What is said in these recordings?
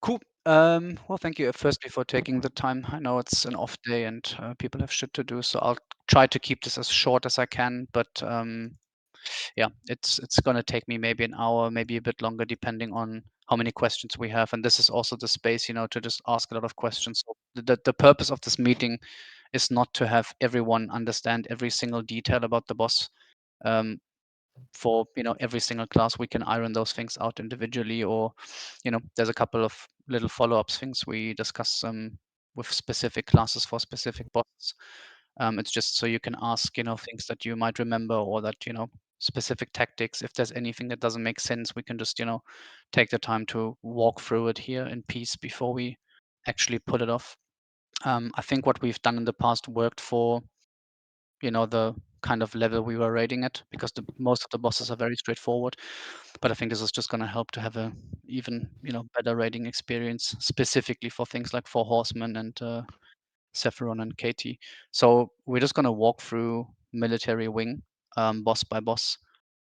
Cool. Well, thank you firstly for taking the time. I know it's an off day and people have shit to do, so I'll try to keep this as short as I can. But yeah, it's gonna take me maybe an hour, maybe a bit longer, depending on how many questions we have. And this is also the space, to just ask a lot of questions. So the purpose of this meeting is not to have everyone understand every single detail about the boss. Um, for every single class, we can iron those things out individually, or there's a couple of little follow-ups things we discuss with specific classes for specific bosses. It's just so you can ask things that you might remember, or that specific tactics. If there's anything that doesn't make sense, we can just take the time to walk through it here in peace before we actually pull it off. I think what we've done in the past worked for the kind of level we were rating it, because most of the bosses are very straightforward. But I think this is just going to help to have a even better rating experience, specifically for things like Four Horsemen and Sephiron and Katie. So we're just going to walk through Military Wing, boss by boss,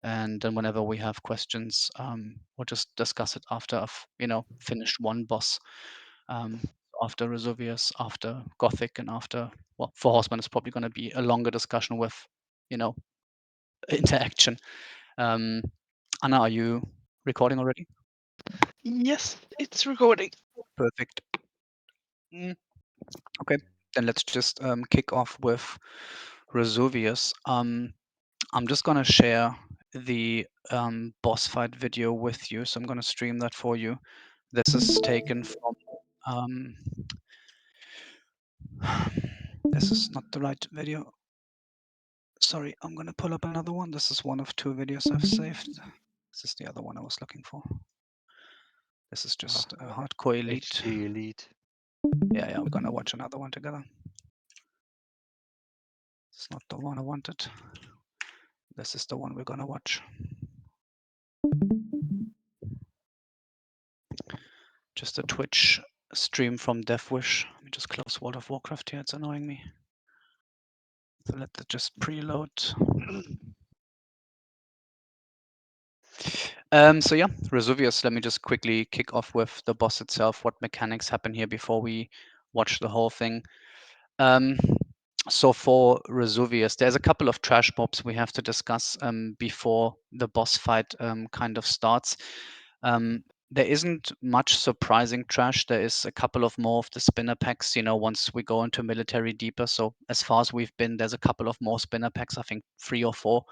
and then whenever we have questions, we'll just discuss it after I've finished one boss. Um, After Razuvious, after Gothik, and after, well, Four Horsemen is probably going to be a longer discussion with you know interaction. Um, Anna, are you recording already? Yes, it's recording. Perfect. Mm, okay, then let's just kick off with Razuvious. I'm just gonna share the boss fight video with you, so I'm gonna stream that for you. This is taken from. Um, this is not the right video. Sorry, I'm gonna pull up another one. This is one of two videos I've saved. This is the other one I was looking for. This is just a hardcore elite. HG Elite. Yeah, we're gonna watch another one together. It's not the one I wanted. This is the one we're gonna watch. Just a Twitch stream from Deathwish. Let me just close World of Warcraft here. It's annoying me. So let it just preload. So yeah, Razuvious. Let me just quickly kick off with the boss itself. What mechanics happen here before we watch the whole thing? Um, so for Razuvious, there's a couple of trash mobs we have to discuss before the boss fight kind of starts. There isn't much surprising trash. There is a couple of more of the spinner packs, once we go into military deeper. So as far as we've been, there's a couple of more spinner packs, I think 3 or 4,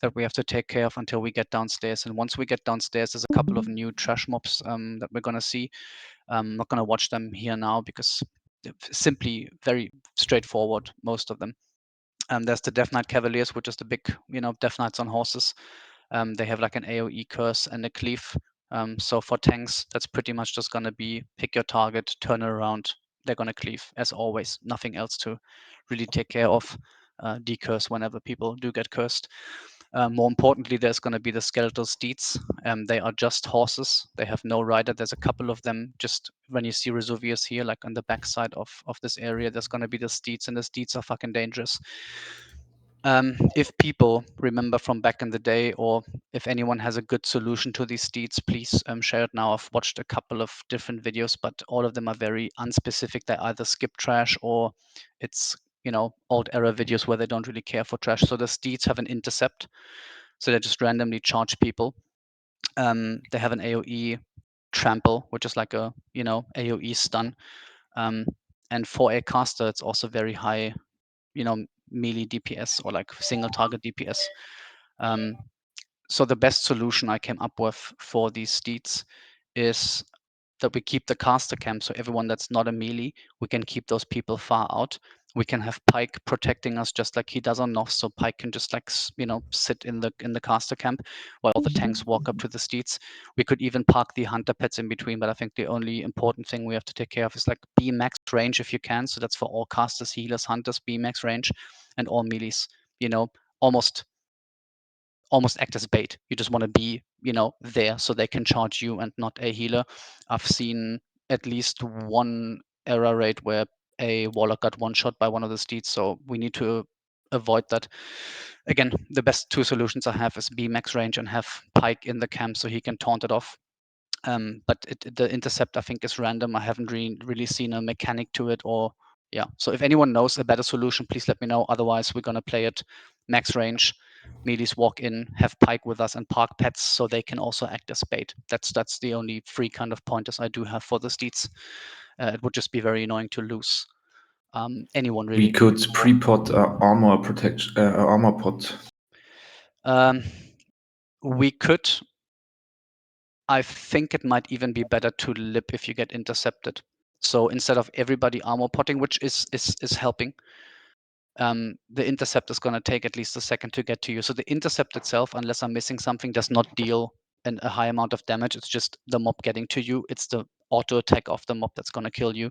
that we have to take care of until we get downstairs. And once we get downstairs, there's a couple of new trash mobs that we're going to see. I'm not going to watch them here now because they're simply very straightforward, most of them. There's the Death Knight Cavaliers, which is the big, Death Knights on horses. They have like an AoE curse and a cleave. So for tanks, that's pretty much just going to be pick your target, turn it around. They're going to cleave, as always. Nothing else to really take care of. Decurse whenever people do get cursed. More importantly, there's going to be the skeletal steeds. They are just horses. They have no rider. There's a couple of them. Just when you see Razuvious here, like on the backside of this area, there's going to be the steeds, and the steeds are fucking dangerous. If people remember from back in the day, or if anyone has a good solution to these steeds, please share it now. I've watched a couple of different videos, but all of them are very unspecific. They either skip trash, or it's old era videos where they don't really care for trash. So the steeds have an intercept, so they just randomly charge people. They have an AoE trample, which is like a AoE stun. Um, and for a caster, it's also very high, melee DPS, or like single target DPS. Um, so the best solution I came up with for these steeds is that we keep the caster camp, so everyone that's not a melee, we can keep those people far out. We can have Pike protecting us just like he does on Noth, so Pike can just like sit in the caster camp while the tanks walk up to the steeds. We could even park the hunter pets in between, but I think the only important thing we have to take care of is like be max range if you can. So that's for all casters, healers, hunters, be max range, and all melees. Almost act as bait. You just want to be, there so they can charge you and not a healer. I've seen at least one error rate where a warlock got one shot by one of the steeds, so we need to avoid that. Again, the best two solutions I have is be max range and have Pike in the camp so he can taunt it off. But the intercept, I think, is random. I haven't really seen a mechanic to it, or yeah. So if anyone knows a better solution, please let me know. Otherwise, we're gonna play it max range. Melees walk in, have pike with us, and park pets so they can also act as bait. That's the only free kind of pointers I do have for the steeds. It would just be very annoying to lose anyone We really. could pre-pot armor protection, armor pot. Um, we could. I think it might even be better to lip if you get intercepted. So instead of everybody armor potting, which is helping, the intercept is going to take at least a second to get to you. So the intercept itself, unless I'm missing something, does not deal a high amount of damage. It's just the mob getting to you. It's the auto attack of the mob that's going to kill you.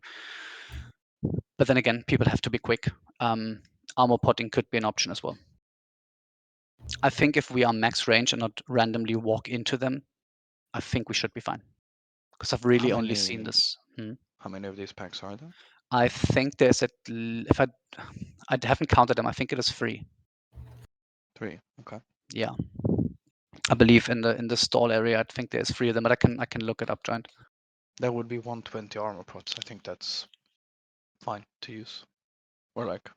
But then again, people have to be quick. Armor potting could be an option as well. I think if we are max range and not randomly walk into them, I think we should be fine. Because I've really only seen this. How many of these packs are there? I think there's if I haven't counted them. I think it is 3. 3. Okay. Yeah, I believe in the stall area. I think there's 3 of them, but I can look it up, Giant. That would be 120 armor pots. I think that's fine to use, or like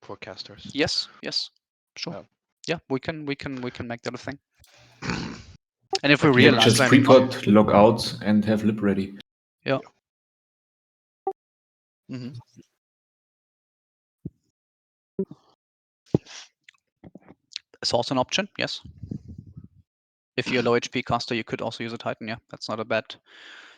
for casters. Yes, sure. Yeah, we can make that a thing. And if we Yeah, realize just then, pre-pot, log out, and have lip ready. yeah. Mm-hmm. It's also an option. Yes. If you're a low HP caster, you could also use a Titan. Yeah, that's not a bad.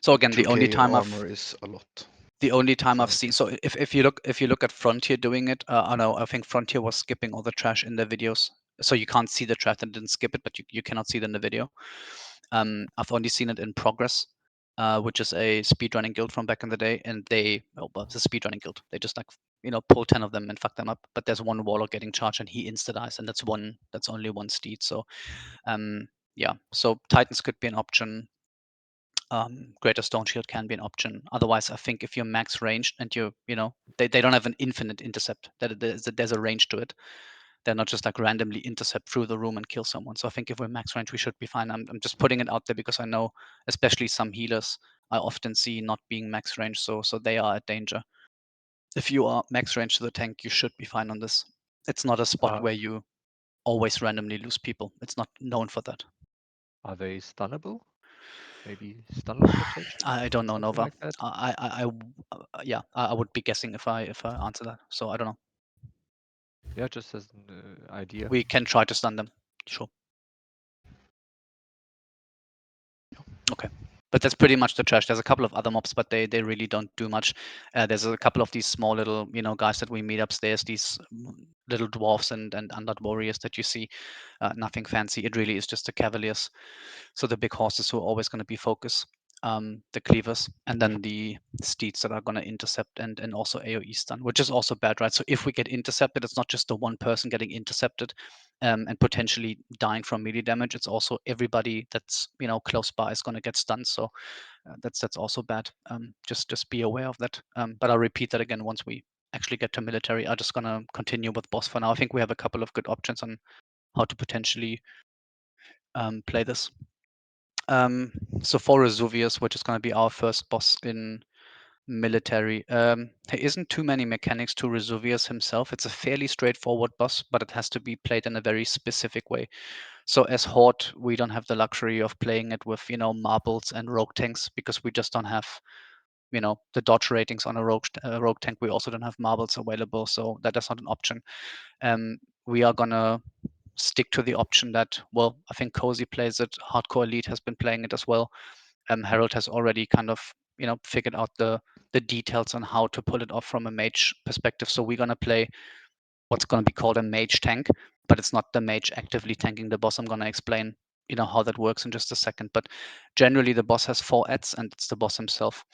So again, the only 2K time armor is a lot. the only time I've Currently. seen. So if you look at Frontier doing it, I know I think Frontier was skipping all the trash in their videos, so you can't see the trash and didn't skip it, but you cannot see it in the video. I've only seen it in Progress, which is a speedrunning guild from back in the day, and well, it's a speedrunning guild. They just like pull 10 of them and fuck them up. But there's one warlock getting charged and he insta dies, and that's only one steed. So yeah, so Titans could be an option. Greater Stone Shield can be an option. Otherwise, I think if you're max ranged and they don't have an infinite intercept, that there's a range to it. They're not just like randomly intercept through the room and kill someone. So I think if we're max range, we should be fine. I'm just putting it out there because I know, especially some healers, I often see not being max range, so they are at danger. If you are max range to the tank, you should be fine on this. It's not a spot where you always randomly lose people. It's not known for that. Are they stunnable? Maybe stun protection? I don't know, Something Nova. like that? Yeah, I would be guessing if I answer that. So I don't know. Yeah, just as an idea. We can try to stun them. Sure. Okay. But that's pretty much the trash. There's a couple of other mobs, but they really don't do much. There's a couple of these small little guys that we meet upstairs. These little dwarfs and undead warriors that you see. Nothing fancy. It really is just the cavaliers. So the big horses who are always going to be focus. The cleavers, and then the steeds that are going to intercept and also AoE stun, which is also bad, right? So if we get intercepted, it's not just the one person getting intercepted and potentially dying from melee damage. It's also everybody that's close by is going to get stunned. So that's also bad. Just be aware of that. But I'll repeat that again once we actually get to military. I'm just going to continue with boss for now. I think we have a couple of good options on how to potentially play this. So for Razuvious, which is going to be our first boss in military, there isn't too many mechanics to Razuvious himself. It's a fairly straightforward boss, but it has to be played in a very specific way. So as Horde, we don't have the luxury of playing it with marbles and rogue tanks because we just don't have the dodge ratings on a rogue tank. We also don't have marbles available, so that is not an option. We are gonna stick to the option that, well, I think Cozy plays it, Hardcore Elite has been playing it as well. Harold has already kind of figured out the details on how to pull it off from a mage perspective. So we're gonna play what's gonna be called a mage tank, but it's not the mage actively tanking the boss. I'm gonna explain how that works in just a second. But generally the boss has 4 adds and it's the boss himself.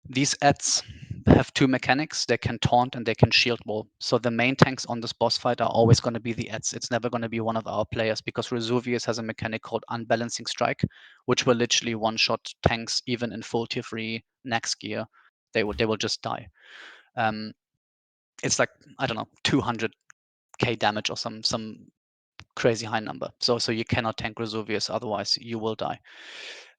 These adds have 2 mechanics. They can taunt and they can shield wall. So the main tanks on this boss fight are always going to be the adds. It's never going to be one of our players because Razuvious has a mechanic called Unbalancing Strike, which will literally one-shot tanks even in full tier 3 Nax gear. They will just die. It's like, I don't know, 200k damage or some crazy high number. So you cannot tank Razuvious, otherwise you will die.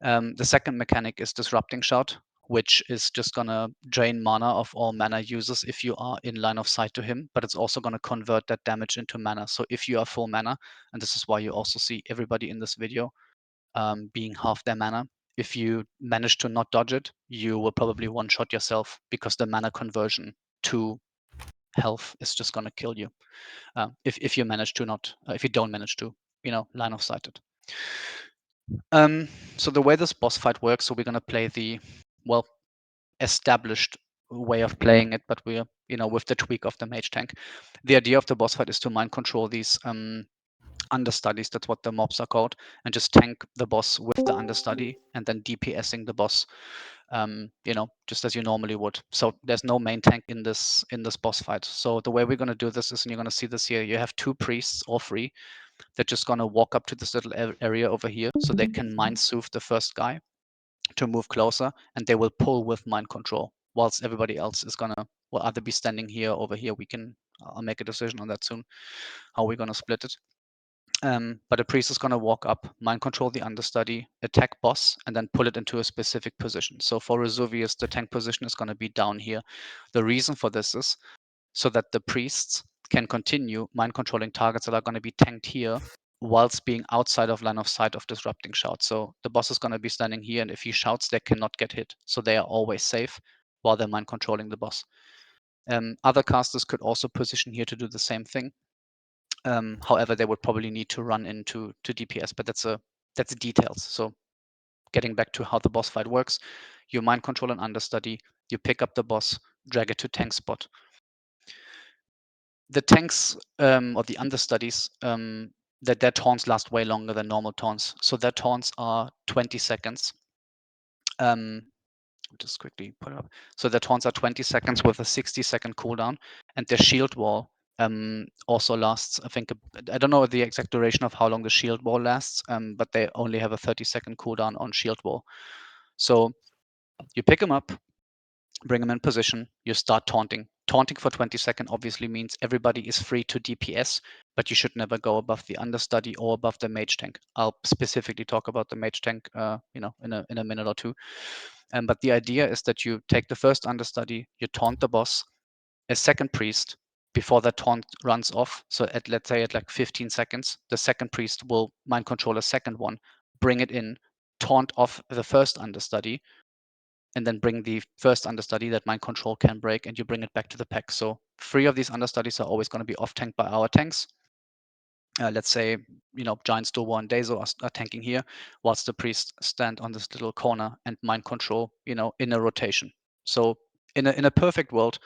The second mechanic is Disrupting Shout, which is just gonna drain mana of all mana users if you are in line of sight to him, but it's also gonna convert that damage into mana. So if you are full mana, and this is why you also see everybody in this video being half their mana, if you manage to not dodge it, you will probably one-shot yourself because the mana conversion to health is just gonna kill you. If you manage to not, if you don't manage to, line of sight it. So the way this boss fight works, so we're gonna play the, well, established way of playing it, but we're, with the tweak of the mage tank. The idea of the boss fight is to mind control these understudies, that's what the mobs are called, and just tank the boss with the understudy and then DPSing the boss, just as you normally would. So there's no main tank in this boss fight. So the way we're going to do this is, and you're going to see this here, you have 2 priests, all 3, they're just going to walk up to this little area over here so they can mind soothe the first guy to move closer, and they will pull with mind control, whilst everybody else is going to, will either be standing here, over here. I'll make a decision on that soon, how we're going to split it. But a priest is going to walk up, mind control the understudy, attack boss, and then pull it into a specific position. So for Razuvious, the tank position is going to be down here. The reason for this is so that the priests can continue mind controlling targets that are going to be tanked here whilst being outside of line of sight of Disrupting Shout. So the boss is going to be standing here, and if he shouts, they cannot get hit. So they are always safe while they're mind controlling the boss. Other casters could also position here to do the same thing. However, they would probably need to run into DPS, but that's details. So getting back to how the boss fight works, you mind control an understudy, you pick up the boss, drag it to tank spot. The tanks or the understudies, that their taunts last way longer than normal taunts. So their taunts are 20 seconds. Just quickly put it up. So their taunts are 20 seconds with a 60-second cooldown, and their shield wall also lasts, I think, I don't know the exact duration of how long the shield wall lasts, but they only have a 30-second cooldown on shield wall. So you pick them up, bring them in position, you start taunting. Taunting for 20 seconds obviously means everybody is free to DPS, but you should never go above the understudy or above the mage tank. I'll specifically talk about the mage tank, in a minute or two. But the idea is that you take the first understudy, you taunt the boss, a second priest before that taunt runs off. So let's say at like 15 seconds, the second priest will mind control a second one, bring it in, taunt off the first understudy, and then bring the first understudy that mind control can break, and you bring it back to the pack. So 3 of these understudies are always going to be off tanked by our tanks. Let's say, Giant Stalwart and Dazo are tanking here, whilst the priests stand on this little corner and mind control, in a rotation. So in a perfect world,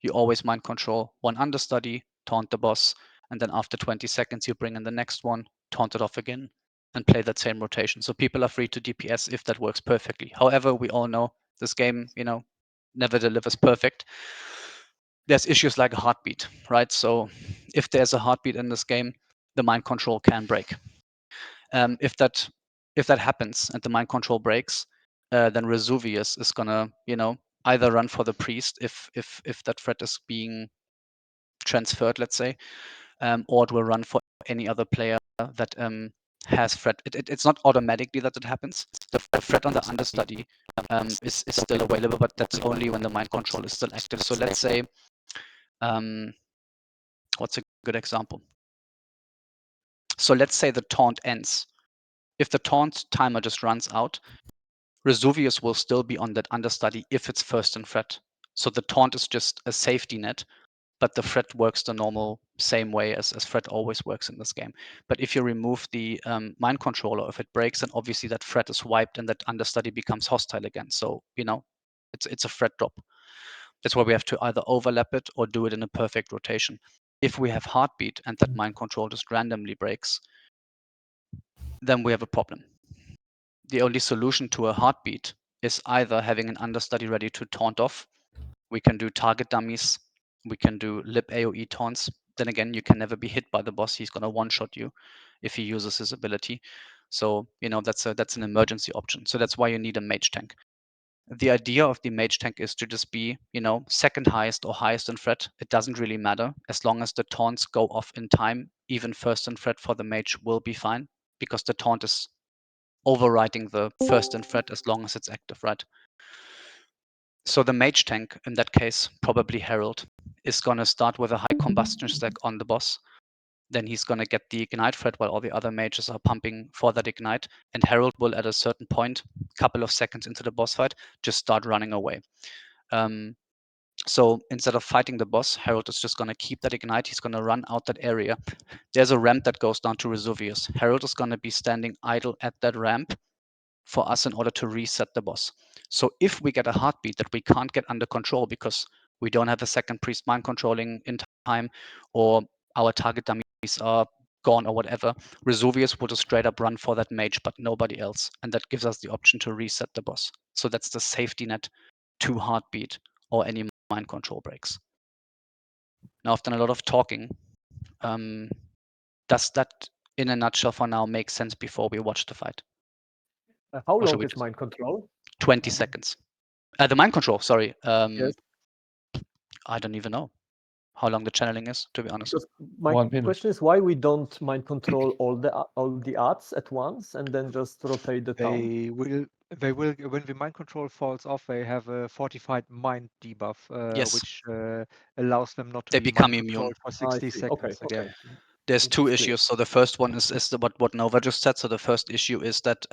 you always mind control one understudy, taunt the boss, and then after 20 seconds, you bring in the next one, taunt it off again, and play that same rotation. So people are free to DPS if that works perfectly. However, we all know this game, never delivers perfect. There's issues like a heartbeat, right? So if there's a heartbeat in this game, the mind control can break. If that happens and the mind control breaks, then Razuvious is gonna, either run for the priest if that threat is being transferred, let's say, or it will run for any other player that has threat. It's not automatically that it happens. The threat on the understudy is still available, but that's only when the mind control is still active. So let's say, what's a good example? So let's say the taunt ends. If the taunt timer just runs out, Razuvious will still be on that understudy if it's first in threat. So the taunt is just a safety net, but the threat works the normal same way as threat always works in this game. But if you remove the mind controller, if it breaks, then obviously that threat is wiped and that understudy becomes hostile again. So, it's a threat drop. That's why we have to either overlap it or do it in a perfect rotation. If we have heartbeat and that mind control just randomly breaks, then we have a problem. The only solution to a heartbeat is either having an understudy ready to taunt off. We can do target dummies. We can do lip AoE taunts. Then again, you can never be hit by the boss. He's going to one-shot you if he uses his ability. So, that's an emergency option. So that's why you need a mage tank. The idea of the mage tank is to just be, second highest or highest in threat. It doesn't really matter as long as the taunts go off in time even first in threat for the mage will be fine, because the taunt is overriding the first in threat as long as it's active, right? So the mage tank, in that case, probably Herald, is going to start with a high combustion stack on the boss. Then he's going to get the ignite threat while all the other mages are pumping for that ignite. And Herald will, at a certain point, couple of seconds into the boss fight, just start running away. So instead of fighting the boss, Herald is just going to keep that ignite. He's going to run out that area. There's a ramp that goes down to Razuvious. Herald is going to be standing idle at that ramp for us in order to reset the boss. So if we get a heartbeat that we can't get under control because we don't have a second priest mind controlling in time, or our target dummies are gone or whatever, Razuvious will just straight up run for that mage, but nobody else. And that gives us the option to reset the boss. So that's the safety net to heartbeat or any mind control breaks. Now, I've done a lot of talking. Does that, in a nutshell for now, make sense before we watch the fight? How Or should long we is just- mind control? 20 seconds. The mind control, sorry. Yes. I don't even know how long the channeling is, to be honest. Because my 1 minute. question is why we don't mind control all the arts at once and then just rotate the town. They will when the mind control falls off, they have a fortified mind debuff, Yes. which allows them not to They be become mind immune. controlled for I 60 see. seconds Okay. again. There's two It's clear. issues. So the first one is what Nova just said. So the first issue is that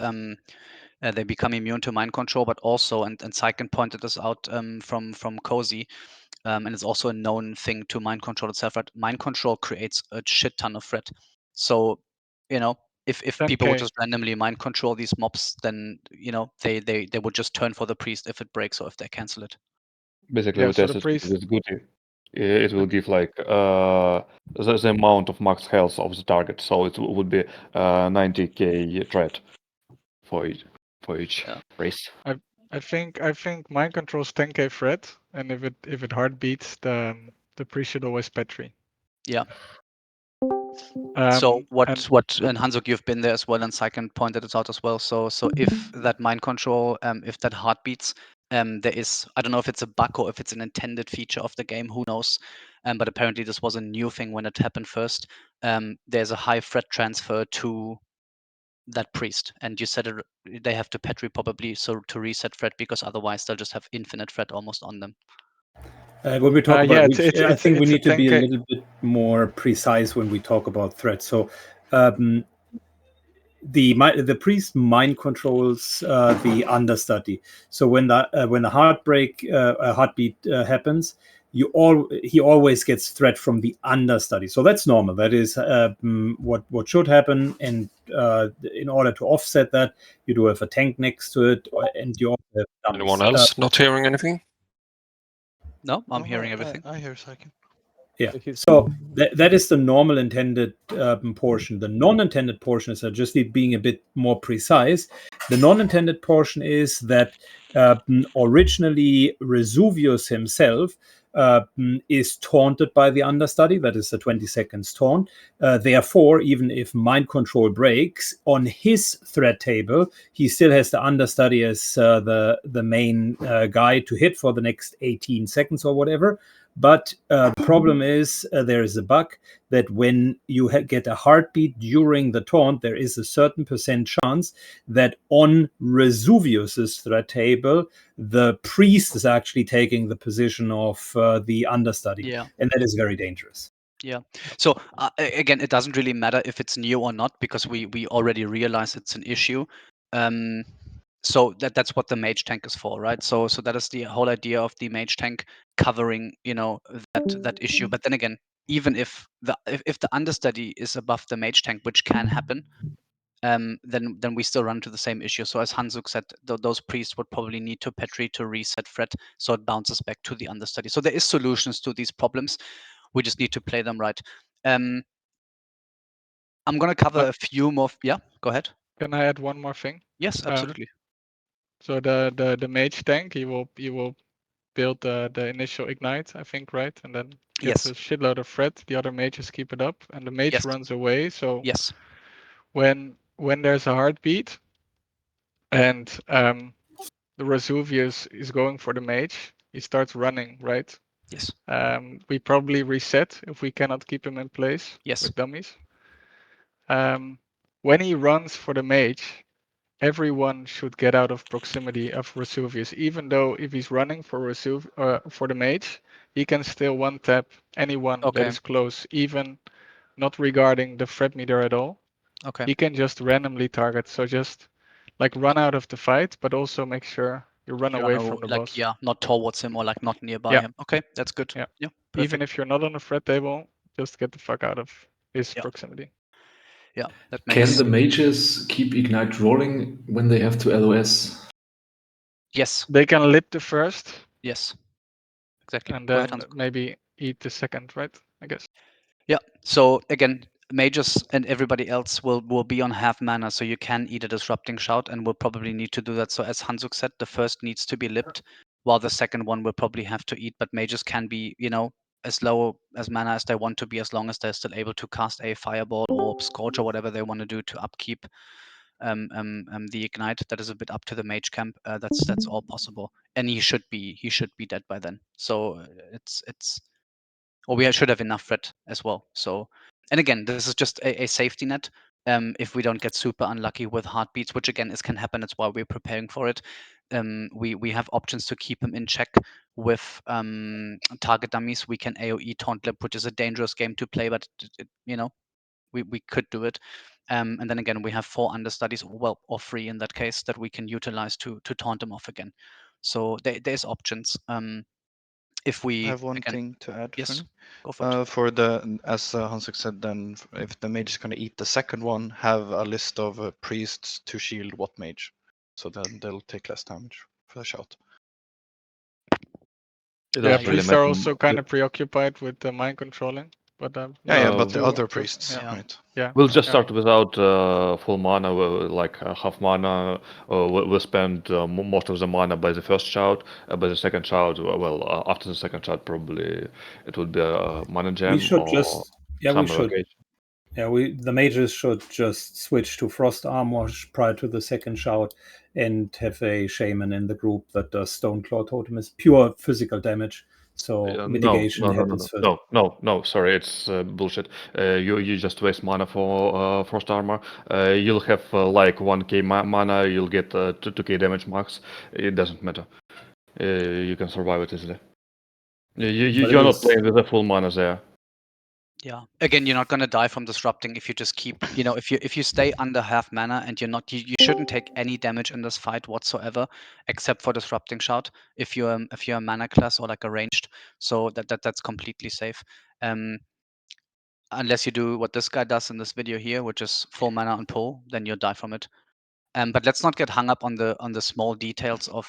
they become immune to mind control, but also, and Syken pointed this out from Cozy, and it's also a known thing to mind control itself, right? Mind control creates a shit ton of threat. So, if people would 10K. just randomly mind control these mobs, then they would just turn for the priest if it breaks or if they cancel it. Basically, Yeah, we so the tested priest- with Goody. It will give like the amount of max health of the target, so it would be 90k threat for each Yeah. race. I think mind control's 10k threat, and if it heartbeats, the priest should always petri. Yeah. So what and and Hansuk, you've been there as well, and Syken pointed it out as well. So if that mind control, if that heartbeats, there is, I don't know if it's a bug or if it's an intended feature of the game, who knows? But apparently this was a new thing when it happened first. There's a high threat transfer to that priest, and you said they have to petri probably so to reset threat, because otherwise they'll just have infinite threat almost on them. When we talk about yeah, reach, I think we it's a need to be a 10K. little bit more precise when we talk about threats. So the priest mind controls the understudy. So when the heartbeat happens, he always gets threat from the understudy. So that's normal. That is what should happen. And in order to offset that, you do have a tank next to it, and you also have dummies. Anyone else not hearing anything? No, I'm hearing everything. I hear Syken. Yeah. So that is the normal intended portion. The non-intended portion is just being a bit more precise. The non-intended portion is that originally Razuvious himself is taunted by the understudy. That is the 20 seconds taunt. Therefore, even if mind control breaks on his threat table, he still has the understudy as the main guy to hit for the next 18 seconds or whatever. But the problem is there is a bug that when you get a heartbeat during the taunt, there is a certain percent chance that on Razuvious's threat table, the priest is actually taking the position of the understudy. Yeah. And that is very dangerous. Yeah. So again, it doesn't really matter if it's new or not, because we already realize it's an issue. So that's what the mage tank is for, right? So that is the whole idea of the mage tank covering, that issue. But then again, even if the understudy is above the mage tank, which can happen, then we still run into the same issue. So as Hansuk said, those priests would probably need to petri to reset threat, so it bounces back to the understudy. So there is solutions to these problems. We just need to play them right. I'm gonna cover a few more. Yeah, go ahead. Can I add one more thing? Yes, absolutely. So the mage tank, he will build the initial ignite, I think, right? And then gets Yes. a shitload of threat. The other mages keep it up, and the mage Yes. runs away. So Yes. when there's a heartbeat, and the Razuvious is going for the mage, he starts running, right? Yes. We probably reset if we cannot keep him in place Yes. with dummies. When he runs for the mage, everyone should get out of proximity of Razuvious. Even though if he's running for for the mage, he can still one tap anyone that Okay. is close, even not regarding the threat meter at all. Okay. He can just randomly target. So just like run out of the fight, but also make sure you run away from the like boss. yeah, not towards him or like not nearby Yeah. him. Okay, that's good. Yeah. Yeah. Even Perfect. if you're not on the threat table, just get the fuck out of his Yeah. proximity. Yeah, that Can makes the mages keep Ignite rolling when they have to LOS? yes, They can lip the first yes, exactly. and Go ahead, then Hans. maybe eat the second, right? I guess. Yeah. So again, mages and everybody else will be on half mana, so you can eat a disrupting shout, and will probably need to do that. So as Hansuk said, the first needs to be lipped, while the second one will probably have to eat. But mages can be, as low as mana as they want to be, as long as they're still able to cast a fireball or scorch or whatever they want to do to upkeep the ignite. That is a bit up to the mage camp. That's all possible, and he should be dead by then. So it's or we should have enough threat as well. So, and again, this is just a safety net. If we don't get super unlucky with heartbeats, which again can happen, that's why we're preparing for it. We have options to keep him in check with target dummies. We can AOE taunt lip, which is a dangerous game to play, but we could do it. And then again, we have 4 understudies, or 3 in that case, that we can utilize to taunt them off again. So there's options. If I we have one again, thing to add. yes, go for it. For the, as Hansuk said, then if the mage is going to eat the second one, have a list of priests to shield what mage, so then they'll take less damage for the shout. It Yeah, doesn't really priests are matter. also kind of preoccupied with the mind controlling, but Yeah, we'll but the do- other priests, Yeah. right? Yeah, We'll just yeah. start without full mana, like half mana. We'll spend most of the mana by the first shout. By the second shout, after the second shout, probably it would be a mana gem We should or just some we should evocation. the mages should just switch to frost armor prior to the second shout and have a shaman in the group that does stone claw totem is pure physical damage. So mitigation happens first. No. Sorry, it's bullshit. You just waste mana for frost armor. You'll have like 1k mana. You'll get 2k damage max. It doesn't matter. You can survive it easily. But You're not playing with the full mana there. Yeah. Again, you're not gonna die from disrupting if you just keep, if you stay under half mana and you're not, you shouldn't take any damage in this fight whatsoever, except for disrupting shout. If you're a mana class or like a ranged, so that's completely safe. Unless you do what this guy does in this video here, which is full mana on pull, then you'll die from it. But let's not get hung up on the small details of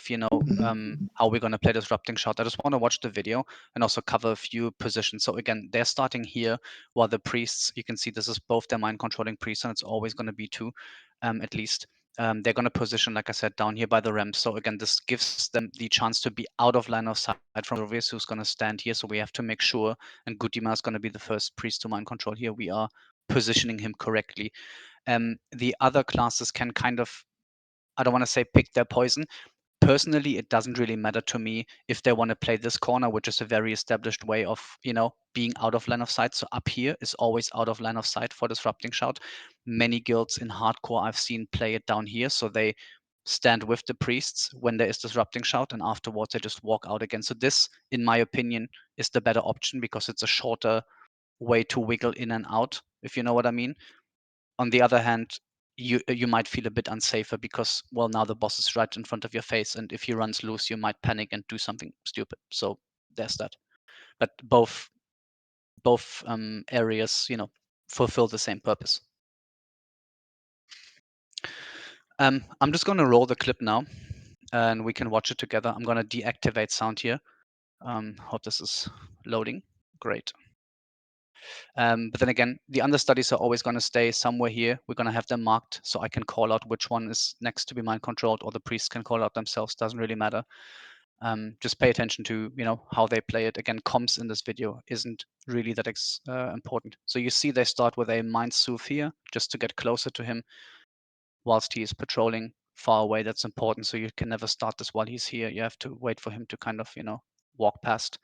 how we're going to play disrupting shot. I just want to watch the video and also cover a few positions. So again, they're starting here, while the priests, you can see this is both their mind controlling priests, and it's always going to be 2 at least. They're going to position, like I said, down here by the ramp. So again, this gives them the chance to be out of line of sight from Razuvious, who's going to stand here. So we have to make sure, and Gutima is going to be the first priest to mind control here. We are positioning him correctly. The other classes can kind of, I don't want to say pick their poison. Personally, it doesn't really matter to me if they want to play this corner, which is a very established way of, being out of line of sight. So up here is always out of line of sight for disrupting shout. Many guilds in hardcore I've seen play it down here. So they stand with the priests when there is disrupting shout, and afterwards they just walk out again. So this, in my opinion, is the better option because it's a shorter way to wiggle in and out, if you know what I mean. On the other hand, you might feel a bit unsafer because, well, now the boss is right in front of your face, and if he runs loose, you might panic and do something stupid. So there's that. But both areas, fulfill the same purpose. I'm just going to roll the clip now, and we can watch it together. I'm going to deactivate sound here. Hope this is loading. Great. But then again, the understudies are always going to stay somewhere here. We're going to have them marked so I can call out which one is next to be mind controlled, or the priests can call out themselves. Doesn't really matter. Just pay attention to how they play it. Again, comms in this video isn't really that important. So you see they start with a mind soothe here just to get closer to him whilst he is patrolling far away. That's important. So you can never start this while he's here. You have to wait for him to kind of walk past.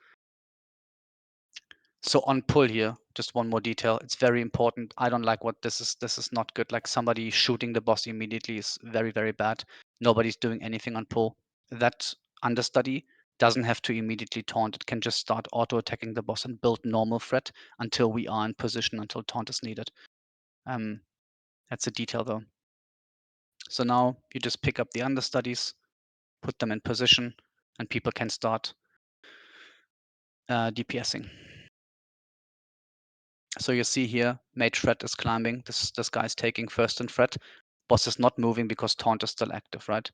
So on pull here, just one more detail. It's very important. I don't like what this is. This is not good. Like somebody shooting the boss immediately is very, very bad. Nobody's doing anything on pull. That understudy doesn't have to immediately taunt. It can just start auto attacking the boss and build normal threat until we are in position, until taunt is needed. That's a detail though. So now you just pick up the understudies, put them in position, and people can start DPSing. So you see here, mage threat is climbing. This guy's taking first in threat. Boss is not moving because taunt is still active, right?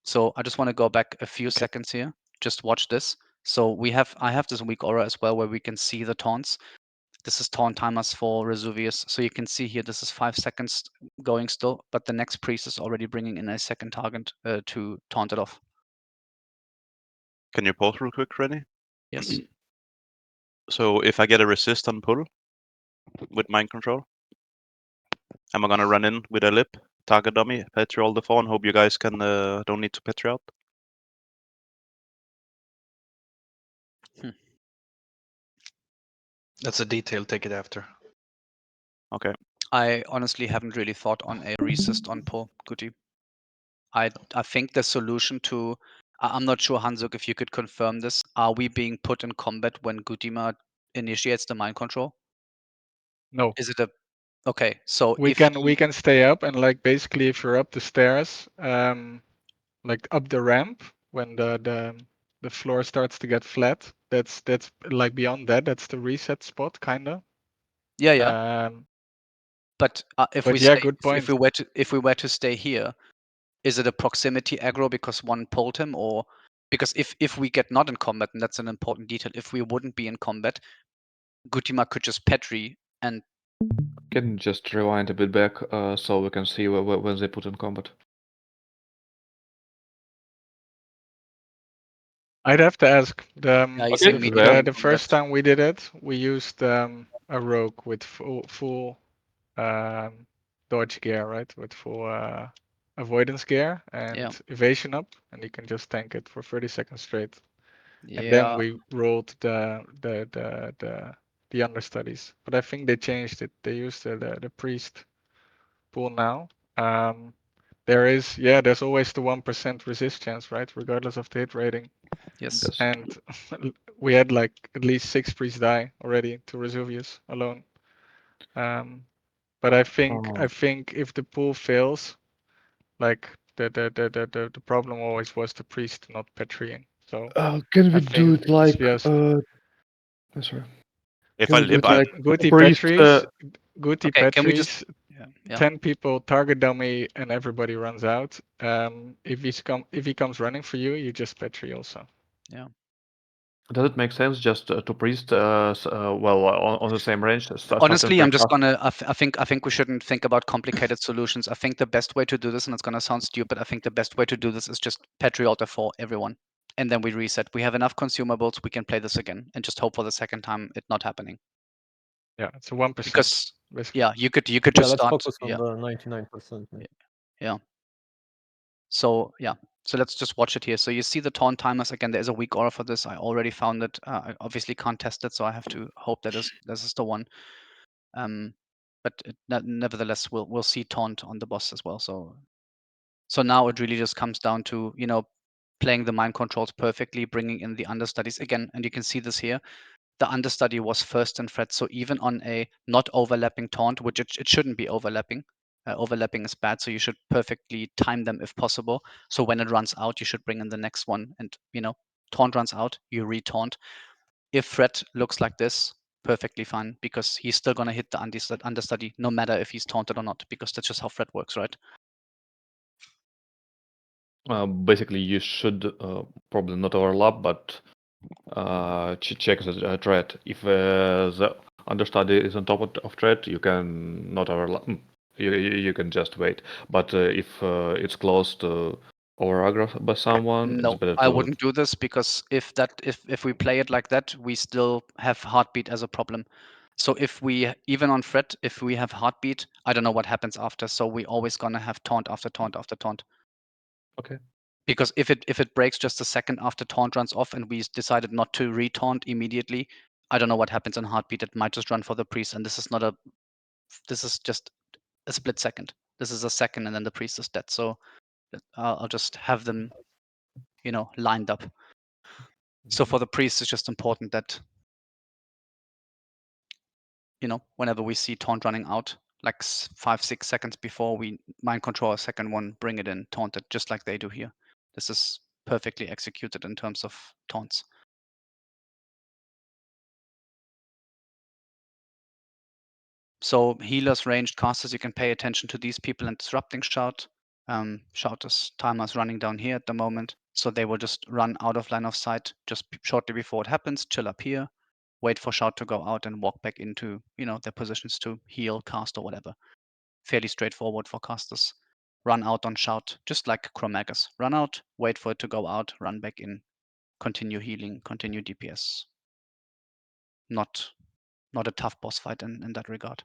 So I just want to go back a few seconds here. Just watch this. So I have this weak aura as well where we can see the taunts. This is taunt timers for Razuvious. So you can see here, this is 5 seconds going still, but the next priest is already bringing in a second target to taunt it off. Can you pause real quick, Rennie? Yes. So if I get a resist on pull with mind control, am I gonna run in with a lip, target dummy, petri all the phone, hope you guys can don't need to petri out? That's a detail. Take it after. Okay. I honestly haven't really thought on a resist on pull, Guti. I think the solution to I'm not sure, Hansuk, if you could confirm this. Are we being put in combat when Gutima initiates the mind control? No. Is it a okay? So We if can stay up, and like basically if you're up the stairs, like up the ramp when the floor starts to get flat, that's like beyond that, that's the reset spot kinda. yeah. But if but we yeah, stay, good point. if we were to stay here, is it a proximity aggro because one pulled him, or because if we get not in combat, and that's an important detail, if we wouldn't be in combat, Gutima could just petri and Can you just rewind a bit back so we can see when they put in combat? I'd have to ask. Yeah, he's Okay, immediately then- in The first combat. time we did it, we used a rogue with full dodge gear, right? With full avoidance gear and Yeah. evasion up, and you can just tank it for 30 seconds straight. And then Yeah, we rolled the understudies. But I think they changed it. They used the priest pool now. There's always the 1% resist chance, right? Regardless of the hit rating. yes. Yes. And we had like at least 6 priests die already to Razuvious alone. But I think if the pool fails, like the problem always was the priest not petrieing. So Can we I do think it like? it's just Sorry. If Can I we do lip, it I, like Guti priest? Guti Okay, can we just Petries, yeah. 10 people target dummy and everybody runs out. If he comes running for you, you just petri also. Yeah. Does it make sense just to priest? Well, on the same range. Honestly, I'm just gonna. I think we shouldn't think about complicated solutions. I think the best way to do this, and it's gonna sound stupid, I think the best way to do this is just Patriota for everyone, and then we reset. We have enough consumables. We can play this again, and just hope for the second time it not happening. Yeah, it's a 1%. Because basically. yeah, you could Yeah, just let's start. focus on Yeah, the 99%. yeah. So yeah, so let's just watch it here. So you see the taunt timers again. There is a weak aura for this. I already found it. I obviously can't test it, so I have to hope that this is the one. But nevertheless, we'll see taunt on the boss as well. So now it really just comes down to playing the mind controls perfectly, bringing in the understudies again, and you can see this here. The understudy was first in threat, so even on a not overlapping taunt, which it shouldn't be overlapping. Overlapping is bad, so you should perfectly time them if possible. So when it runs out, you should bring in the next one, and taunt runs out, you re-taunt. If threat looks like this, perfectly fine, because he's still gonna hit the understudy no matter if he's taunted or not, because that's just how threat works, right? Basically, you should probably not overlap, but check the thread. If the understudy is on top of thread, you can not overlap. You can just wait. But if it's close to over aggro by someone, it's No, better I to. wouldn't do this, because if we play it like that, we still have heartbeat as a problem. So if we, even on threat, if we have heartbeat, I don't know what happens after. So we always gonna have taunt after taunt after taunt. Okay. Because if it breaks just a second after taunt runs off and we decided not to retaunt immediately, I don't know what happens in heartbeat. It might just run for the priest, and this is just a split second. This is a second, and then the priest is dead. So I'll just have them, lined up. So for the priest, it's just important that, whenever we see taunt running out, like 5-6 seconds before we mind control a second one, bring it in, taunt it, just like they do here. This is perfectly executed in terms of taunts. So healers, ranged casters, you can pay attention to these people and disrupting shout. Shouters timer's running down here at the moment, so they will just run out of line of sight just shortly before it happens, chill up here, wait for shout to go out and walk back into their positions to heal, cast, or whatever. Fairly straightforward for casters. Run out on shout, just like Chromagus. Run out, wait for it to go out, run back in, continue healing, continue DPS. Not a tough boss fight in that regard.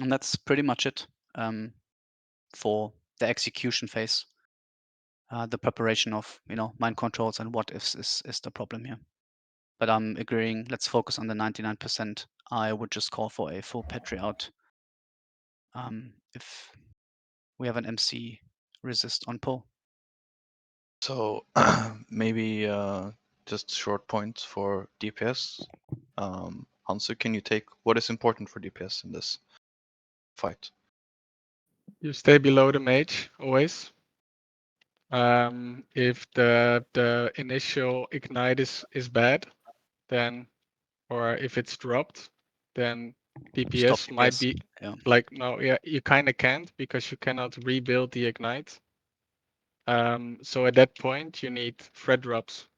And that's pretty much it for the execution phase. The preparation of mind controls and what ifs is the problem here. But I'm agreeing. Let's focus on the 99%. I would just call for a full Petri out. If we have an MC resist on pull. So maybe just short points for DPS. Hansu, can you take what is important for DPS in this fight? You stay below the mage always. If the initial ignite is bad, then, or if it's dropped, then DPS might be like, no, yeah, you kind of can't because you cannot rebuild the ignite. So at that point, you need thread drops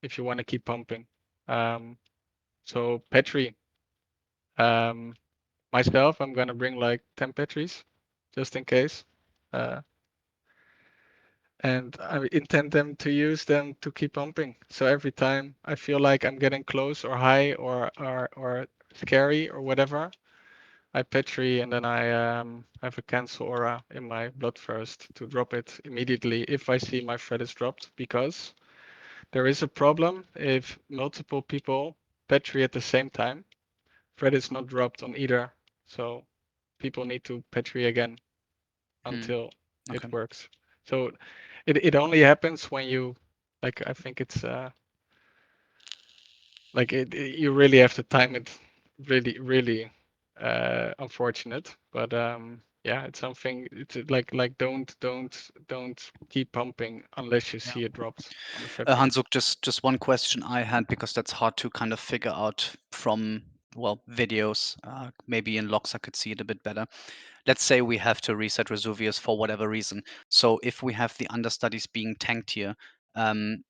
if you want to keep pumping. So Petri, myself, I'm gonna bring like 10 Petries just in case. And I intend them to use them to keep pumping. So every time I feel like I'm getting close or high or scary or whatever, I Petri and then I have a cancel aura in my blood first to drop it immediately if I see my thread is dropped, because there is a problem if multiple people Petri at the same time. Thread is not dropped on either, so people need to Petri again until it works. So it only happens when you, like, I think it's like you really have to time it really unfortunate, but yeah, it's something. It's like don't keep pumping unless you see it dropped on the February. Hansuk, just one question I had, because that's hard to kind of figure out from videos. Maybe in logs I could see it a bit better. Let's say we have to reset Razuvious for whatever reason. So if we have the understudies being tanked here,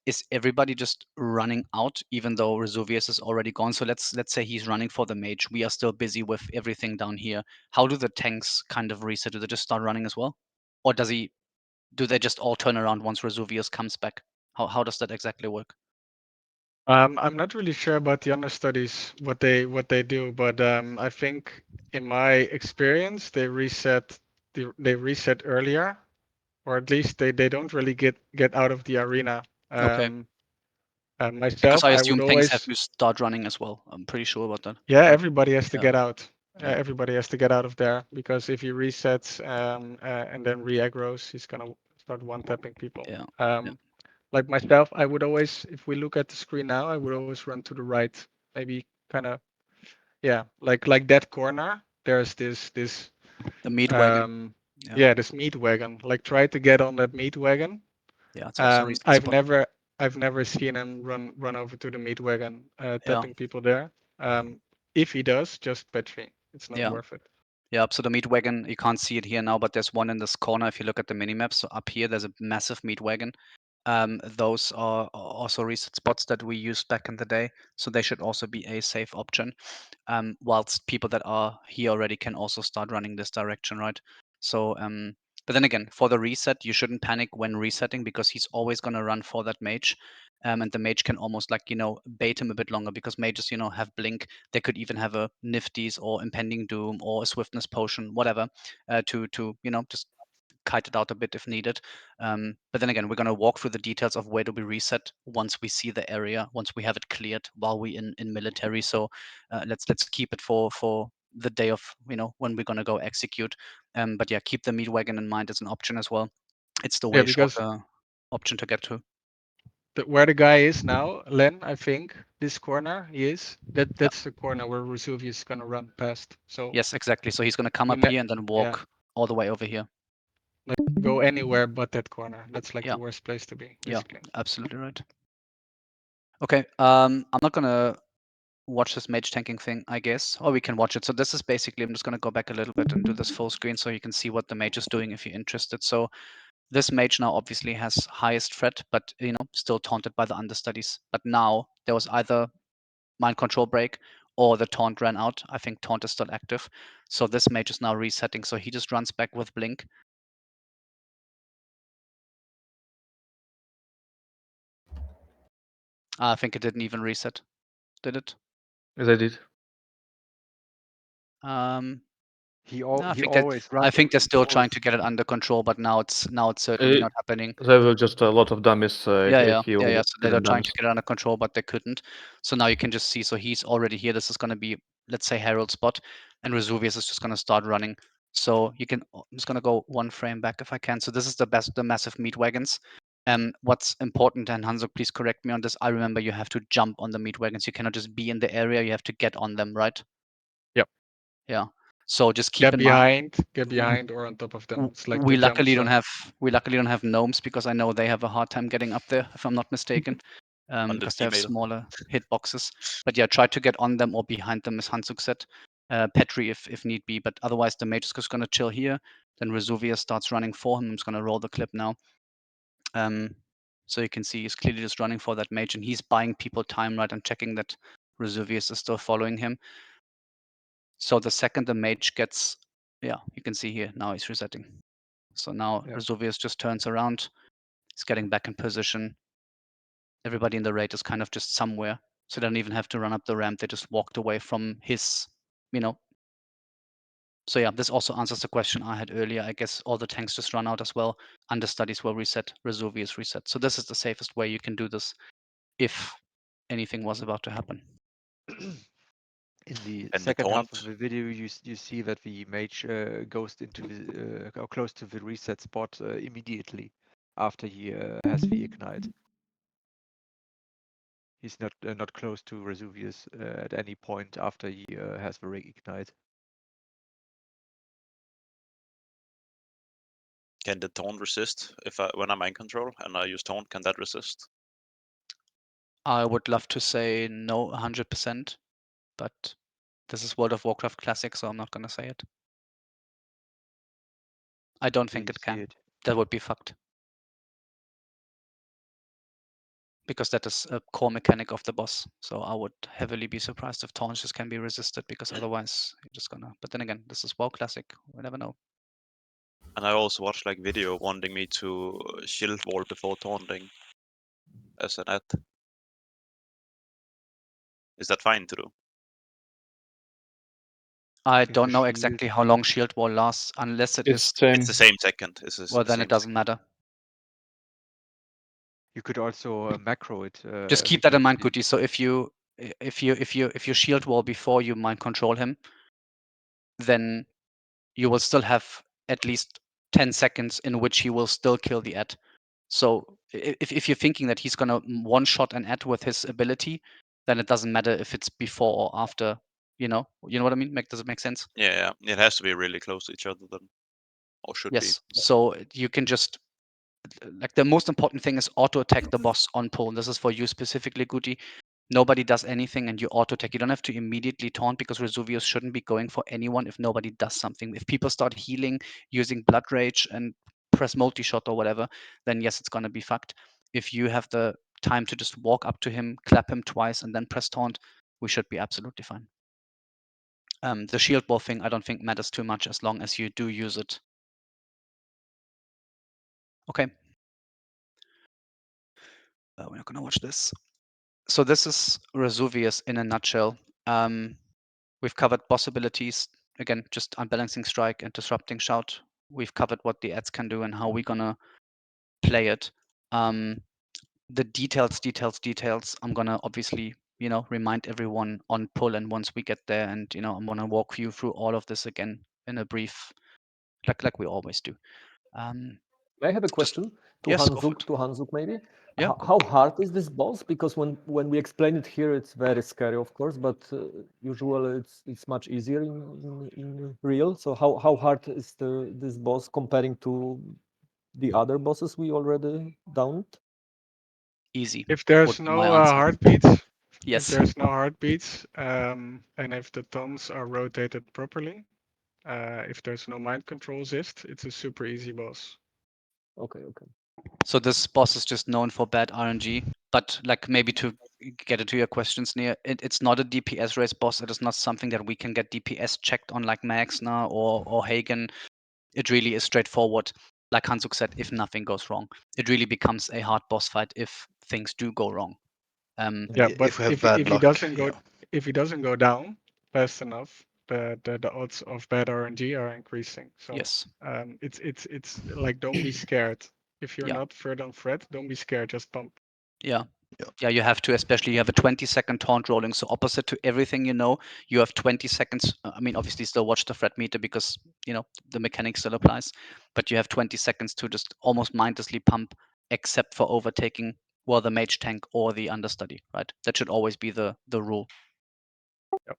is everybody just running out even though Razuvious is already gone? So let's say he's running for the mage. We are still busy with everything down here. How do the tanks kind of reset? Do they just start running as well? Or do they just all turn around once Razuvious comes back? How does that exactly work? I'm not really sure about the understudies, what they do, but I think in my experience they reset earlier, or at least they don't really get out of the arena. Okay. And Because myself, I I would assume tanks have always, to start running as well. I'm pretty sure about that. yeah, everybody has to Yeah. get out. Yeah. Everybody has to get out of there, because if he resets and then re-aggros, he's gonna start one-tapping people. Yeah. Like myself, I would always, if we look at the screen now, I would always run to the right, maybe kind of, yeah, like that corner. There's this The meat wagon. yeah, this meat wagon. Like try to get on that meat wagon. Yeah, it's also a reset I've spot. never seen him run over to the meat wagon, tapping people there. If he does, just Petri. It's not worth it. Yeah, so the meat wagon, you can't see it here now, but there's one in this corner if you look at the mini map. So up here, there's a massive meat wagon. Those are also reset spots that we used back in the day, so they should also be a safe option. Whilst people that are here already can also start running this direction, right? So But then again, for the reset, you shouldn't panic when resetting because he's always going to run for that mage. And the mage can almost like, bait him a bit longer because mages, have blink. They could even have a nifties or impending doom or a swiftness potion, whatever, to just kite it out a bit if needed. But then again, we're going to walk through the details of where do we reset once we see the area, once we have it cleared while we in military. So let's keep it for the day of when we're going to go execute. But yeah, keep the meat wagon in mind as an option as well. It's the Yeah, way because shorter option to get to. where the guy is now, Len, I think this corner he is. That's the corner where Razuvious is gonna run past. So Yes, exactly. So he's going to come You up ne- here and then yeah. walk all the way over here. go anywhere but that corner. That's like Yeah. the worst place to be, Yeah, basically. absolutely right. Okay, I'm not gonna watch this mage tanking thing, I guess, or we can watch it. So this is basically, I'm just gonna go back a little bit and do this full screen so you can see what the mage is doing if you're interested. So this mage now obviously has highest threat, but still taunted by the understudies. But now there was either mind control break or the taunt ran out. I think taunt is still active. So this mage is now resetting. So he just runs back with blink. I think it didn't even reset. Did it? As I did. He No, I think always runs. I think they're still trying always- to get it under control, but now it's certainly not happening. There were just a lot of dummies. Yeah. He So they were didn't trying to dummies. get it under control, but they couldn't. So now you can just see. So he's already here. This is going to be, let's say, Herald's spot, and Razuvious is just going to start running. So you can. I'm just going to go one frame back if I can. So this is the massive meat wagons. What's important, and Hanzo, please correct me on this. I remember you have to jump on the meat wagons. You cannot just be in the area. You have to get on them, right? Yep. Yeah. So just keep Get in mind. behind, or on top of them. It's like We the jump luckily don't zone. have gnomes because I know they have a hard time getting up there, if I'm not mistaken, the because they have female. smaller hitboxes. But yeah, try to get on them or behind them, as Hansuk said. Petri if need be, but otherwise the mage is just gonna chill here. Then Razuvious starts running for him. I'm just gonna roll the clip now. So you can see he's clearly just running for that mage, and he's buying people time, right, and checking that Razuvious is still following him. So the second the mage gets, yeah, you can see here now he's resetting. So now Yeah. Razuvious just turns around. He's getting back in position. Everybody in the raid is kind of just somewhere. So they don't even have to run up the ramp. They just walked away from his, So yeah, this also answers the question I had earlier. I guess all the tanks just run out as well. Understudies will reset. Razuvious reset. So this is the safest way you can do this if anything was about to happen. In the And the second half taunt. of the video, you see that the mage goes into the or close to the reset spot immediately after he has the ignite. He's not close to Razuvious at any point after he has the ignite. Can the taunt resist when I'm mind control and I use taunt? Can that resist? I would love to say no 100%, but this is World of Warcraft Classic, so I'm not going to say it. I don't think it can. That would be fucked. Because that is a core mechanic of the boss. So I would heavily be surprised if taunts just can be resisted, because otherwise you're just gonna. But then again, this is WoW Classic. We never know. And I also watched like video wanting me to shield wall before taunting as an ad. Is that fine to do? I don't know exactly how long shield wall lasts, unless it is. It's the same second. Well, then it doesn't matter. You could also macro it. Just keep that in mind, Guti. So if you shield wall before you mind control him, then you will still have at least 10 seconds in which he will still kill the ad. So if you're thinking that he's gonna one-shot an ad with his ability, then it doesn't matter if it's before or after. You know what I mean? Does it make sense? Yeah, it has to be really close to each other then, or should be. Yes. So you can just, like, the most important thing is auto attack the boss on pull. This is for you specifically, Guti. Nobody does anything and you auto attack. You don't have to immediately taunt, because Razuvious shouldn't be going for anyone if nobody does something. If people start healing using Blood Rage and press multi-shot or whatever, then yes, it's gonna be fucked. If you have the time to just walk up to him, clap him twice, and then press taunt, we should be absolutely fine. The shield wall thing I don't think matters too much as long as you do use it. Okay. We're not gonna watch this. So this is Razuvious in a nutshell. We've covered boss abilities. Again, just unbalancing strike and disrupting shout. We've covered what the ads can do and how we're gonna play it. The details. I'm gonna obviously, remind everyone on pull, and once we get there, and I'm gonna walk you through all of this again in a brief, like we always do. May I have a Just question to yes, go for it. Hanzuk maybe? Yeah. How hard is this boss? Because when we explain it here, it's very scary, of course, but usually it's much easier in real. So how hard is this boss comparing to the other bosses we already downed? Easy. If there's would be my no answer. heartbeats, if Yes. there's no heartbeats, and if the tomes are rotated properly, if there's no mind control assist, it's a super easy boss. Okay. So this boss is just known for bad RNG, but like maybe to get into your questions, Near, it's not a DPS race boss. It is not something that we can get DPS checked on like Maxna or Hagen. It really is straightforward. Like Hansuk said, if nothing goes wrong, it really becomes a hard boss fight if things do go wrong. Yeah, but If we have if bad he luck, doesn't go yeah. if he doesn't go down fast enough, the odds of bad RNG are increasing. So Yes. it's like don't be scared. If you're Yeah. not third on threat, don't be scared. Just pump. Yeah. Yeah. Yeah, you have to, especially you have a 20-second taunt rolling. So opposite to everything you have 20 seconds. I mean, obviously still watch the threat meter because, the mechanic still applies, but you have 20 seconds to just almost mindlessly pump, except for overtaking, well, the mage tank or the understudy, right? That should always be the rule. Yep.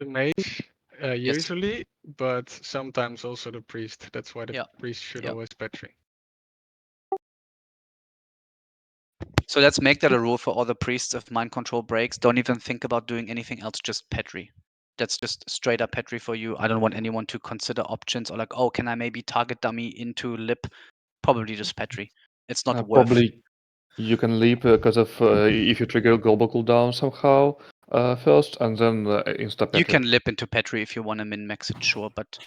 The mage usually, but sometimes also the priest. That's why the Yeah. priest should Yeah. always petri. So let's make that a rule for all the priests. If mind control breaks, don't even think about doing anything else, just petri. That's just straight up petri for you. I don't want anyone to consider options or like, oh, can I maybe target dummy into lip? Probably just petri. It's not worth. Probably you can leap because of if you trigger global cooldown somehow first and then insta You petri. can lip into petri if you want to min max it, sure, but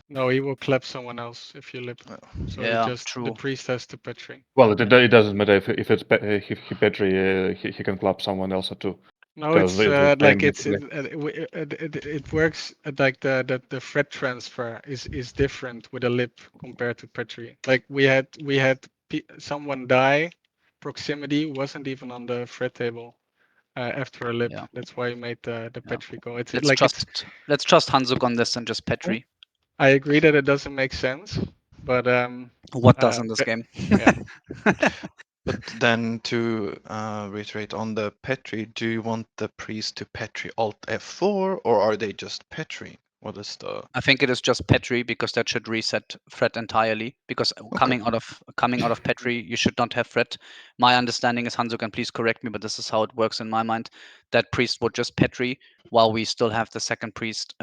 No, he will clap someone else if you lip. So yeah, the true. priest has to petri. Well, it doesn't matter if it's if he petri, he can clap someone else too. No, Because it's it like will it works like the threat transfer is different with a lip compared to petri. Like we had someone die, proximity wasn't even on the threat table after a lip. Yeah. That's why I made the Yeah. petri go. It's Let's like trust Hanzuk on this and just petri. I agree that it doesn't make sense, but What does in this game? yeah. But then to reiterate on the petri, do you want the priest to petri alt F4 or are they just petri? What is the I think it is just petri because that should reset threat entirely. Because coming out of petri, you should not have threat. My understanding is, Hanzuk, and please correct me, but this is how it works in my mind. That priest would just petri while we still have the second priest,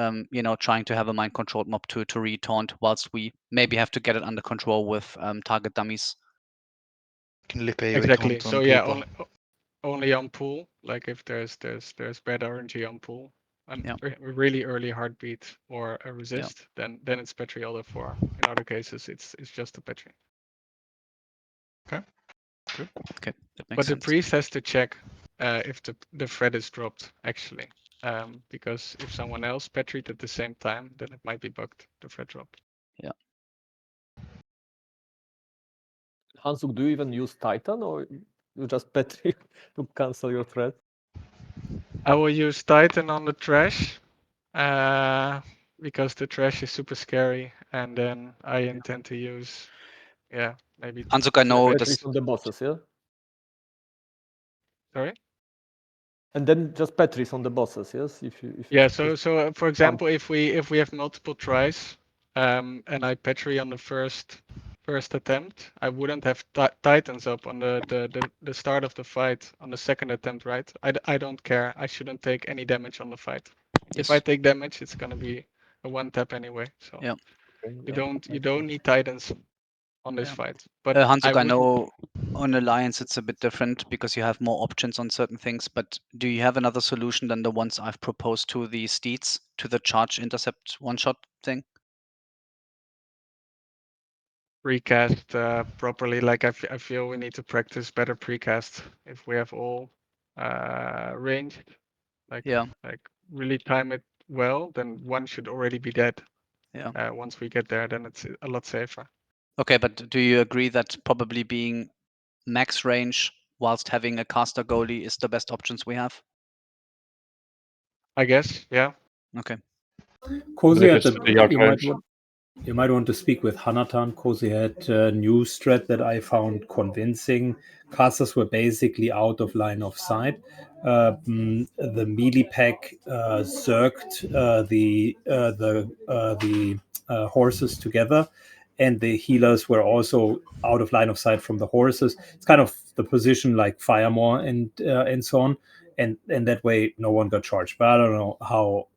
trying to have a mind controlled mob to retaunt, whilst we maybe have to get it under control with target dummies. can lip AoE Exactly. taunt So on yeah, people? only on pool. Like if there's bad RNG on pool and Yeah. really early heartbeat or a resist, then it's petri all 4. In other cases, it's just a petri. Okay. Good. Okay, that makes But the sense. priest has to check if the threat is dropped actually, because if someone else petried at the same time, then it might be bugged. The threat drop. Yeah. Hansuk, do you even use Titan or you just petri to cancel your threat? I will use Titan on the trash, because the trash is super scary, and then I intend to use, maybe. Hanzuk, I know Petri this. on the bosses, yeah? Sorry. And then just Petris on the bosses, yes? If Yeah. it's So for example, if we have multiple tries, and I petri on the first attempt, I wouldn't have Titans up on the start of the fight on the second attempt, right? I don't care. I shouldn't take any damage on the fight. If I Yes. take damage, it's gonna be a one tap anyway. So Yeah. you don't need Titans. on this Yeah. fight. But Hansuk, I wouldn't- know on Alliance it's a bit different because you have more options on certain things, but do you have another solution than the ones I've proposed to the steeds, to the charge intercept one-shot thing? precast properly. Like I feel we need to practice better precast if we have all ranged. Like Yeah. like really time it well, then one should already be dead. Yeah. Once we get there, then it's a lot safer. Okay, but do you agree that probably being max range whilst having a caster goalie is the best options we have? I guess, yeah. Okay. Cozy If had it's the, the yard you might range. want, you might want to speak with Hanatan. Cozy had a new strat that I found convincing. Casters were basically out of line of sight. The melee pack zerged the horses together, and the healers were also out of line of sight from the horses. It's kind of the position like Firemore and so on, and that way no one got charged. But I don't know how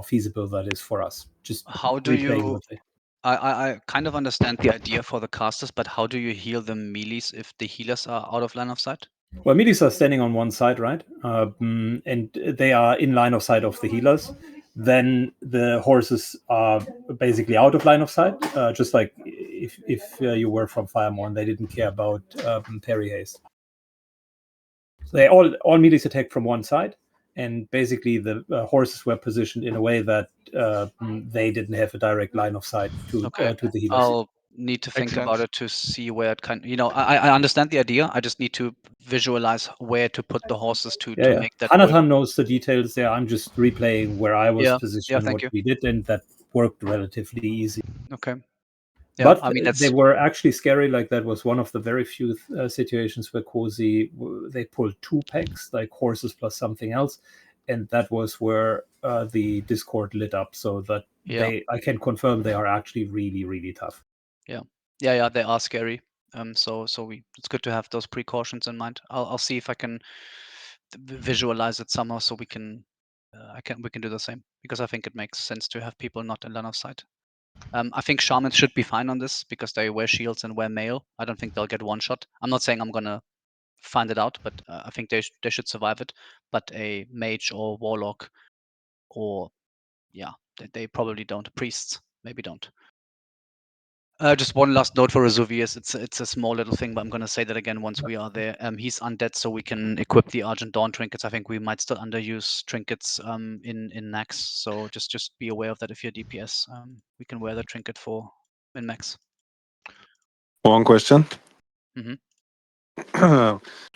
feasible that is for us. Just How do replaying you? what they. I kind of understand the idea for the casters, but how do you heal the melees if the healers are out of line of sight? Well, melees are standing on one side, right? And they are in line of sight of the healers. Then the horses are basically out of line of sight, just like if you were from Firemore and they didn't care about parry haste. So they all melees attack from one side, and basically the horses were positioned in a way that they didn't have a direct line of sight to the healers. I'll need to think about it to see where it can. I understand the idea. I just need to visualize where to put the horses to make that work. Hanatan knows the details there. I'm just replaying where I was positioned and thank what you. we did, and that worked relatively easy. Okay. Yeah, But I mean they were actually scary. Like that was one of the very few situations where Cozy they pulled 2 packs, like horses plus something else, and that was where the Discord lit up. So that I can confirm they are actually really, really tough. Yeah, they are scary. So it's good to have those precautions in mind. I'll see if I can visualize it somehow so we can do the same, because I think it makes sense to have people not in line of sight. I think shamans should be fine on this because they wear shields and wear mail. I don't think they'll get one shot. I'm not saying I'm gonna find it out, but I think they should survive it. But a mage or warlock, or they probably don't. Priests maybe don't. Just one last note for Razuvious. It's a small little thing, but I'm gonna say that again once we are there. He's undead, so we can equip the Argent Dawn trinkets. I think we might still underuse trinkets in Max. So just be aware of that if you're DPS. We can wear the trinket for in Max. One question.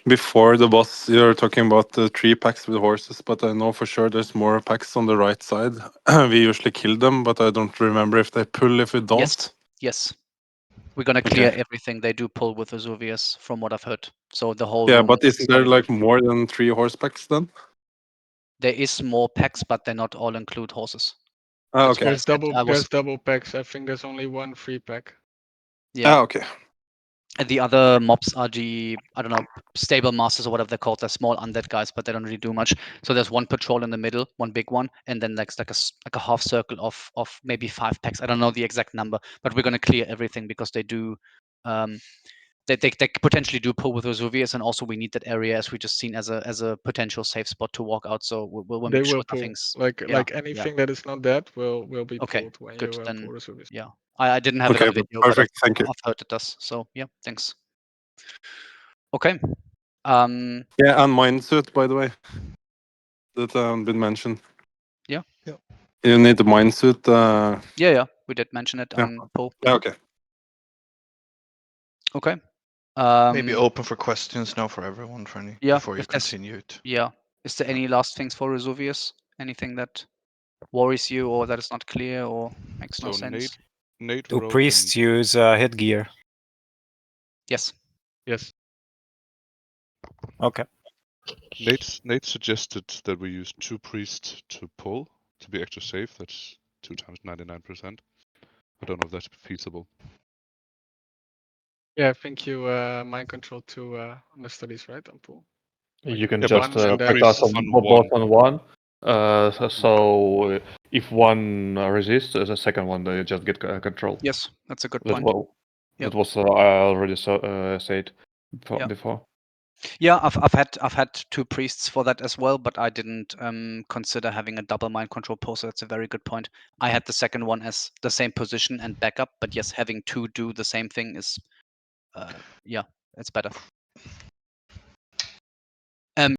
Before the boss, you're talking about the 3 packs with horses, but I know for sure there's more packs on the right side. We usually kill them, but I don't remember if they pull if we don't. Yes. We're gonna clear everything. They do pull with Razuvious, from what I've heard. So the whole Yeah, room but is isn't there fully like more than 3 horse packs then? There is more packs, but they not all include horses. Oh, okay. There's double packs. I think there's only 1 free pack. Yeah. Oh, okay. And the other mobs are the, I don't know, stable masters or whatever they're called. They're small undead guys, but they don't really do much. So there's 1 patrol in the middle, 1 big one, and then like a half circle of maybe 5 packs. I don't know the exact number, but we're gonna clear everything because they do. They potentially do pull with Razuvious, and also we need that area, as we just seen, as a potential safe spot to walk out. So we'll They make sure will pull. nothing's Like anything that is not dead will be okay. pulled when Good you then. pull Razuvious. Yeah, I didn't have it on video, perfect. but Thank you. I've heard it does. So yeah, thanks. Okay. Yeah, and Mindsuit, by the way, that been mentioned. Yeah. You need the Mindsuit. Yeah, we did mention it on poll. Yeah, okay. Okay. Maybe open for questions now for everyone, Franny, before you continue it. Yeah. Is there any last things for Razuvious? Anything that worries you or that is not clear or makes no sense? Nate Do priests use headgear? Yes. Yes. Okay. Nate suggested that we use 2 priests to pull to be extra safe. That's 2 times 99%. I don't know if that's feasible. Yeah, I think you mind control 2 on the studies, right? On pool. You can Yeah, just but preparse on both one. on one. So if one resists, the second one they just get control. Yes, that's a good That point. will Yep. That was I already said Yeah. before. Yeah, I've had 2 priests for that as well, but I didn't consider having a double mind control poster. That's a very good point. I had the second one as the same position and backup, but yes, having 2 do the same thing is, yeah, it's better.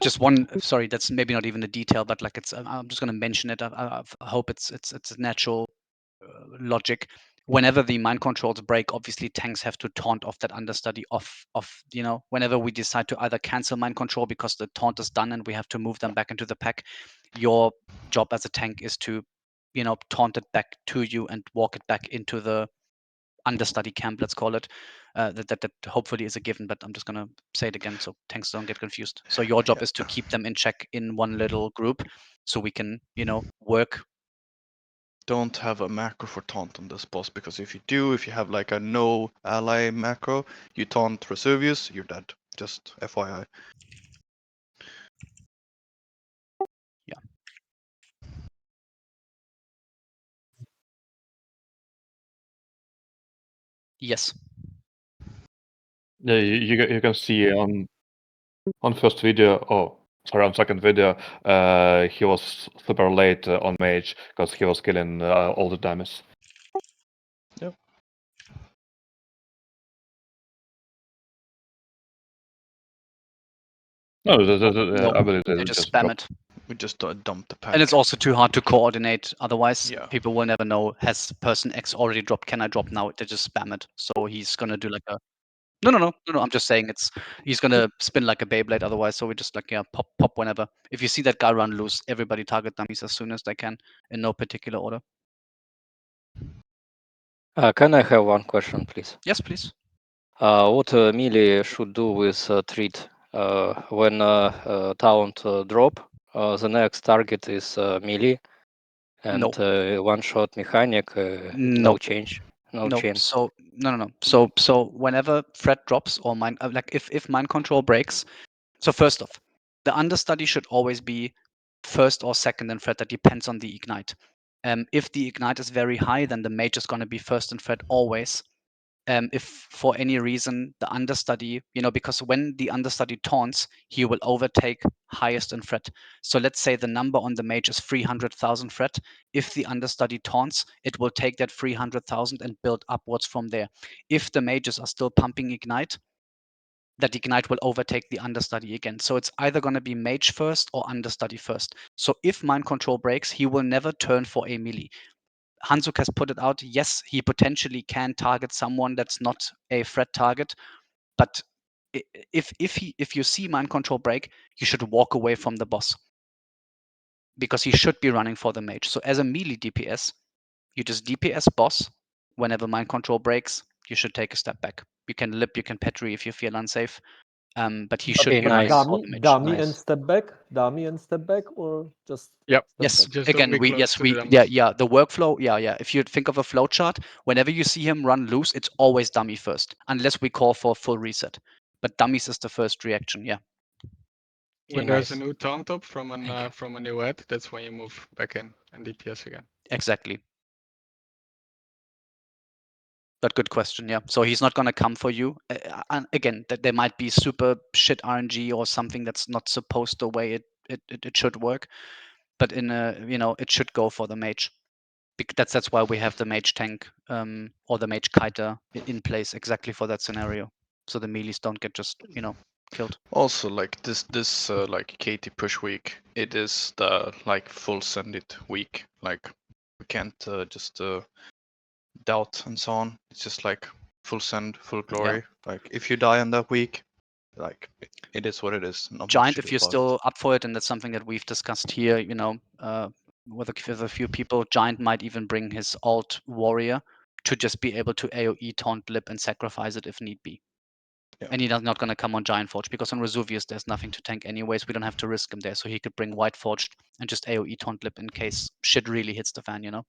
Just one. Sorry, that's maybe not even a detail, but like it's. I'm just going to mention it. I hope it's natural logic. Whenever the mind controls break, obviously tanks have to taunt off that understudy off. Whenever we decide to either cancel mind control because the taunt is done and we have to move them back into the pack, your job as a tank is to, taunt it back to you and walk it back into the understudy camp, let's call it. That hopefully is a given, but I'm just gonna say it again so tanks don't get confused. So your job is to keep them in check in one little group, so we can, work. Don't have a macro for taunt on this boss, because if you do, if you have like a no ally macro, you taunt Razuvious, you're dead. Just FYI. Yeah. Yes. Yeah, you can see on first video. Oh, sorry, on second video, he was super late on mage because he was killing all the damage. Yep. No, No, I believe they just spam it. We just dump the pack. And it's also too hard to coordinate. Otherwise, Yeah. people will never know, has person X already dropped? Can I drop now? They just spam it. So he's gonna do like a. No. I'm just saying he's gonna spin like a Beyblade. Otherwise, so we just like pop whenever. If you see that guy run loose, everybody target dummies as soon as they can, in no particular order. Can I have one question, please? Yes, please. What melee should do with treat when taunt drop? The next target is melee, and one shot mechanic. No change. No change. So no. So whenever threat drops or mind, like if mind control breaks. So first off, the understudy should always be first or second in threat. That depends on the ignite. If the ignite is very high, then the mage is going to be first in threat always. If for any reason the understudy, because when the understudy taunts, he will overtake highest in threat. So let's say the number on the mage is 300,000 threat. If the understudy taunts, it will take that 300,000 and build upwards from there. If the mages are still pumping ignite, that ignite will overtake the understudy again. So it's either going to be mage first or understudy first. So if mind control breaks, he will never turn for a melee. Hansuk has put it out. Yes, he potentially can target someone that's not a threat target, but if you see mind control break, you should walk away from the boss because he should be running for the mage. So as a melee DPS, you just DPS boss. Whenever mind control breaks, you should take a step back. You can lip, you can petri if you feel unsafe. But he should be running for the mage. Dummy and step back, or just Yep. Yes. Just don't Again, be we close yes to we the dummies. yeah the workflow yeah. If you think of a flow chart, whenever you see him run loose, it's always dummy first, unless we call for a full reset. But dummies is the first reaction. Yeah. When there's a new taunt up from a new ad, that's when you move back in and DPS again. Exactly. But good question. Yeah. So he's not going to come for you. And again, that there might be super shit RNG or something that's not supposed the way it should work. But in it should go for the mage. That's why we have the mage tank or the mage kiter in place exactly for that scenario. So the melees don't get just killed. Also, like this like KT push week, it is the like full send it week. Like we can't just doubt and so on. It's just like full send, full glory. Like if you die on that week, like it is what it is. Not Giant, if you're still up for it, and that's something that we've discussed here, with a few people, Giant might even bring his alt warrior to just be able to AoE taunt lip and sacrifice it if need be. Yeah. And he's not going to come on Giant Forge because on Razuvious there's nothing to tank anyways. We don't have to risk him there, so he could bring White Forged and just AoE taunt lip in case shit really hits the fan. Yeah.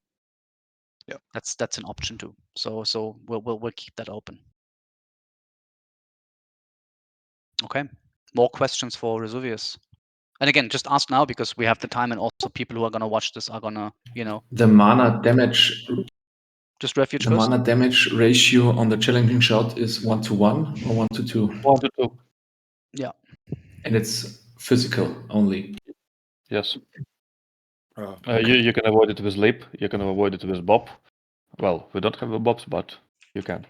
That's an option too. So we'll keep that open. Okay. More questions for Razuvious? And again, just ask now because we have the time, and also people who are gonna watch this are gonna, The mana damage Just refuge The first. mana damage ratio on the challenging shot is 1-1 or 1-2. 1-2. Yeah. And it's physical only. Yes. Oh, You can avoid it with Leap. You can avoid it with Bob. Well, we don't have a Bobs, but you can.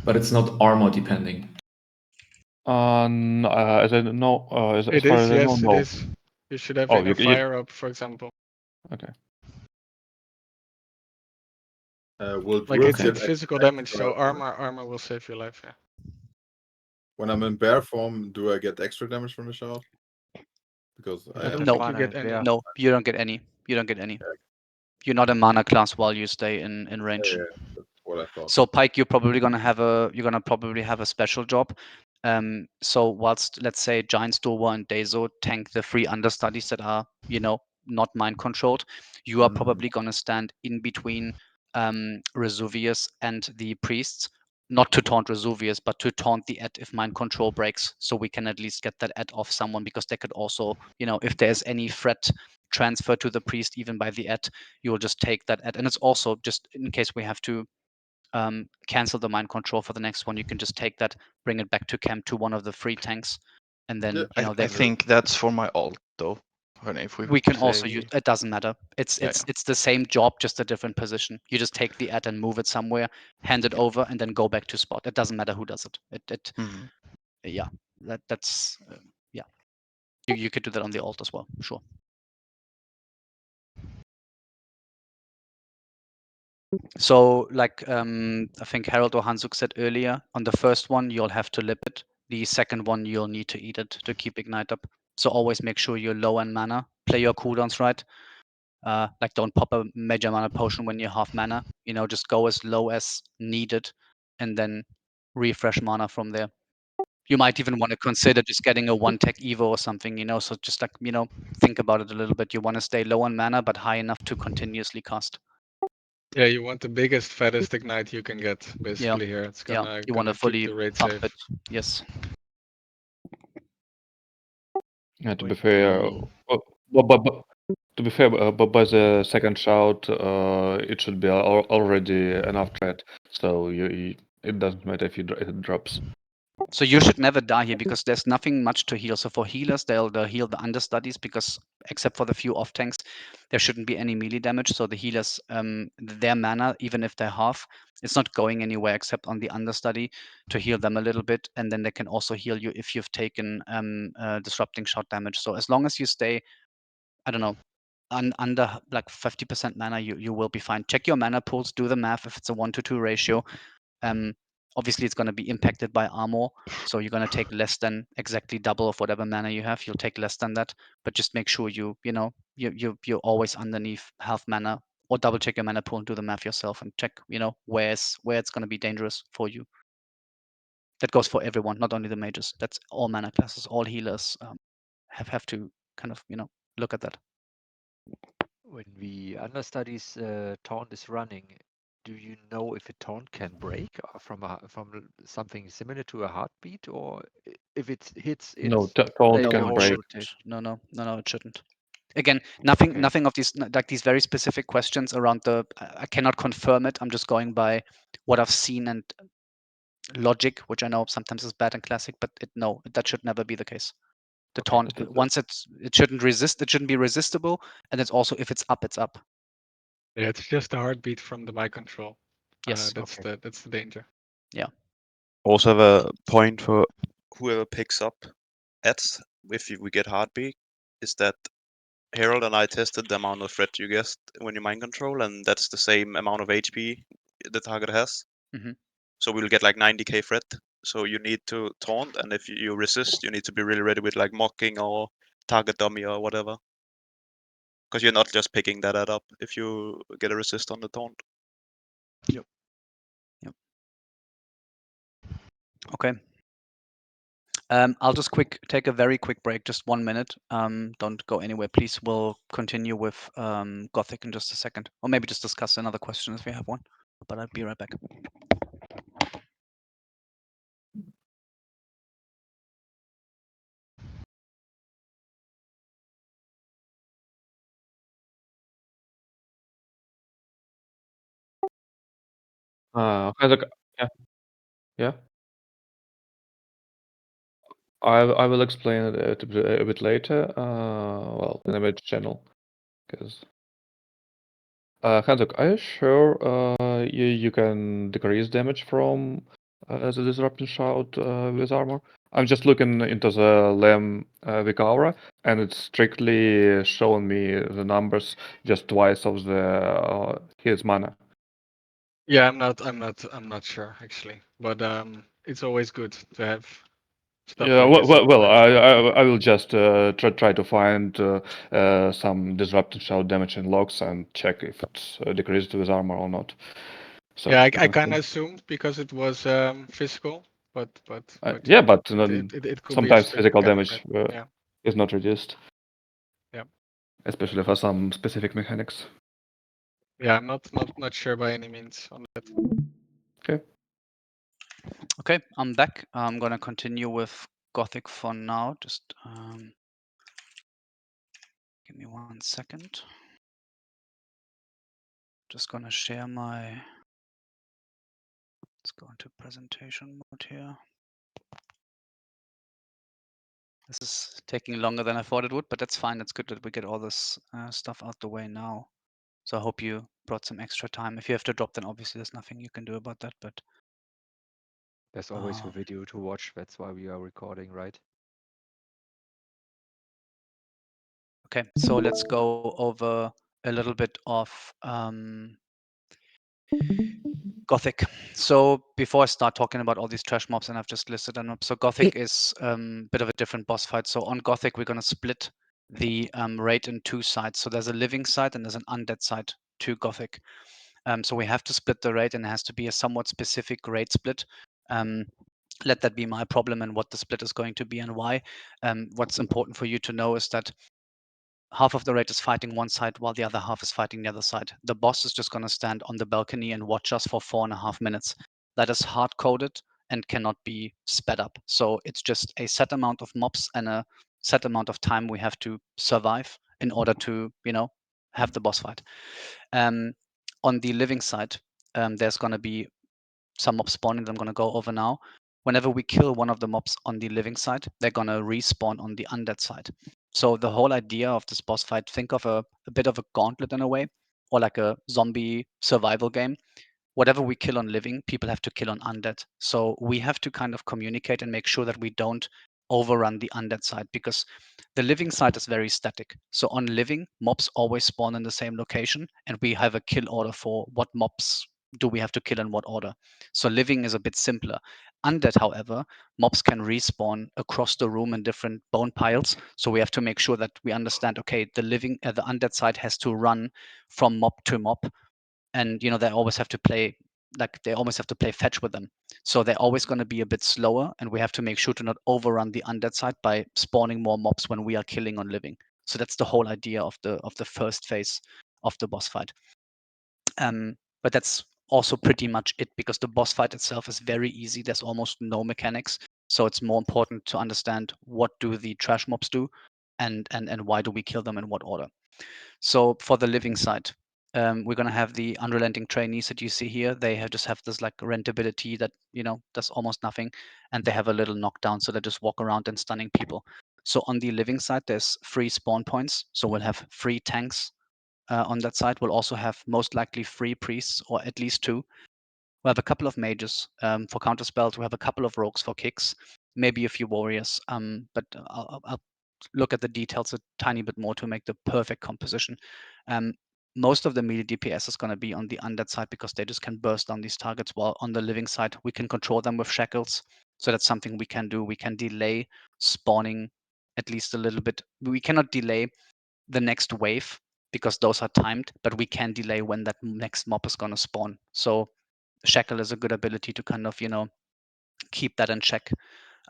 But it's not armor depending. As I know, as It far is, as I know, yes, it no. is. You should have Oh, inner fire up, for example. Okay. Will Like druids it's get physical extra damage, so armor will save your life. Yeah. When I'm in bear form, do I get extra damage from the shot? Because I don't No. think you get any. No, you don't get any. You don't get any. You're not a mana class while you stay in range. Yeah, that's what I thought. So Pike, you're probably gonna probably have a special job. So whilst let's say Giant Stalwart and Dazo tank the 3 understudies that are, not mind controlled, you are probably gonna stand in between Razuvious and the priests, not to taunt Razuvious, but to taunt the et if mind control breaks, so we can at least get that et off someone, because they could also, if there's any threat transfer to the priest even by the et, you will just take that et. And it's also just in case we have to cancel the mind control for the next one, you can just take that, bring it back to camp to one of the 3 tanks, and then I think that's for my ult though. If we can also say- use it. Doesn't matter. It's the same job, just a different position. You just take the ad and move it somewhere, hand it over, and then go back to spot. It doesn't matter who does it. Yeah, that's yeah. You could do that on the alt as well. Sure. So like I think Harold or Hansuk said earlier, on the first one you'll have to lip it. The second one you'll need to eat it to keep ignite up. So always make sure you're low on mana. Play your cooldowns right. Like don't pop a major mana potion when you're half mana. Just go as low as needed, and then refresh mana from there. You might even want to consider just getting a 1-tech Evo or something. So just like think about it a little bit. You want to stay low on mana but high enough to continuously cast. Yeah, you want the biggest, fattest ignite you can get, basically here. It's gonna, you want to keep fully the rate pump safe. it. Yes. Yeah, to be fair, but by the second shout, it should be already enough threat, so it doesn't matter if it drops. So you should never die here because there's nothing much to heal. So for healers, they'll heal the understudies because except for the few off tanks, there shouldn't be any melee damage. So the healers, their mana, even if they're half, it's not going anywhere except on the understudy to heal them a little bit, and then they can also heal you if you've taken disrupting shot damage. So as long as you stay, I don't know, under like 50% mana, you will be fine. Check your mana pools, do the math if it's a 1-to-2 ratio. Obviously it's going to be impacted by armor, so you're going to take less than exactly double of whatever mana you have. You'll take less than that, but just make sure you're always underneath half mana, or double check your mana pool and do the math yourself and check where it's going to be dangerous for you. That goes for everyone, not only the mages. That's all mana classes, all healers have to kind of look at that. When the understudies taunt is running, do you know if a taunt can break from something similar to a heartbeat, or if it hits, No, it's taunt they can all break. rotate? No, it shouldn't. Again, nothing of these, like these very specific questions around I cannot confirm it. I'm just going by what I've seen and logic, which I know sometimes is bad in classic, but no, that should never be the case. The taunt, once it shouldn't be resistible, and it's also if it's up, it's up. Yeah, it's just a heartbeat from the mic control. Yes. That's the danger. Yeah. Also have a point for whoever picks up ets if we get heartbeat, is that Harold and I tested the amount of threat you get when you mind control, and that's the same amount of HP the target has. Mhm. So we'll get like 90k threat. So you need to taunt, and if you resist, you need to be really ready with like mocking or target dummy or whatever. Because you're not just picking that up if you get a resist on the taunt. Yep. Okay. I'll just take a very quick break, just 1 minute. Don't go anywhere, please. We'll continue with Gothik in just a second, or maybe just discuss another question if we have one. But I'll be right back. Look, yeah, yeah. I will explain it a bit later. Well, in a bit channel, because Hanzok, are you sure you can decrease damage from the disruption shout with armor? I'm just looking into the LEM Vic aura, and it's strictly showing me the numbers just twice of the his mana. Yeah, I'm not sure actually, but it's always good to have stuff Yeah, like this. I will just try to find some disruption shout damage in logs and check if it's decreased with armor or not. So Yeah, we I can kind see. of assumed because it was physical, but Yeah, yeah, but it could be a sometimes specific physical kind of damage red. Yeah, is not reduced, yeah, especially for some specific mechanics. yeah. I'm not sure by any means on that. Okay. Okay, I'm back. I'm gonna continue with Gothic for now. Just give me 1 second. Just gonna share my. Let's go into presentation mode here. This is taking longer than I thought it would, but that's fine. It's good that we get all this stuff out the way now. So I hope you brought some extra time. If you have to drop, then obviously there's nothing you can do about that. But There's always a video to watch. That's why we are recording, right? okay, so let's go over a little bit of Gothic. So before I start talking about all these trash mobs, and I've just listed them up. So Gothic is a bit of a different boss fight. So on Gothic, we're going to split the raid in 2 sides. So there's a living side and there's an undead side to Gothic. So we have to split the raid, and it has to be a somewhat specific raid split. Let that be my problem and what the split is going to be and why. What's important for you to know is that half of the raid is fighting one side while the other half is fighting the other side. The boss is just going to stand on the balcony and watch us for 4.5 minutes. That is hard coded and cannot be sped up. So it's just a set amount of mobs and a set amount of time we have to survive in order to, have the boss fight. On the living side, there's going to be some mobs spawning that I'm going to go over now. Whenever we kill one of the mobs on the living side, they're going to respawn on the undead side. So the whole idea of this boss fight, think of a bit of a gauntlet in a way, or like a zombie survival game. Whatever we kill on living, people have to kill on undead. So we have to kind of communicate and make sure that we don't overrun the undead side, because the living side is very static. So on living, mobs always spawn in the same location, and we have a kill order for what mobs do we have to kill in what order. So living is a bit simpler. Undead, however, mobs can respawn across the room in different bone piles. So we have to make sure that we understand, okay, the undead side has to run from mob to mob, and they always have to play fetch with them. So they're always going to be a bit slower, and we have to make sure to not overrun the undead side by spawning more mobs when we are killing on living. So that's the whole idea of the first phase of the boss fight. But that's also pretty much it, because the boss fight itself is very easy. There's almost no mechanics. So it's more important to understand what do the trash mobs do, and why do we kill them in what order. So for the living side, we're going to have the unrelenting trainees that you see here. They just have this like rentability that does almost nothing, and they have a little knockdown, so they just walk around and stunning people. So on the living side, there's 3 spawn points. So we'll have 3 tanks on that side. We'll also have most likely 3 priests, or at least 2. We have a couple of mages for counter spells. We have a couple of rogues for kicks, maybe a few warriors. But I'll look at the details a tiny bit more to make the perfect composition. Most of the melee DPS is going to be on the undead side, because they just can burst down these targets, while on the living side, we can control them with shackles. So that's something we can do. We can delay spawning at least a little bit. We cannot delay the next wave, because those are timed, but we can delay when that next mob is going to spawn. So shackle is a good ability to kind of keep that in check.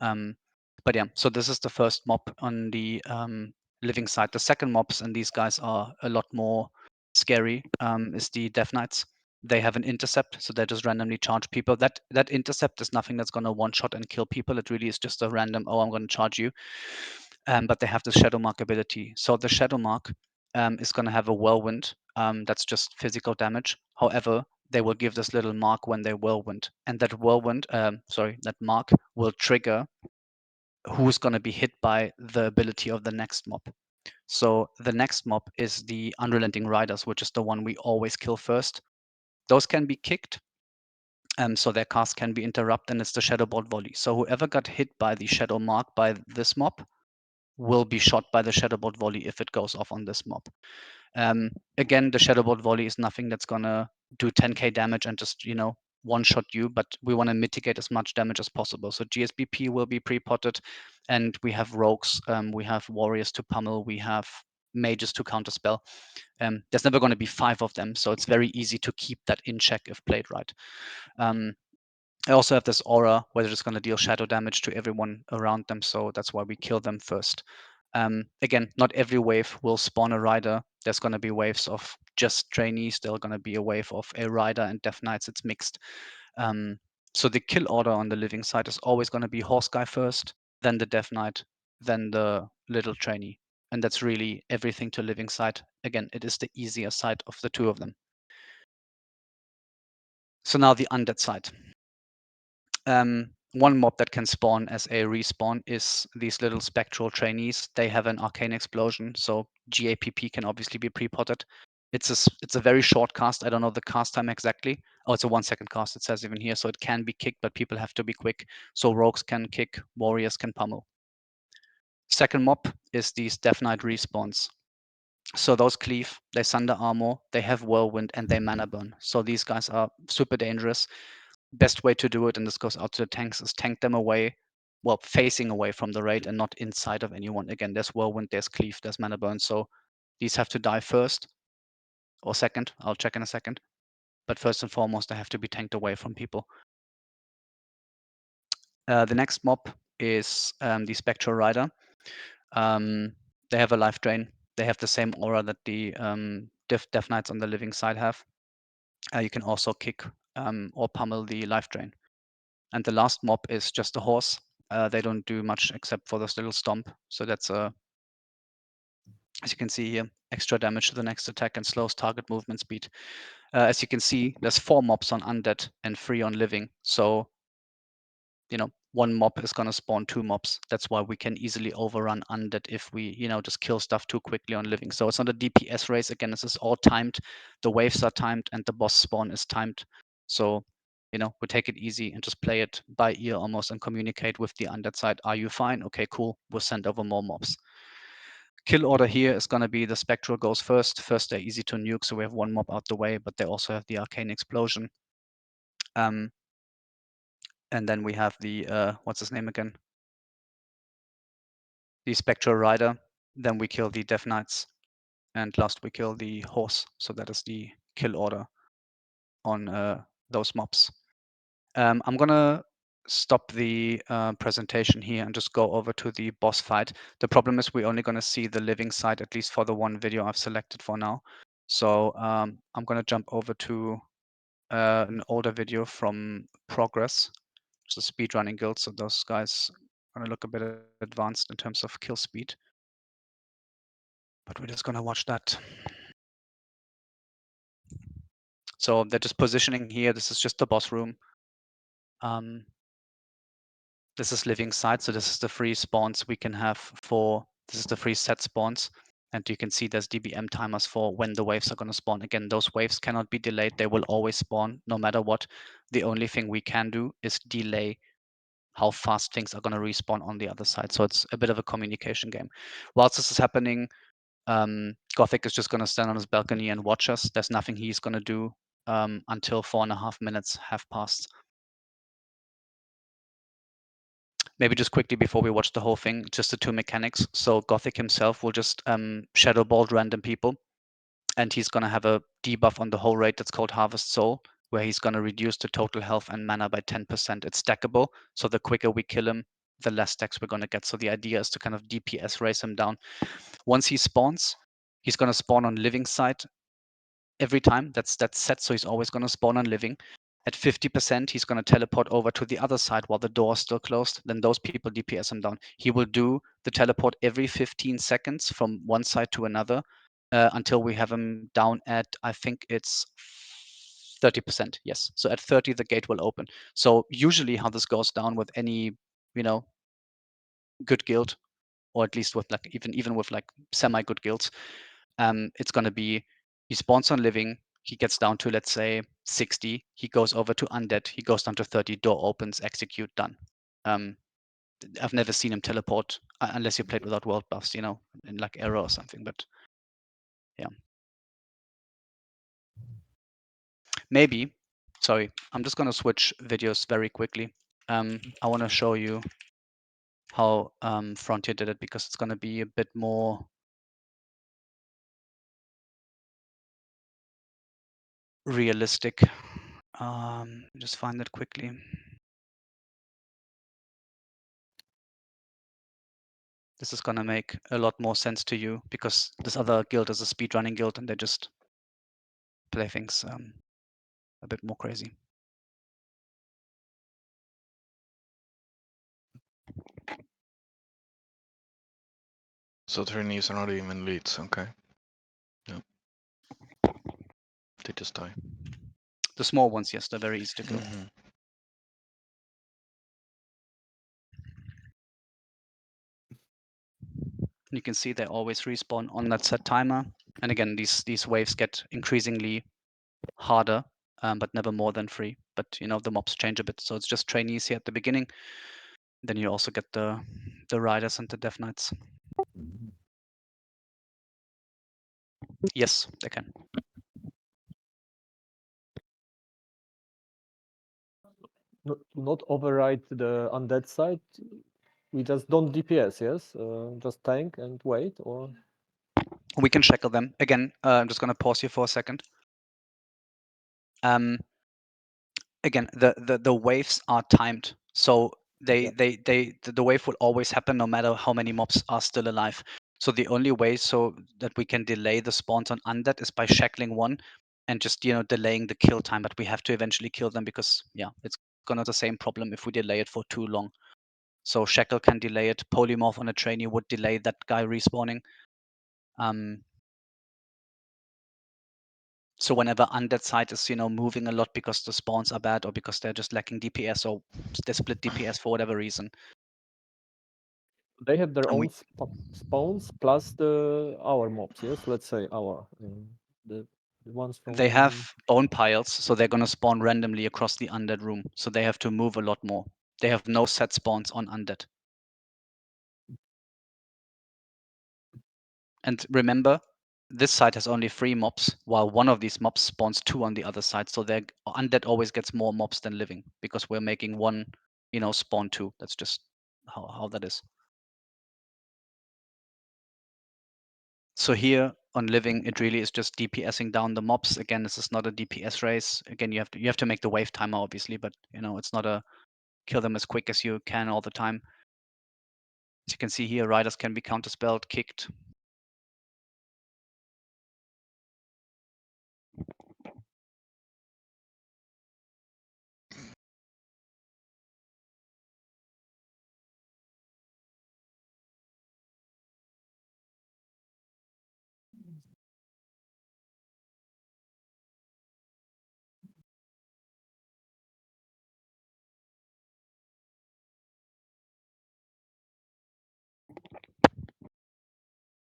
But yeah, so this is the first mob on the living side. The second mobs, and these guys are a lot more scary, is the Death Knights. They have an intercept, so they just randomly charge people. That intercept is nothing that's going to one shot and kill people. It really is just a random, oh, I'm going to charge you. But they have the Shadow Mark ability. So the Shadow Mark is going to have a whirlwind. That's just physical damage. However, they will give this little mark when they whirlwind, and that whirlwind, that mark will trigger who's going to be hit by the ability of the next mob. So the next mob is the Unrelenting Riders, which is the one we always kill first. Those can be kicked, so their cast can be interrupted, and it's the Shadowbolt Volley. So whoever got hit by the Shadow Mark by this mob will be shot by the Shadowbolt Volley if it goes off on this mob. Again, the Shadowbolt Volley is nothing that's gonna do 10k damage and just, one-shot you, but we want to mitigate as much damage as possible. So GSBP will be pre-potted, and we have rogues, we have warriors to pummel, we have mages to counterspell. There's never going to be 5 of them, so it's very easy to keep that in check if played right. I also have this aura where they're just going to deal shadow damage to everyone around them, so that's why we kill them first. Again, not every wave will spawn a rider. There's going to be waves of just trainees. There's going to be a wave of a rider and Death Knights. It's mixed. So the kill order on the living side is always going to be Horse Guy first, then the Death Knight, then the little trainee. And that's really everything to living side. Again, it is the easier side of the two of them. So now the undead side. One mob that can spawn as a respawn is these little spectral trainees. They have an arcane explosion, so GAPP can obviously be pre-potted. It's a very short cast. I don't know the cast time exactly. Oh, it's a 1-second cast. It says even here, so it can be kicked, but people have to be quick. So rogues can kick, warriors can pummel. Second mob is these Death Knight respawns. So those cleave, they sunder armor, they have whirlwind, and they mana burn. So these guys are super dangerous. Best way to do it, and this goes out to the tanks, is tank them away, well, facing away from the raid and not inside of anyone. Again, there's whirlwind, there's cleave, there's mana burn, so these have to die first or second. I'll check in a second. But first and foremost, they have to be tanked away from people. The next mob is the Spectral Rider. They have a life drain. They have the same aura that the Death Knights on the living side have. You can also kick or pummel the life drain. And the last mob is just a horse. They don't do much except for this little stomp. So that's as you can see here, extra damage to the next attack and slows target movement speed. As you can see, there's 4 mobs on undead and 3 on living. So, one mob is going to spawn 2 mobs. That's why we can easily overrun undead if we, just kill stuff too quickly on living. So it's not a DPS race. Again, this is all timed. The waves are timed and the boss spawn is timed. So, we take it easy and just play it by ear almost and communicate with the undead side. Are you fine? Okay, cool. We'll send over more mobs. Kill order here is going to be the Spectral goes first. First, they're easy to nuke, so we have 1 mob out the way, but they also have the Arcane Explosion. And then we have the, what's his name again? The Spectral Rider. Then we kill the Death Knights. And last we kill the Horse. So that is the kill order on those mobs. I'm going to stop the presentation here and just go over to the boss fight. The problem is we're only going to see the living side, at least for the one video I've selected for now. So I'm going to jump over to an older video from Progress, which is a speedrunning guild. So those guys are going to look a bit advanced in terms of kill speed. But we're just going to watch that. So they're just positioning here. This is just the boss room. This is living side, so this is the free spawns we can have for, this is the free set spawns. And you can see there's DBM timers for when the waves are going to spawn. Again, those waves cannot be delayed. They will always spawn no matter what. The only thing we can do is delay how fast things are going to respawn on the other side. So it's a bit of a communication game. Whilst this is happening, Gothik is just going to stand on his balcony and watch us. There's nothing he's going to do until 4.5 minutes have passed. Maybe just quickly before we watch the whole thing, just the 2 mechanics. So Gothik himself will just shadow bolt random people, and he's going to have a debuff on the whole raid that's called Harvest Soul, where he's going to reduce the total health and mana by 10%. It's stackable, so the quicker we kill him, the less stacks we're going to get. So the idea is to kind of DPS race him down. Once he spawns, he's going to spawn on living side every time. That's set, so he's always going to spawn on living. At 50%, he's going to teleport over to the other side while the door is still closed. Then those people DPS him down. He will do the teleport every 15 seconds from one side to another until we have him down at, I think it's 30%, yes. So at 30, the gate will open. So usually how this goes down with any, good guild, or at least with like even with like semi-good guilds, it's gonna be he spawns on living, he gets down to, let's say, 60, he goes over to undead, he goes down to 30, door opens, execute, done. I've never seen him teleport unless you played without world buffs, in like Arrow or something, but yeah. Maybe, sorry, I'm just gonna switch videos very quickly. I wanna show you how Frontier did it, because it's gonna be a bit more realistic. Just find that quickly. This is gonna make a lot more sense to you, because this other guild is a speedrunning guild and they just play things a bit more crazy. So trainees are not even leads, okay. Yeah. They just die. The small ones, yes, they're very easy to kill. Mm-hmm. You can see they always respawn on that set timer. And again, these waves get increasingly harder, but never more than 3. But the mobs change a bit, so it's just trainees here at the beginning. Then you also get the riders and the death knights. Yes, they can. Not override the undead side. We just don't DPS, yes? Just tank and wait, or? We can shackle them. Again, I'm just going to pause here for a second. Again, the waves are timed. So the wave will always happen no matter how many mobs are still alive. So the only way so that we can delay the spawns on undead is by shackling one and just delaying the kill time. But we have to eventually kill them, because it's gonna the same problem if we delay it for too long. So shackle can delay it. Polymorph on a trainee would delay that guy respawning. So whenever undead side is moving a lot because the spawns are bad, or because they're just lacking DPS, or they split DPS for whatever reason, they have their own spawns plus our mobs, yes? Let's say our the ones from. They have bone piles, so they're gonna spawn randomly across the undead room. So they have to move a lot more. They have no set spawns on undead. And remember, this side has only 3 mobs, while one of these mobs spawns 2 on the other side. So their undead always gets more mobs than living, because we're making one, spawn 2. That's just how that is. So here on living, it really is just DPSing down the mobs. Again, this is not a DPS race. Again, you have to make the wave timer, obviously, but it's not a kill them as quick as you can all the time. As you can see here, riders can be counterspelled, kicked.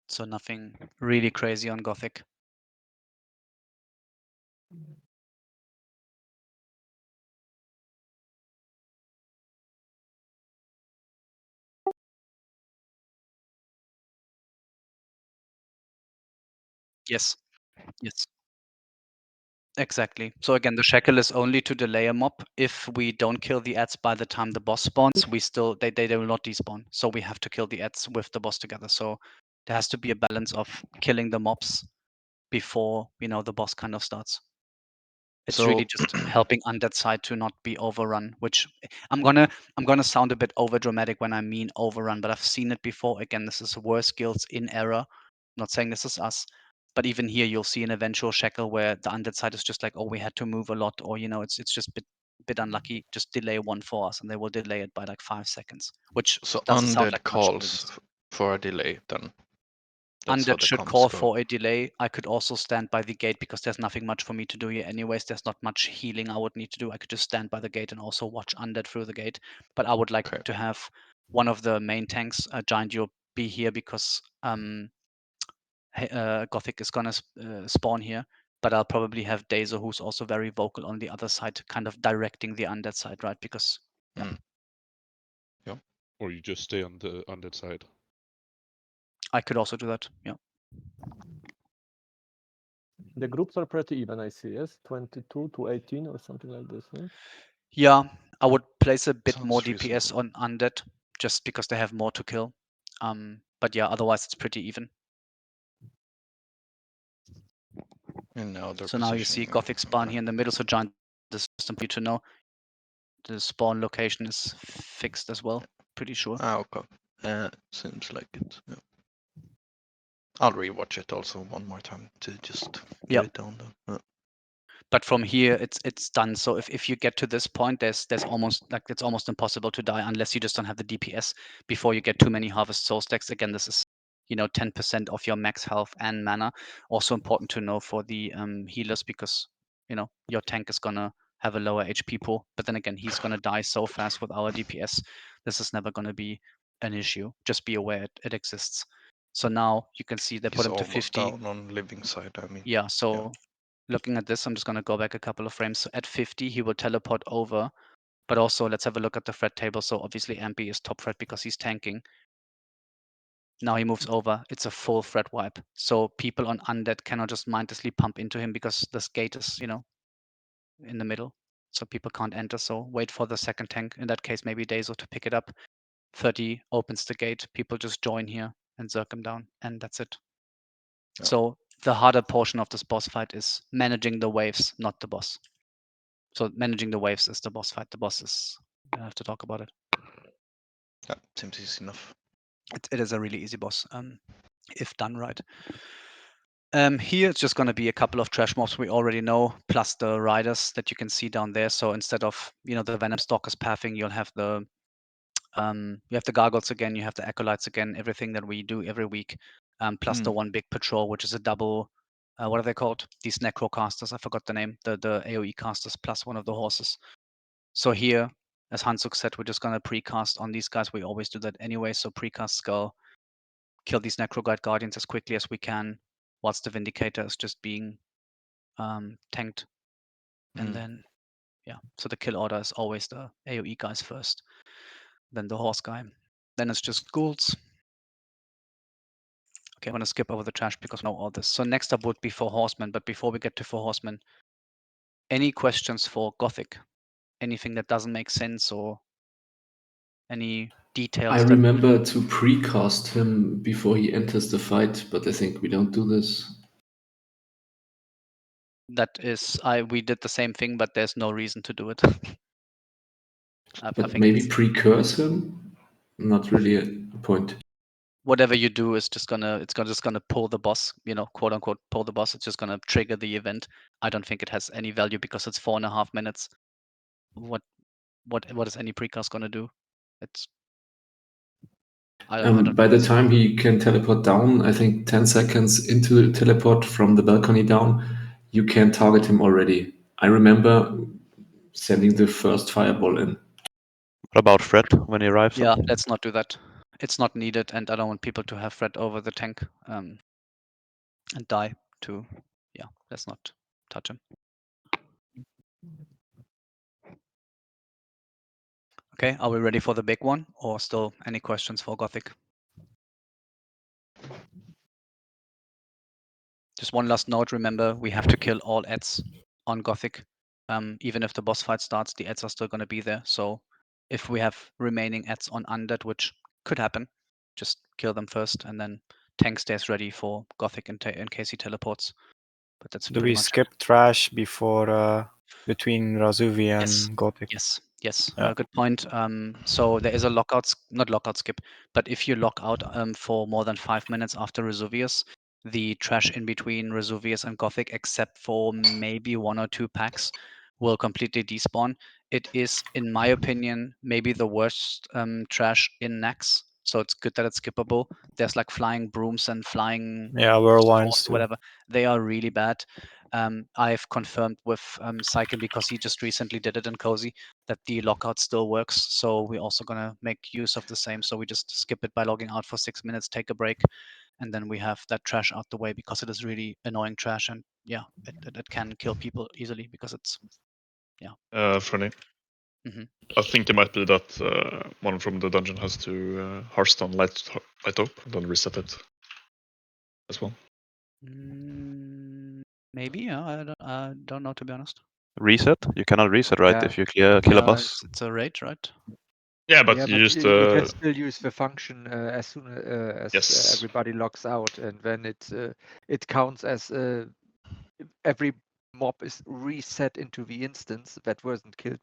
So nothing really crazy on Gothic. Yes. Yes. Exactly. So again, the shackle is only to delay a mob. If we don't kill the ads by the time the boss spawns, we still they will not despawn. So we have to kill the ads with the boss together. So there has to be a balance of killing the mobs before the boss kind of starts. It's really just helping undead side to not be overrun, which I'm gonna sound a bit over dramatic when I mean overrun, but I've seen it before. Again, this is worse guilds in error. I'm not saying this is us, but even here you'll see an eventual shackle where the undead side is just like, oh, we had to move a lot, or it's just bit unlucky. Just delay one for us, and they will delay it by like 5 seconds, which So doesn't sound undead like much, but it calls is. for a delay then. That's how Undead the should comms call go. for a delay. I could also stand by the gate because there's nothing much for me to do here anyways. There's not much healing I would need to do. I could just stand by the gate and also watch Undead through the gate. But I would like to have one of the main tanks, Giant Eo, be here because Gothik is gonna spawn here. But I'll probably have Dazer, who's also very vocal on the other side, kind of directing the Undead side, right? Because yeah. Yeah. Or you just stay on that side. I could also do that. Yeah. The groups are pretty even, I see. Yes, 22 to 18 or something like this. Huh? Yeah, I would place a bit more Sounds DPS on Undead just because they have more to kill. But yeah, otherwise it's pretty even. And now they're So now you see positioning. Gothic spawn here in the middle, so Giant is just for you to know. The spawn location is fixed as well, pretty sure. Ah, okay. Seems like it. Yeah. I'll rewatch it also one more time to just get it down though. Yeah. But from here it's done. So if you get to this point, there's almost like it's almost impossible to die unless you just don't have the DPS before you get too many harvest soul stacks. Again, this is 10% of your max health and mana. Also important to know for the healers because your tank is gonna have a lower HP pool, but then again he's gonna die so fast with our DPS. This is never gonna be an issue. Just be aware it exists. So now you can see they He's put him to almost 50. down on living side. I mean. Yeah, so looking at this, I'm just going to go back a couple of frames. So at 50, he will teleport over. But also, let's have a look at the threat table. So obviously, Ampy is top threat because he's tanking. Now he moves over. It's a full threat wipe. So people on Undead cannot just mindlessly pump into him because this gate is, in the middle. So people can't enter. So wait for the second tank. In that case, maybe Dazo to pick it up. 30 opens the gate. People just join here and zerk him down. And that's it. So the harder portion of this boss fight is managing the waves, not the boss. So managing the waves is the boss fight. The boss is, I have to talk about it. Yeah, seems easy enough. It is a really easy boss, if done right. Here it's just going to be a couple of trash mobs we already know, plus the riders that you can see down there. So instead of the Venom Stalkers pathing, you'll have the gargoyles again, you have the acolytes again, everything that we do every week, plus the one big patrol, which is a double. What are they called? These necrocasters. I forgot the name. The AOE casters plus one of the horses. So here, as Hansuk said, we're just gonna precast on these guys. We always do that anyway. So precast Skull, kill these Necroguide Guardians as quickly as we can, whilst the Vindicator is just being tanked. And then, yeah, so the kill order is always the AOE guys first, then the horse guy. Then it's just ghouls. Okay, I'm gonna skip over the trash because I know all this. So next up would be for horsemen, but before we get to for horsemen, any questions for Gothik? Anything that doesn't make sense or any details? I remember to precast him before he enters the fight, but I think we don't do this. That is, we did the same thing, but there's no reason to do it. But maybe precurse him? Not really a point. Whatever you do is just gonna pull the boss, quote unquote pull the boss. It's just gonna trigger the event. I don't think it has any value because it's 4.5 minutes. What is any precast gonna do? It's I don't By the time he can teleport down, I think 10 seconds into the teleport from the balcony down, you can target him already. I remember sending the first fireball in. What about Fred when he arrives? Yeah, let's not do that. It's not needed, and I don't want people to have threat over the tank and die too. Yeah, let's not touch him. Okay, are we ready for the big one, or still any questions for Gothik? Just one last note, remember, we have to kill all ads on Gothik. Even if the boss fight starts, the ads are still going to be there. So if we have remaining ads on Undead, which could happen, just kill them first, and then tank stays ready for Gothik in case he teleports. But that's Do pretty we much skip trash before between Razuvious and Gothik? Yes, Yeah. good point. So there is a not lockout skip, but if you lock out for more than 5 minutes after Razuvious, the trash in between Razuvious and Gothik, except for maybe 1 or 2 packs, will completely despawn. It is, in my opinion, maybe the worst trash in Nax. so it's good that it's skippable. There's like flying brooms and flying Yeah, whirlwinds swords, too. whatever. They are really bad. I've confirmed with Syken, because he just recently did it in Cozy, that the lockout still works. So we're also gonna make use of the same. So we just skip it by logging out for 6 minutes, take a break, and then we have that trash out the way, because it is really annoying trash, and yeah, it can kill people easily because it's Funny. Mhm. I think it might be that one from the dungeon has to Hearthstone light up and then reset it as well. Maybe, yeah. I don't know, to be honest. Reset? You cannot reset, right? Yeah. If you kill a boss. It's a raid, right? Yeah, but Yeah, you but used you can still use the function as soon as Yes. everybody logs out, and then it counts as every mob is reset into the instance that wasn't killed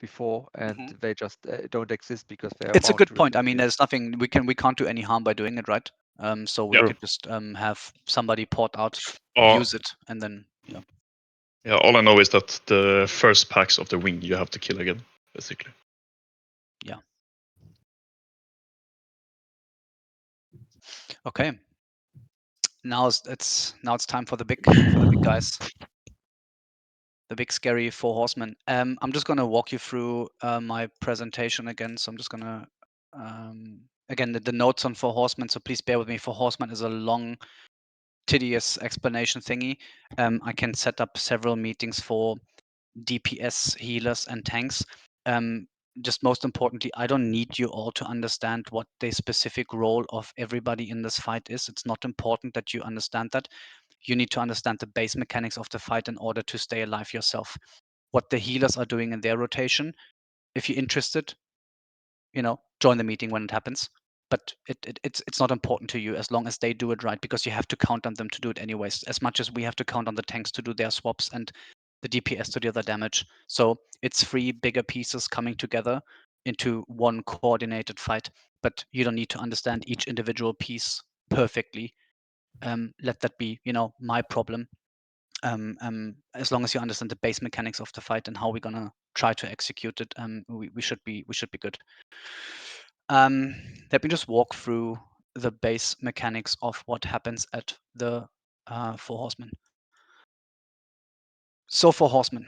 before, and Mhm. they just don't exist because they are It's a bound good to point. I mean, disappear. there's nothing we can't do any harm by doing it, right? So we Yeah. could just have somebody port out, Oh. use it, and then yeah. Yeah, all I know is that the first packs of the wing you have to kill again, basically. Yeah. Okay. Now it's time for the big guys. The big scary four horsemen. I'm just gonna walk you through my presentation again. So I'm just gonna again the notes on four horsemen. So please bear with me. Four horsemen is a long, tedious explanation thingy. I can set up several meetings for DPS, healers, and tanks. Just most importantly, I don't need you all to understand what the specific role of everybody in this fight is. It's not important that you understand that. You need to understand the base mechanics of the fight in order to stay alive yourself. What the healers are doing in their rotation. If you're interested, join the meeting when it happens. But it's not important to you as long as they do it right, because you have to count on them to do it anyways, as much as we have to count on the tanks to do their swaps and the DPS to deal the damage. So it's 3 bigger pieces coming together into one coordinated fight, but you don't need to understand each individual piece perfectly. Let that be, my problem. As long as you understand the base mechanics of the fight and how we're gonna try to execute it, we should be good. Let me just walk through the base mechanics of what happens at the Four Horsemen. So Four Horsemen,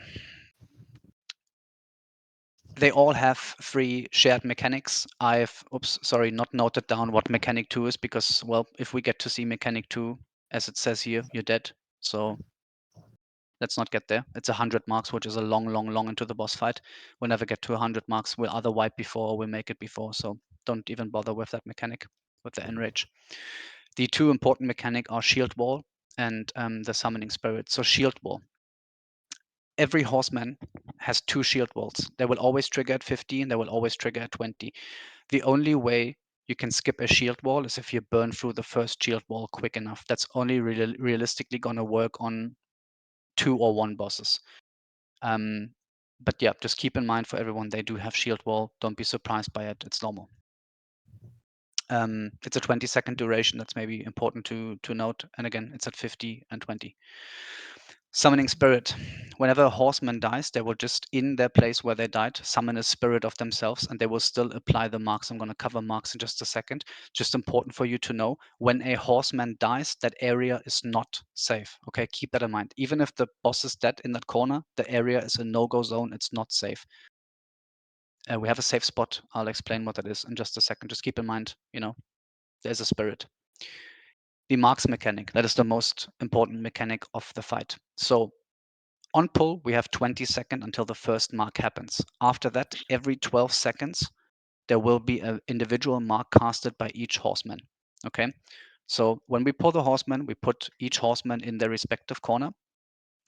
they all have 3 shared mechanics. I've not noted down what mechanic 2 is, because, well, if we get to see mechanic 2, as it says here, you're dead. So let's not get there. It's 100 marks, which is a long into the boss fight. We'll never get to 100 marks. We'll either wipe before or we'll make it before. So don't even bother with that mechanic, with the enrage. The 2 important mechanic are shield wall and the summoning spirit. So shield wall. Every horseman has 2 shield walls. They will always trigger at 50 and they will always trigger at 20. The only way you can skip a shield wall is if you burn through the first shield wall quick enough. That's only realistically going to work on 2 or 1 bosses. But yeah, just keep in mind, for everyone, they do have shield wall. Don't be surprised by it. It's normal. It's a 20-second duration. That's maybe important to note. And again, it's at 50 and 20. Summoning spirit. Whenever a horseman dies, they will just, in their place where they died, summon a spirit of themselves, and they will still apply the marks. I'm going to cover marks in just a second. Just important for you to know, when a horseman dies, that area is not safe. Okay, keep that in mind. Even if the boss is dead in that corner, the area is a no-go zone. It's not safe. We have a safe spot. I'll explain what that is in just a second. Just keep in mind, there's a spirit. The marks mechanic, that is the most important mechanic of the fight. So on pull, we have 20 seconds until the first mark happens. After that, every 12 seconds, there will be an individual mark casted by each horseman. Okay, so when we pull the horseman, we put each horseman in their respective corner.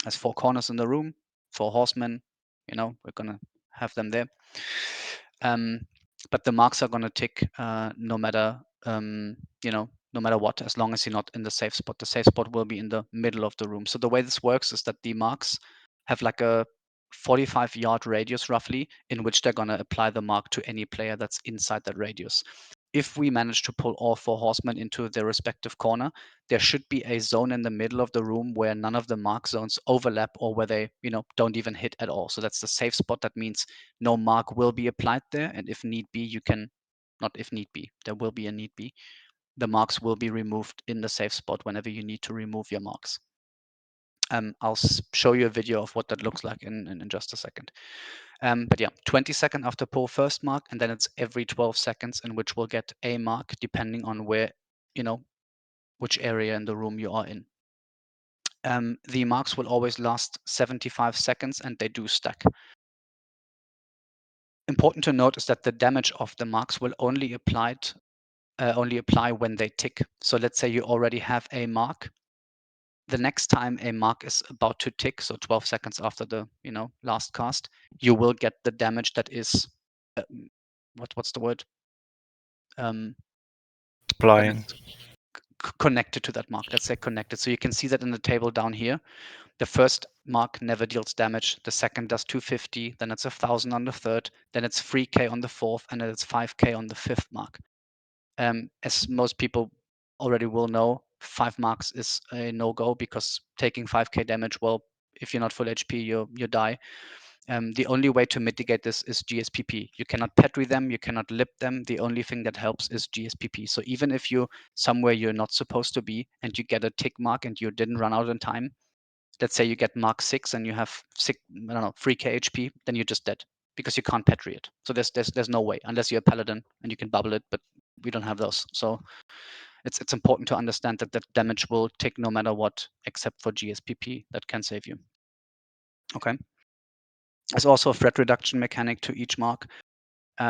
There's 4 corners in the room, 4 horsemen. We're gonna have them there. But the marks are gonna tick no matter no matter what, as long as you're not in the safe spot. The safe spot will be in the middle of the room. So the way this works is that the marks have like a 45-yard radius roughly, in which they're gonna apply the mark to any player that's inside that radius. If we manage to pull all 4 horsemen into their respective corner, there should be a zone in the middle of the room where none of the mark zones overlap, or where they, don't even hit at all. So that's the safe spot. That means no mark will be applied there, and if need be, you can, not if need be. There will be a need be. The marks will be removed in the safe spot whenever you need to remove your marks. I'll show you a video of what that looks like in just a second. But yeah, 20 seconds after pull first mark, and then it's every 12 seconds in which we'll get a mark depending on where, which area in the room you are in. The marks will always last 75 seconds and they do stack. Important to note is that the damage of the marks will only apply when they tick. So let's say you already have a mark. The next time a mark is about to tick, so 12 seconds after the last cast, you will get the damage that is what's the word? Applying. Connected to that mark. Let's say connected. So you can see that in the table down here. The first mark never deals damage. The second does 250. Then it's 1,000 on the third. Then it's 3k on the fourth, and then it's 5k on the fifth mark. As most people already will know, 5 marks is a no-go because taking 5k damage, well, if you're not full HP, you die. The only way to mitigate this is GSPP. You cannot petri them, you cannot lip them. The only thing that helps is GSPP. So even if you're somewhere you're not supposed to be and you get a tick mark and you didn't run out in time, let's say you get mark 6 and you have 3k HP, then you're just dead because you can't petri it. So there's no way unless you're a paladin and you can bubble it, but we don't have those. So it's important to understand that the damage will tick no matter what, except for GSPP that can save you. Okay. There's also a threat reduction mechanic to each mark. I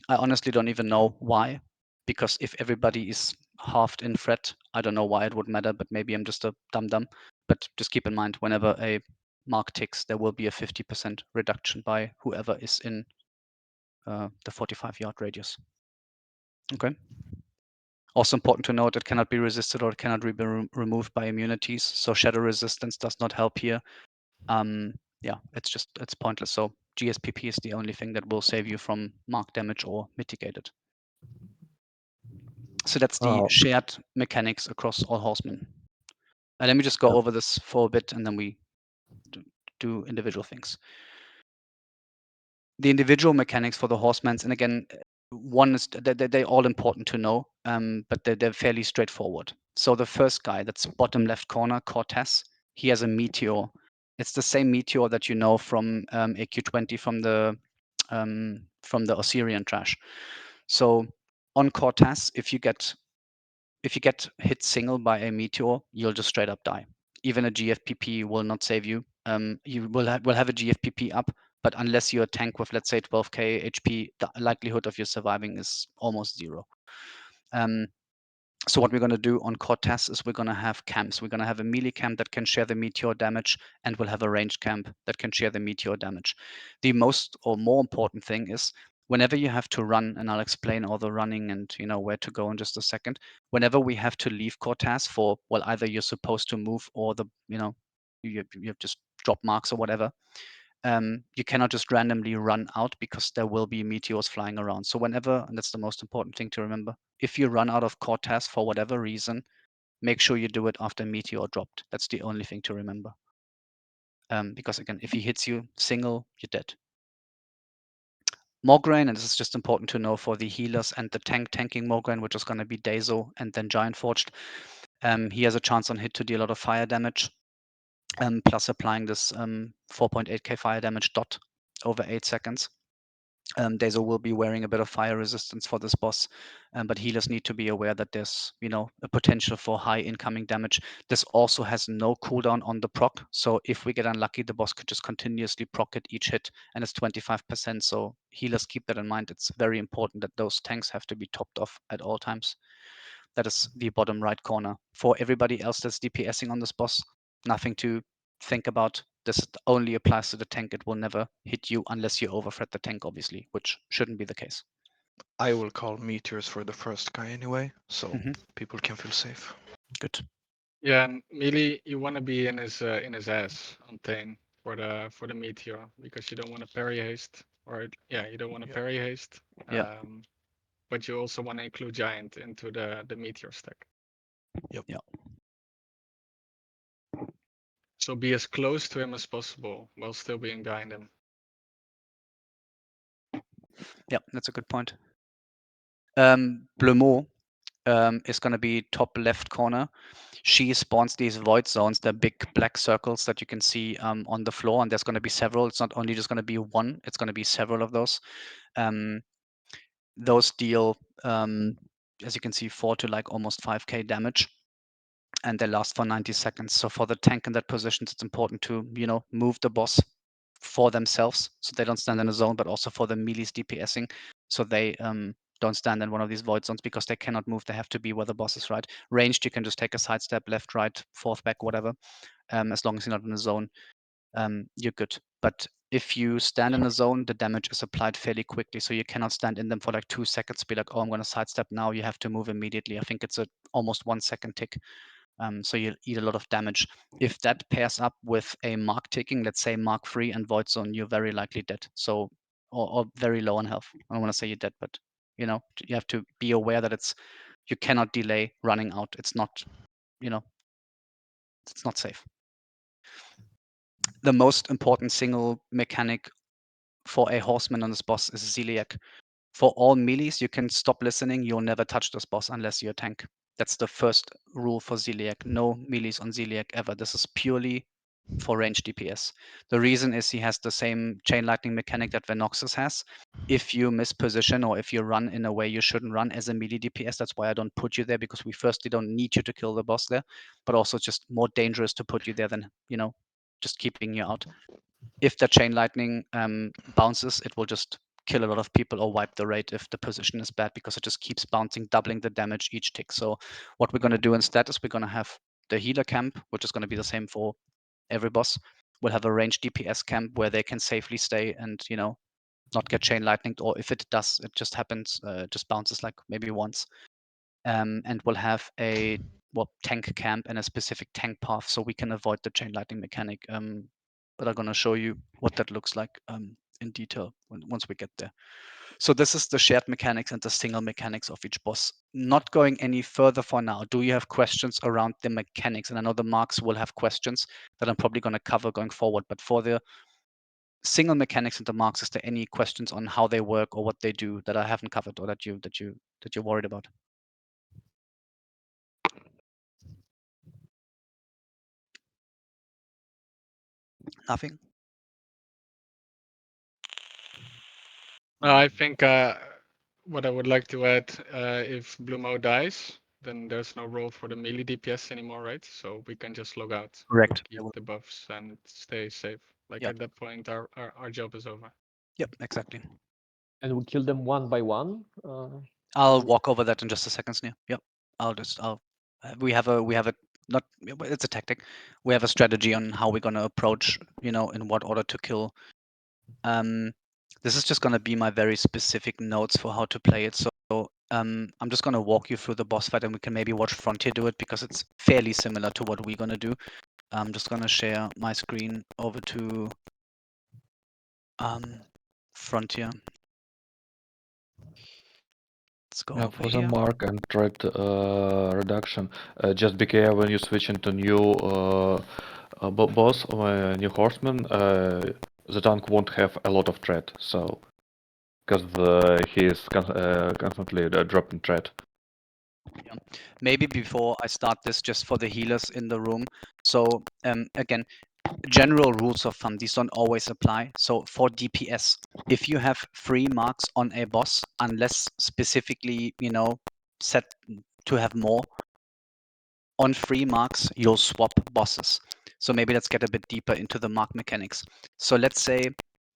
honestly don't even know why, because if everybody is halved in threat, I don't know why it would matter, but maybe I'm just a dum-dum. But just keep in mind, whenever a mark ticks, there will be a 50% reduction by whoever is in the 45-yard radius. Okay. Also important to note, it cannot be resisted or it cannot be removed by immunities. So shadow resistance does not help here. Yeah, it's pointless. So GSPP is the only thing that will save you from mark damage or mitigate it. So that's the shared mechanics across all horsemen. Let me just go over this for a bit and then we do individual things. The individual mechanics for the horsemen, and again, one is they're all important to know, but they're fairly straightforward. So the first guy, that's bottom left corner, Korth'azz, he has a meteor. It's the same meteor that you know from AQ20 from the Osirian trash. So on Korth'azz, if you get hit single by a meteor, you'll just straight up die. Even a GFPP will not save you. You will have a GFPP up, but unless you're a tank with, let's say, 12k HP, the likelihood of you surviving is almost zero. So what we're going to do on Korth'azz is we're going to have camps. We're going to have a melee camp that can share the meteor damage, and we'll have a ranged camp that can share the meteor damage. The most or more important thing is whenever you have to run, and I'll explain all the running and where to go in just a second. Whenever we have to leave Korth'azz for, well, either you're supposed to move or you have just drop marks or whatever. You cannot just randomly run out because there will be meteors flying around. So whenever, and that's the most important thing to remember, if you run out of Korth'azz for whatever reason, make sure you do it after meteor dropped. That's the only thing to remember. Because again, if he hits you single, you're dead. Mograine, and this is just important to know for the healers and the tanking Mograine, which is going to be Dazo and then Giant Forged. He has a chance on hit to deal a lot of fire damage. Plus applying this 4.8k fire damage dot over 8 seconds. Dazo will be wearing a bit of fire resistance for this boss, but healers need to be aware that there's a potential for high incoming damage. This also has no cooldown on the proc, so if we get unlucky, the boss could just continuously proc at each hit, and it's 25%, so healers keep that in mind. It's very important that those tanks have to be topped off at all times. That is the bottom right corner. For everybody else that's DPSing on this boss, nothing to think about. This only applies to the tank. It will never hit you unless you overthreat the tank, obviously, which shouldn't be the case. I will call meteors for the first guy anyway, so people can feel safe. Good. Yeah, and melee, you want to be in his ass on Thane for the meteor because you don't want to parry haste, or you don't want to parry haste. Yeah. But you also want to include giant into the meteor stack. Yep. Yeah. So be as close to him as possible while still being behind him. Yeah, that's a good point. Blaumeux is going to be top left corner. She spawns these void zones, the big black circles that you can see on the floor, and there's going to be several. It's not only just going to be one, it's going to be several of those. Those deal, as you can see, 4 to like almost 5k damage, and they last for 90 seconds. So for the tank in that position, it's important to, you know, move the boss for themselves so they don't stand in a zone, but also for the melees DPSing so they don't stand in one of these void zones because they cannot move. They have to be where the boss is, right? Ranged, you can just take a sidestep, left, right, forth, back, whatever. As long as you're not in a zone, you're good. But if you stand in a zone, the damage is applied fairly quickly. So you cannot stand in them for like 2 seconds, be like, oh, I'm going to sidestep now. You have to move immediately. I think it's a almost 1 second tick. So you'll eat a lot of damage. If that pairs up with a mark ticking, let's say mark 3 and void zone, you're very likely dead. So, or very low on health. I don't want to say you're dead, but you know, you have to be aware that you cannot delay running out. It's not, you know, it's not safe. The most important single mechanic for a horseman on this boss is Zeliek. For all melees, you can stop listening. You'll never touch this boss unless you're a tank. That's the first rule for Zeliek. No melees on Zeliek ever. This is purely for range DPS. The reason is he has the same chain lightning mechanic that Venoxus has. If you miss position or if you run in a way you shouldn't run as a melee DPS, that's why I don't put you there, because we firstly don't need you to kill the boss there, but also it's just more dangerous to put you there than, you know, just keeping you out. If the chain lightning bounces, it will just kill a lot of people or wipe the raid if the position is bad, because it just keeps bouncing, doubling the damage each tick. So what we're going to do instead is we're going to have the healer camp, which is going to be the same for every boss. We'll have a ranged DPS camp where they can safely stay and, you know, not get chain lightninged, or if it does, it just happens, just bounces like maybe once. And we'll have a tank camp and a specific tank path so we can avoid the chain lightning mechanic. But I'm going to show you what that looks like in detail once we get there. So this is the shared mechanics and the single mechanics of each boss. Not going any further for now. Do you have questions around the mechanics? And I know the marks will have questions that I'm probably going to cover going forward. But for the single mechanics and the marks, is there any questions on how they work or what they do that I haven't covered or that you're worried about? Nothing. I think what I would like to add, if Blaumeux dies, then there's no role for the melee DPS anymore, right? So we can just log out. Correct. Keep the buffs and stay safe. Like Yep. at that point, our job is over. Yep, exactly. And we kill them one by one. I'll walk over that in just a second, Sneer. Yep. We have a not, it's a tactic. We have a strategy on how we're gonna approach, you know, in what order to kill. This is just gonna be my very specific notes for how to play it. So I'm just gonna walk you through the boss fight, and we can maybe watch Frontier do it because it's fairly similar to what we're gonna do. I'm just gonna share my screen over to Frontier. Let's go over For the here. mark and threat reduction, just be careful when you switch into new boss or new horseman. The tank won't have a lot of threat, so because he is constantly dropping threat. Yeah. Maybe before I start this, just for the healers in the room. So again, general rules of thumb, these don't always apply. So for DPS, if you have 3 marks on a boss, unless specifically, you know, set to have more, on 3 marks, you'll swap bosses. So maybe let's get a bit deeper into the mark mechanics. So let's say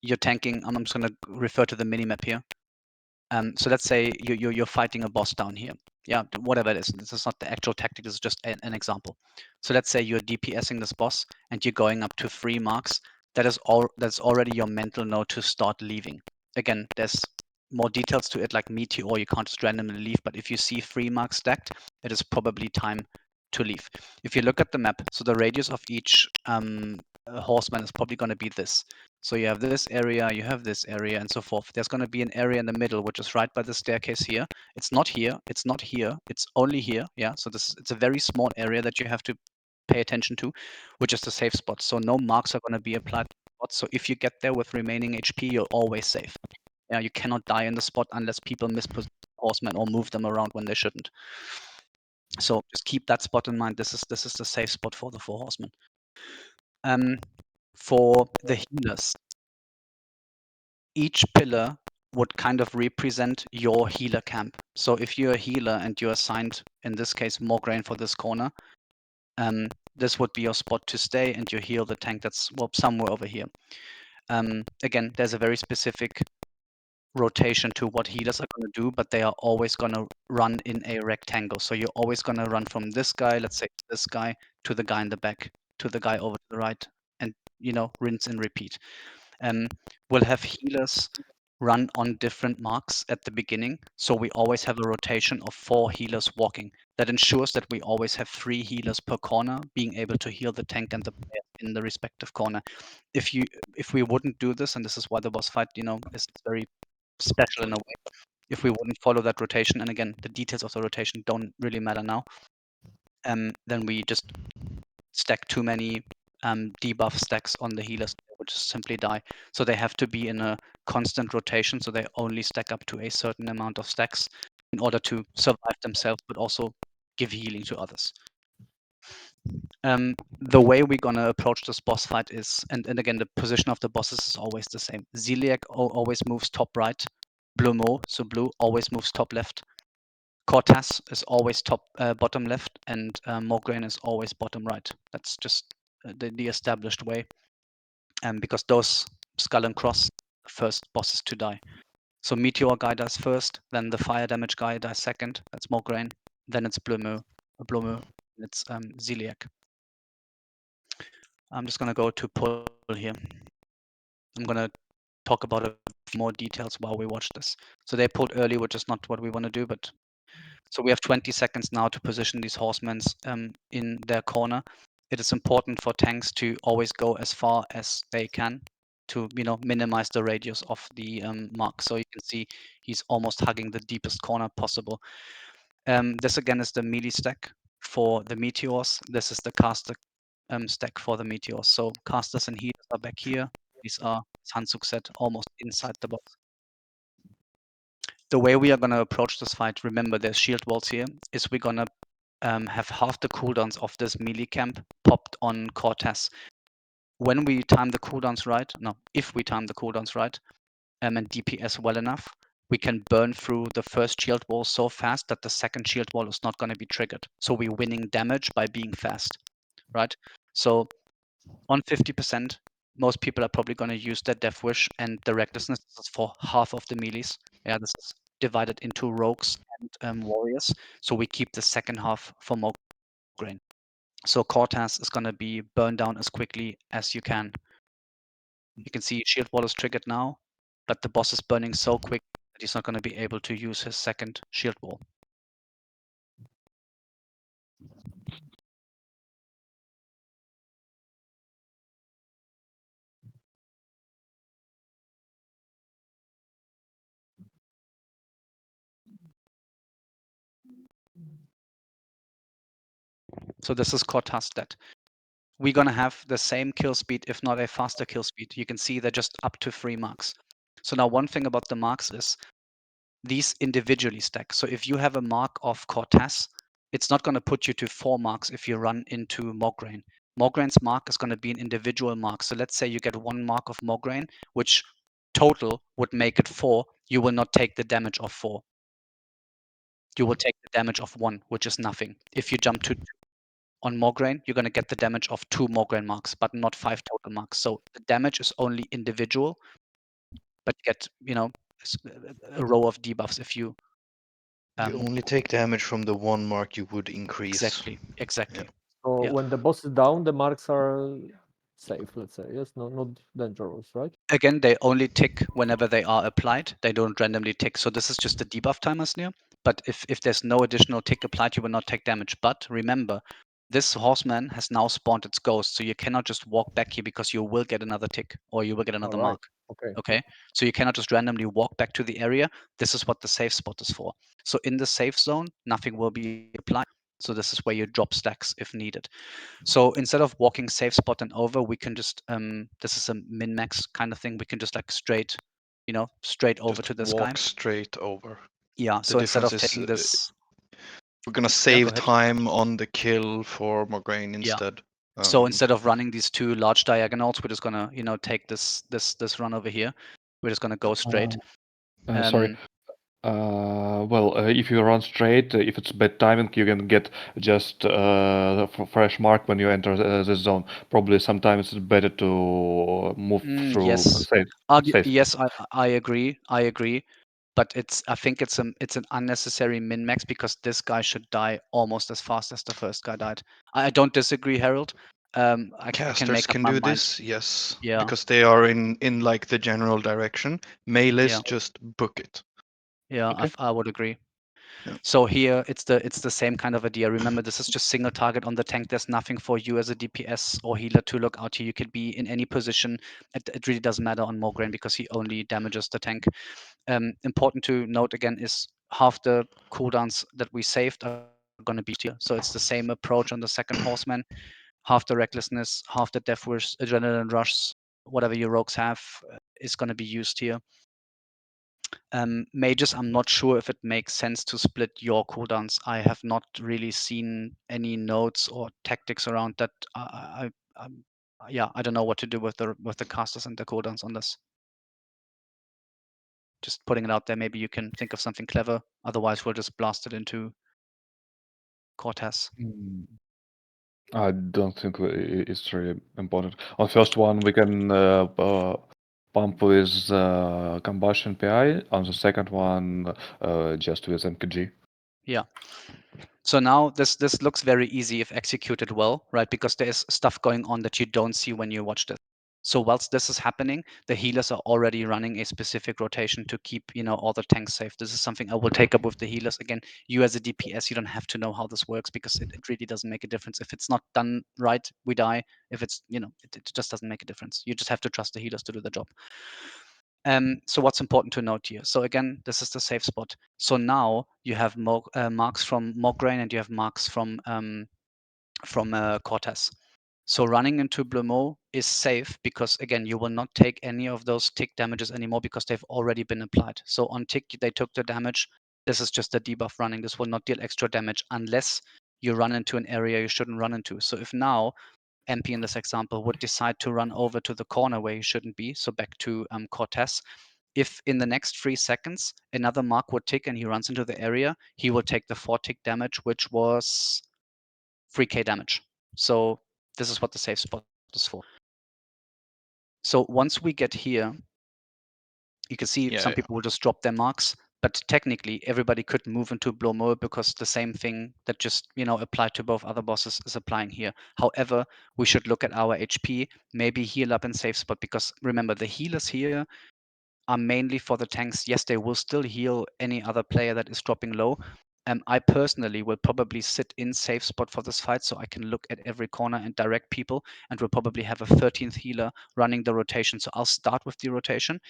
you're tanking, I'm just going to refer to the minimap here. So let's say you're fighting a boss down here. Yeah, whatever it is. This is not the actual tactic. This is just an example. So let's say you're DPSing this boss and you're going up to 3 marks. That's already your mental note to start leaving. Again, there's more details to it, like meteor. You can't just randomly leave. But if you see 3 marks stacked, it is probably time to leave. If you look at the map, so the radius of each horseman is probably going to be this. So you have this area, you have this area, and so forth. There's going to be an area in the middle, which is right by the staircase here. It's not here, it's not here, it's only here. Yeah, so it's a very small area that you have to pay attention to, which is the safe spot. So no marks are going to be applied to the spot. So if you get there with remaining HP, you're always safe. Yeah, you cannot die in the spot unless people miss position horsemen or move them around when they shouldn't. So just keep that spot in mind. This is the safe spot for the 4 horsemen. For the healers, each pillar would kind of represent your healer camp. So if you're a healer and you're assigned, in this case, Mograine for this corner, this would be your spot to stay, and you heal the tank that's somewhere over here. Again, there's a very specific rotation to what healers are going to do, but they are always going to run in a rectangle. So you're always going to run from this guy, let's say this guy, to the guy in the back, to the guy over to the right, and rinse and repeat. We'll have healers run on different marks at the beginning, so we always have a rotation of 4 healers walking. That ensures that we always have 3 healers per corner, being able to heal the tank and the player in the respective corner. If we wouldn't do this, and this is why the boss fight, is very special in a way. If we wouldn't follow that rotation, and again, the details of the rotation don't really matter now, then we just stack too many debuff stacks on the healers, they would just simply die. So they have to be in a constant rotation, so they only stack up to a certain amount of stacks in order to survive themselves, but also give healing to others. The way we're gonna approach this boss fight is, and again, the position of the bosses is always the same. Zeliek always moves top right. Blaumeux, so blue, always moves top left. Korth'azz is always bottom left, and Mograine is always bottom right. That's just the established way. Because those skull and cross the first bosses to die. So meteor guy dies first, then the fire damage guy dies second. That's Mograine. Then it's Blaumeux. It's Zeliek. I'm just gonna go to pull here. I'm gonna talk about a few more details while we watch this. So they pulled early, which is not what we want to do, but so we have 20 seconds now to position these horsemen in their corner. It is important for tanks to always go as far as they can to minimize the radius of the mark. So you can see he's almost hugging the deepest corner possible. This again is the melee stack for the meteors. This is the caster stack for the meteors. So casters and healers are back here. These are Hansuk set almost inside the box. The way we are going to approach this fight, remember there's shield walls here, is we're going to have half the cooldowns of this melee camp popped on Korth'azz. When we time the cooldowns right, if we time the cooldowns right, and DPS well enough, we can burn through the first shield wall so fast that the second shield wall is not going to be triggered. So we're winning damage by being fast, right? So on 50%, most people are probably going to use their Death Wish, and the Recklessness is for half of the melees. Yeah, this is divided into rogues and warriors. So we keep the second half for Mograine. So Korth'azz is going to be burned down as quickly as you can. You can see shield wall is triggered now, but the boss is burning so quick that he's not going to be able to use his second shield wall. So this is Korth'azz stat. We're going to have the same kill speed, if not a faster kill speed. You can see they're just up to 3 marks. So now one thing about the marks is these individually stack. So if you have a mark of Korth'azz, it's not going to put you to 4 marks if you run into Mograine. Mograine's mark is going to be an individual mark. So let's say you get 1 mark of Mograine, which total would make it 4. You will not take the damage of 4. You will take the damage of 1, which is nothing. If you jump to 2 on Mograine, you're going to get the damage of 2 Mograine marks, but not 5 total marks. So the damage is only individual, but you get, a row of debuffs if you You only take damage from the 1 mark you would increase. Exactly. Yeah. So when the boss is down, the marks are safe, let's say. Yes, not dangerous, right? Again, they only tick whenever they are applied. They don't randomly tick. So this is just the debuff timer near. But if there's no additional tick applied, you will not take damage. But remember, this horseman has now spawned its ghost, so you cannot just walk back here because you will get another tick or you will get another Alright. mark. Okay. Okay, so you cannot just randomly walk back to the area. This is what the safe spot is for. So in the safe zone, nothing will be applied. So this is where you drop stacks if needed. So instead of walking safe spot and over, we can just this is a min-max kind of thing. We can just like straight over Just to this walk guy. straight over. Yeah. The So instead of difference is taking this, we're gonna go save ahead. time on the kill for Mograine Yeah. instead. So instead of running these two large diagonals, we're just gonna, take this run over here. We're just gonna go straight. Sorry. Well, if you run straight, if it's bad timing, you can get just the fresh mark when you enter this zone. Probably sometimes it's better to move through Yes. safe. Yes, I agree. I agree. But I think it's an unnecessary min max because this guy should die almost as fast as the first guy died. I don't disagree, Harold. I can Casters make up can my do mind. this, yes, Yeah. because they are in like the general direction. Melees Yeah. just book it. Yeah, Okay. I would agree. Yeah. So here it's the same kind of idea. Remember, this is just single target on the tank. There's nothing for you as a DPS or healer to look out here. You could be in any position. It really doesn't matter on Mograine because he only damages the tank. Important to note again is half the cooldowns that we saved are going to be used here. So it's the same approach on the second horseman. Half the recklessness, half the death wish, adrenaline rush, whatever your rogues have is going to be used here. Mages, I'm not sure if it makes sense to split your cooldowns. I have not really seen any notes or tactics around that. Yeah, I don't know what to do with the casters and the cooldowns on this. Just putting it out there. Maybe you can think of something clever. Otherwise, we'll just blast it into Korth'azz. I don't think it's really important. On first one, we can pump with combustion PI. On the second one, just with MKG. Yeah. So now this looks very easy if executed well, right? Because there's stuff going on that you don't see when you watch this. So whilst this is happening, the healers are already running a specific rotation to keep, all the tanks safe. This is something I will take up with the healers. Again, you as a DPS, you don't have to know how this works because it really doesn't make a difference. If it's not done right, we die. If it's, it just doesn't make a difference. You just have to trust the healers to do the job. So what's important to note here? So again, this is the safe spot. So now you have marks from Mograine and you have marks from Korth'azz. So running into Blaumeux is safe because again, you will not take any of those tick damages anymore because they've already been applied. So on tick, they took the damage. This is just a debuff running. This will not deal extra damage unless you run into an area you shouldn't run into. So if now MP in this example would decide to run over to the corner where he shouldn't be, so back to Korth'azz, if in the next 3 seconds another mark would tick and he runs into the area, he will take the 4 tick damage, which was 3k damage. So this is what the safe spot is for. So once we get here, you can see some people will just drop their marks, but technically everybody could move into Blaumeux because the same thing that just applied to both other bosses is applying here. However, we should look at our HP, maybe heal up in safe spot because remember the healers here are mainly for the tanks. Yes, they will still heal any other player that is dropping low. I personally will probably sit in safe spot for this fight so I can look at every corner and direct people, and we'll probably have a 13th healer running the rotation. So I'll start with the rotation,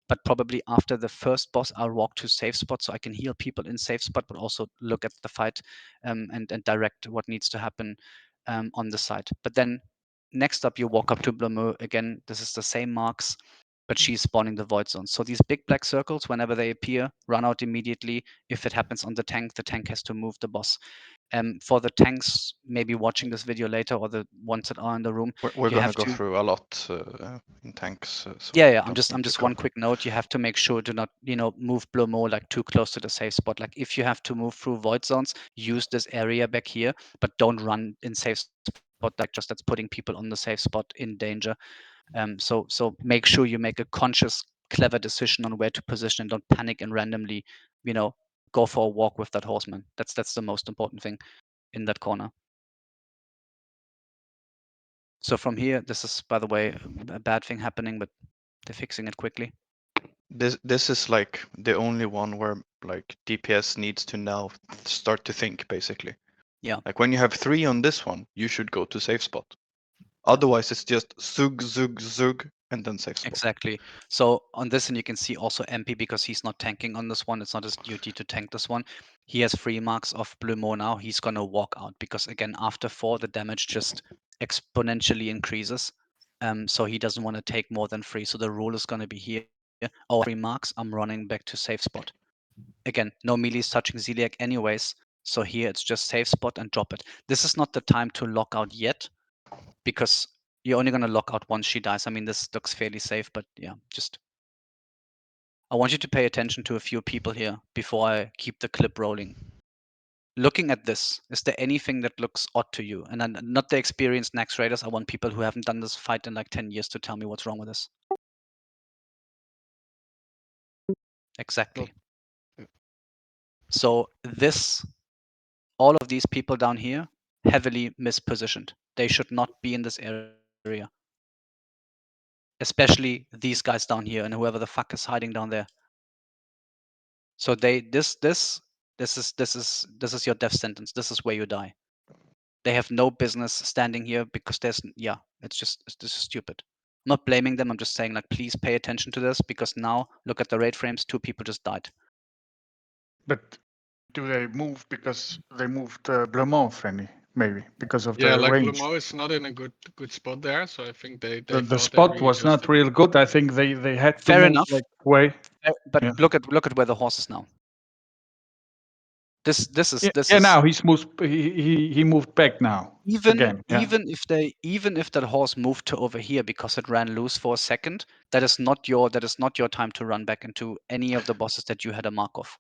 but probably after the first boss, I'll walk to safe spot so I can heal people in safe spot, but also look at the fight and direct what needs to happen on the side. But then next up, you walk up to Blaumeux. Again, this is the same marks, but she's spawning the void zone. So these big black circles, whenever they appear, run out immediately. If it happens on the tank has to move the boss. For the tanks, maybe watching this video later or the ones that are in the room, We're you gonna have go to. through a lot in tanks. So Yeah. I'm don't just need to one cover. quick note. You have to make sure to not move Blaumeux like too close to the safe spot. Like if you have to move through void zones, use this area back here, but don't run in safe spot like just that's putting people on the safe spot in danger. So make sure you make a conscious, clever decision on where to position and don't panic and randomly, go for a walk with that horseman. That's the most important thing in that corner. So from here, this is, by the way, a bad thing happening, but they're fixing it quickly. This is like the only one where like DPS needs to now start to think basically. Yeah. Like when you have 3 on this one, you should go to safe spot. Otherwise, it's just zug zug zug and then safe spot. Exactly. So on this, and you can see also MP because he's not tanking on this one. It's not his duty to tank this one. He has 3 marks of Blaumeux now. He's gonna walk out because again, after 4, the damage just exponentially increases. So he doesn't want to take more than 3. So the rule is gonna be here. Oh, 3 marks. I'm running back to safe spot. Again, no melees touching Zeliek anyways. So here it's just save spot and drop it. This is not the time to lock out yet, because you're only going to lock out once she dies. I mean, this looks fairly safe, but yeah, just I want you to pay attention to a few people here before I keep the clip rolling. Looking at this, is there anything that looks odd to you? And then not the experienced Nax Raiders. I want people who haven't done this fight in like 10 years to tell me what's wrong with this. Exactly. So this, all of these people down here, heavily mispositioned. They should not be in this area. Especially these guys down here and whoever the fuck is hiding down there. So this is your death sentence. This is where you die. They have no business standing here because it's just stupid. I'm not blaming them. I'm just saying, like, please pay attention to this, because now look at the raid frames. 2 people just died. But do they move because they moved Blaumeux, Frenny? Maybe because of Yeah, the like range. Blaumeux is not in a good spot there, so I think they The thought spot they was not real good. I think they had to Fair move enough. like way. But Yeah. look at where the horse is now. This is Now he's moved. He moved back now. even Again. even if that horse moved to over here because it ran loose for a second, that is not your time to run back into any of the bosses that you had a mark of.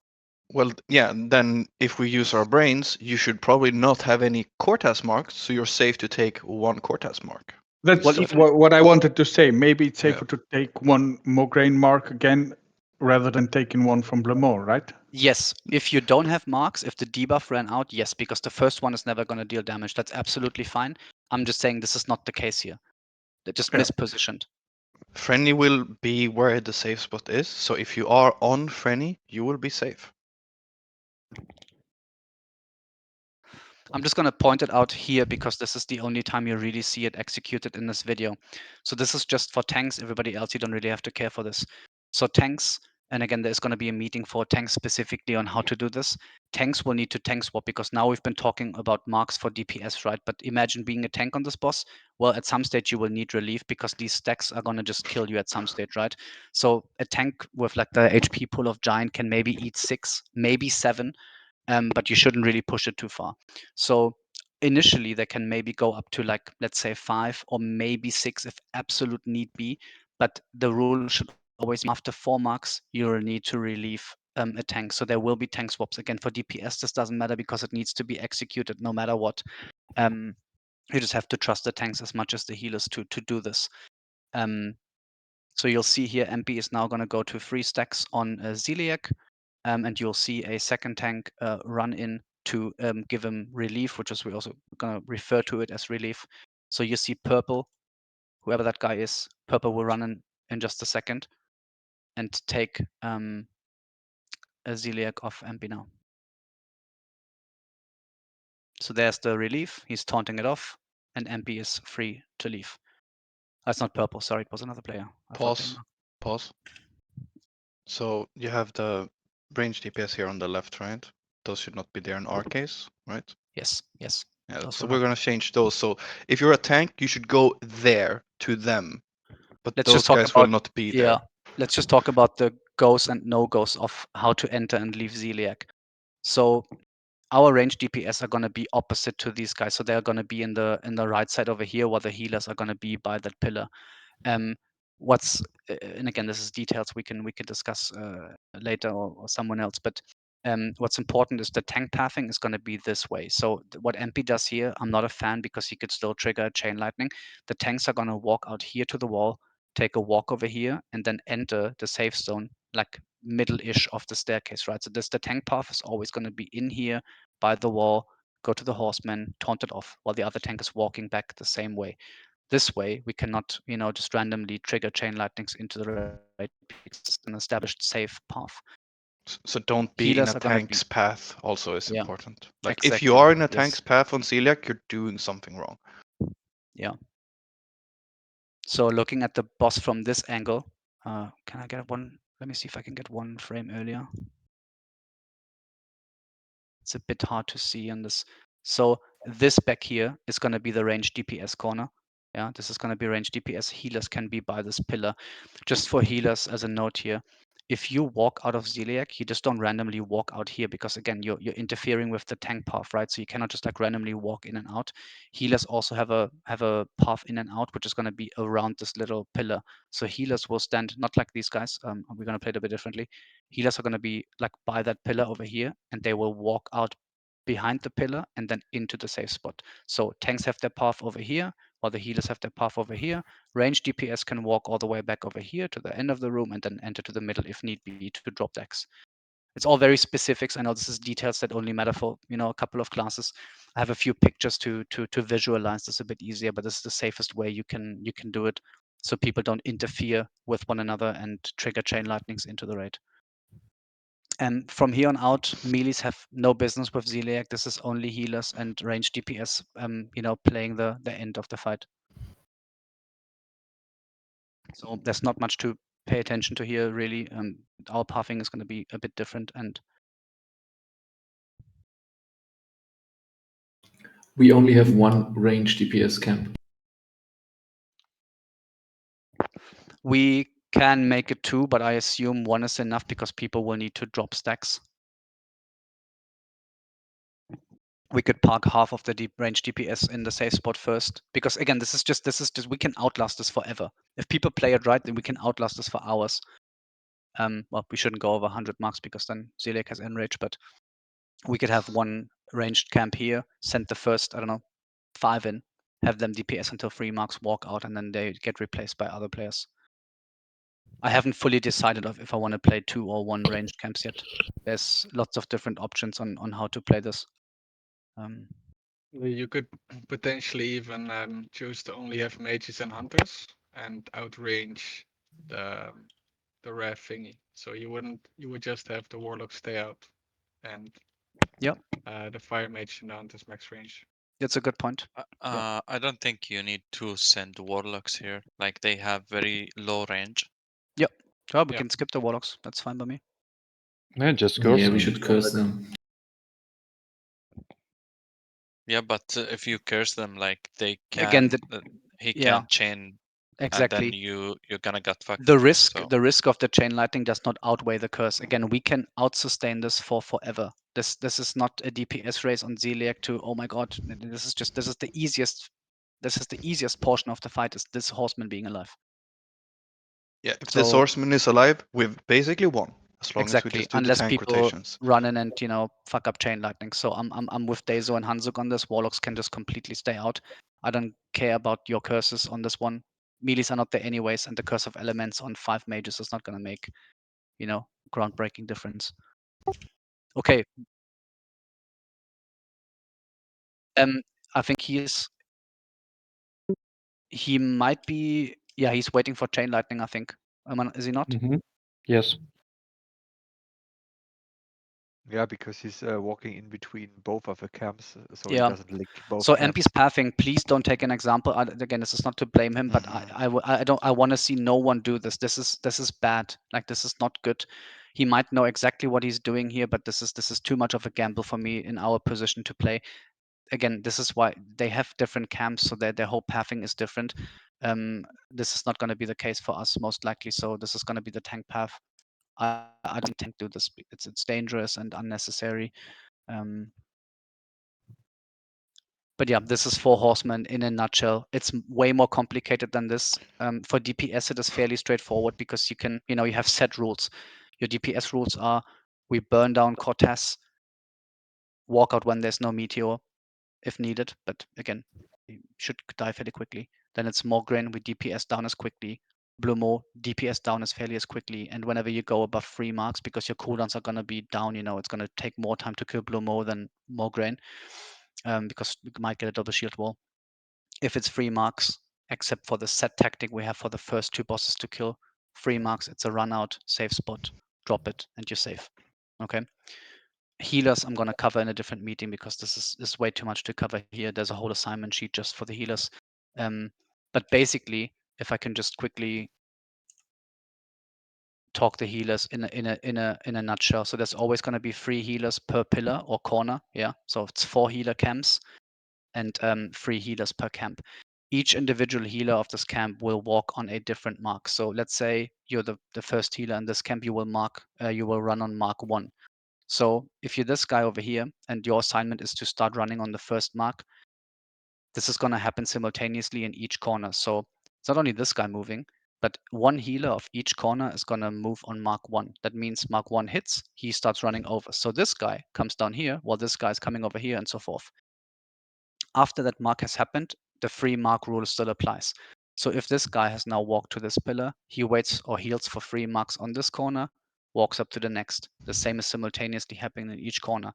Well, yeah, then if we use our brains, you should probably not have any Korth'azz marks, so you're safe to take 1 Korth'azz mark. That's what I wanted to say. Maybe it's safer to take 1 Mograine mark again rather than taking 1 from Blaumeux, right? Yes, if you don't have marks, if the debuff ran out, yes, because the first one is never going to deal damage. That's absolutely fine. I'm just saying this is not the case here. They're just mispositioned. Frenny will be where the safe spot is, so if you are on Frenny, you will be safe. I'm just going to point it out here because this is the only time you really see it executed in this video. So this is just for tanks. Everybody else, you don't really have to care for this. So tanks, and again, there's going to be a meeting for tanks specifically on how to do this. Tanks will need to tank swap, because now we've been talking about marks for DPS, right? But imagine being a tank on this boss. Well, at some stage you will need relief because these stacks are going to just kill you at some stage, right? So a tank with like the HP pool of Giant can maybe eat 6, maybe 7. But you shouldn't really push it too far. So initially they can maybe go up to, like, let's say 5 or maybe 6 if absolute need be. But the rule should always be after 4 marks, you will need to relieve a tank. So there will be tank swaps. Again, for DPS, this doesn't matter because it needs to be executed no matter what. You just have to trust the tanks as much as the healers to do this. So you'll see here MP is now going to go to 3 stacks on Zeliek. And you'll see a second tank run in to give him relief, which is we're also going to refer to it as relief. So you see purple, whoever that guy is, purple will run in just a second and take a Zeliek off MP now. So there's the relief. He's taunting it off, and MP is free to leave. That's not purple. Sorry, it was another player. Pause. So you have the range DPS here on the left, right? Those should not be there in our case, right? Yes. Yeah, so we're going to change those. So if you're a tank, you should go there to them. But Let's those just talk guys about, will not be there. Let's just talk about the goes and no-goes of how to enter and leave Zeliek. So our range DPS are going to be opposite to these guys. So they're going to be in the right side over here, while the healers are going to be by that pillar. And again, this is details we can discuss later, or someone else. But what's important is the tank pathing is going to be this way. So what MP does here, I'm not a fan, because he could still trigger chain lightning. The tanks are going to walk out here to the wall, take a walk over here, and then enter the safe zone, like middle-ish of the staircase, right? So the tank path is always going to be in here by the wall, go to the horseman, taunt it off, while the other tank is walking back the same way. This way, we cannot, just randomly trigger chain lightnings into the raid, because it's an established safe path. So don't be Healers in a are gonna tank's path also is Yeah, important. Like if you exactly, are in a yes. tank's path on Zeliek, you're doing something wrong. Yeah. So looking at the boss from this angle, can I get one? Let me see if I can get one frame earlier. It's a bit hard to see on this. So this back here is going to be the range DPS corner. Yeah, this is going to be range DPS. Healers can be by this pillar. Just for healers, as a note here, if you walk out of Zeliek, you just don't randomly walk out here because again, you're interfering with the tank path, right? So you cannot just like randomly walk in and out. Healers also have a path in and out, which is going to be around this little pillar. So healers will stand not like these guys. We're going to play it a bit differently. Healers are going to be like by that pillar over here, and they will walk out behind the pillar and then into the safe spot. So tanks have their path over here, while the healers have their path over here. Range DPS can walk all the way back over here to the end of the room and then enter to the middle if need be to drop decks. It's all very specifics. I know this is details that only matter for a couple of classes. I have a few pictures to visualize this a bit easier, but this is the safest way you can do it, so people don't interfere with one another and trigger chain lightnings into the raid. And from here on out, melees have no business with Zeliek. This is only healers and range DPS, playing the end of the fight. So there's not much to pay attention to here, really. Our pathing is going to be a bit different, and We only have one range DPS camp. we can make it two, but I assume one is enough because people will need to drop stacks. We could park half of the deep range DPS in the safe spot first, because again, this is just we can outlast this forever. If people play it right, then we can outlast this for hours. Well, we shouldn't go over 100 marks because then Zeliek has enrage, but we could have one ranged camp here, send the first, I don't know, 5 in, have them DPS until 3 marks, walk out, and then they get replaced by other players. I haven't fully decided if I want to play 2 or 1 ranged camps yet. There's lots of different options on how to play this. You could potentially even choose to only have mages and hunters and outrange the rare thingy. So you would just have the warlock stay out and the fire mage and the hunter's max range. That's a good point. I don't think you need to send warlocks here. Like they have very low range. Yep. Well, we can skip the warlocks. That's fine by me. Yeah, just curse Yeah, them. we should curse them. Yeah, but if you curse them, like they can, Again, he yeah, can chain, exactly. and then you're gonna get fucked. The risk so. of the chain lightning does not outweigh the curse. Again, we can out-sustain this for forever. This is not a DPS race on Zeliek to, oh my god, this is the easiest portion of the fight, is this horseman being alive. Yeah, if this horseman is alive, we've basically won. As long as we Exactly, just do unless the tank people rotations. run in and fuck up chain lightning. So I'm with Dezo and Hansuk on this. Warlocks can just completely stay out. I don't care about your curses on this one. Melees are not there anyways, and the curse of elements on 5 mages is not gonna make groundbreaking difference. Okay. I think he might be, yeah, he's waiting for chain lightning, I think. Is he not? Yes. Yeah, because he's walking in between both of the camps, so he Yeah. doesn't lick both So camps. MP's pathing, please don't take an example. Again, this is not to blame him, but I want to see no one do this. This is bad. Like, this is not good. He might know exactly what he's doing here, but this is too much of a gamble for me in our position to play. Again, this is why they have different camps, so their whole pathing is different. This is not going to be the case for us, most likely. So this is going to be the tank path. I don't tank do this. It's dangerous and unnecessary. But yeah, this is 4 horsemen in a nutshell. It's way more complicated than this. For DPS, it is fairly straightforward because you can, you have set rules. Your DPS rules are: we burn down Korth'azz, walk out when there's no meteor, if needed. But again, you should die fairly quickly. Then it's Mograine, we DPS down as quickly. Blaumeux, DPS down as fairly as quickly. And whenever you go above 3 marks, because your cooldowns are going to be down, it's going to take more time to kill Blaumeux than Mograine. Because we might get a double shield wall. If it's 3 marks, except for the set tactic we have for the first 2 bosses to kill, 3 marks, it's a run out, safe spot, drop it, and you're safe. Okay. Healers, I'm gonna cover in a different meeting because this is way too much to cover here. There's a whole assignment sheet just for the healers. But basically, if I can just quickly talk the healers in a nutshell. So there's always going to be 3 healers per pillar or corner. Yeah. So it's 4 healer camps and 3 healers per camp. each individual healer of this camp will walk on a different mark. So let's say you're the first healer in this camp, you will run on mark 1. So if you're this guy over here and your assignment is to start running on the first mark, this is going to happen simultaneously in each corner. So it's not only this guy moving, but one healer of each corner is going to move on mark 1. That means mark 1 hits, he starts running over. So this guy comes down here while this guy is coming over here and so forth. After that mark has happened, the free mark rule still applies. So if this guy has now walked to this pillar, he waits or heals for free marks on this corner, walks up to the next. The same is simultaneously happening in each corner.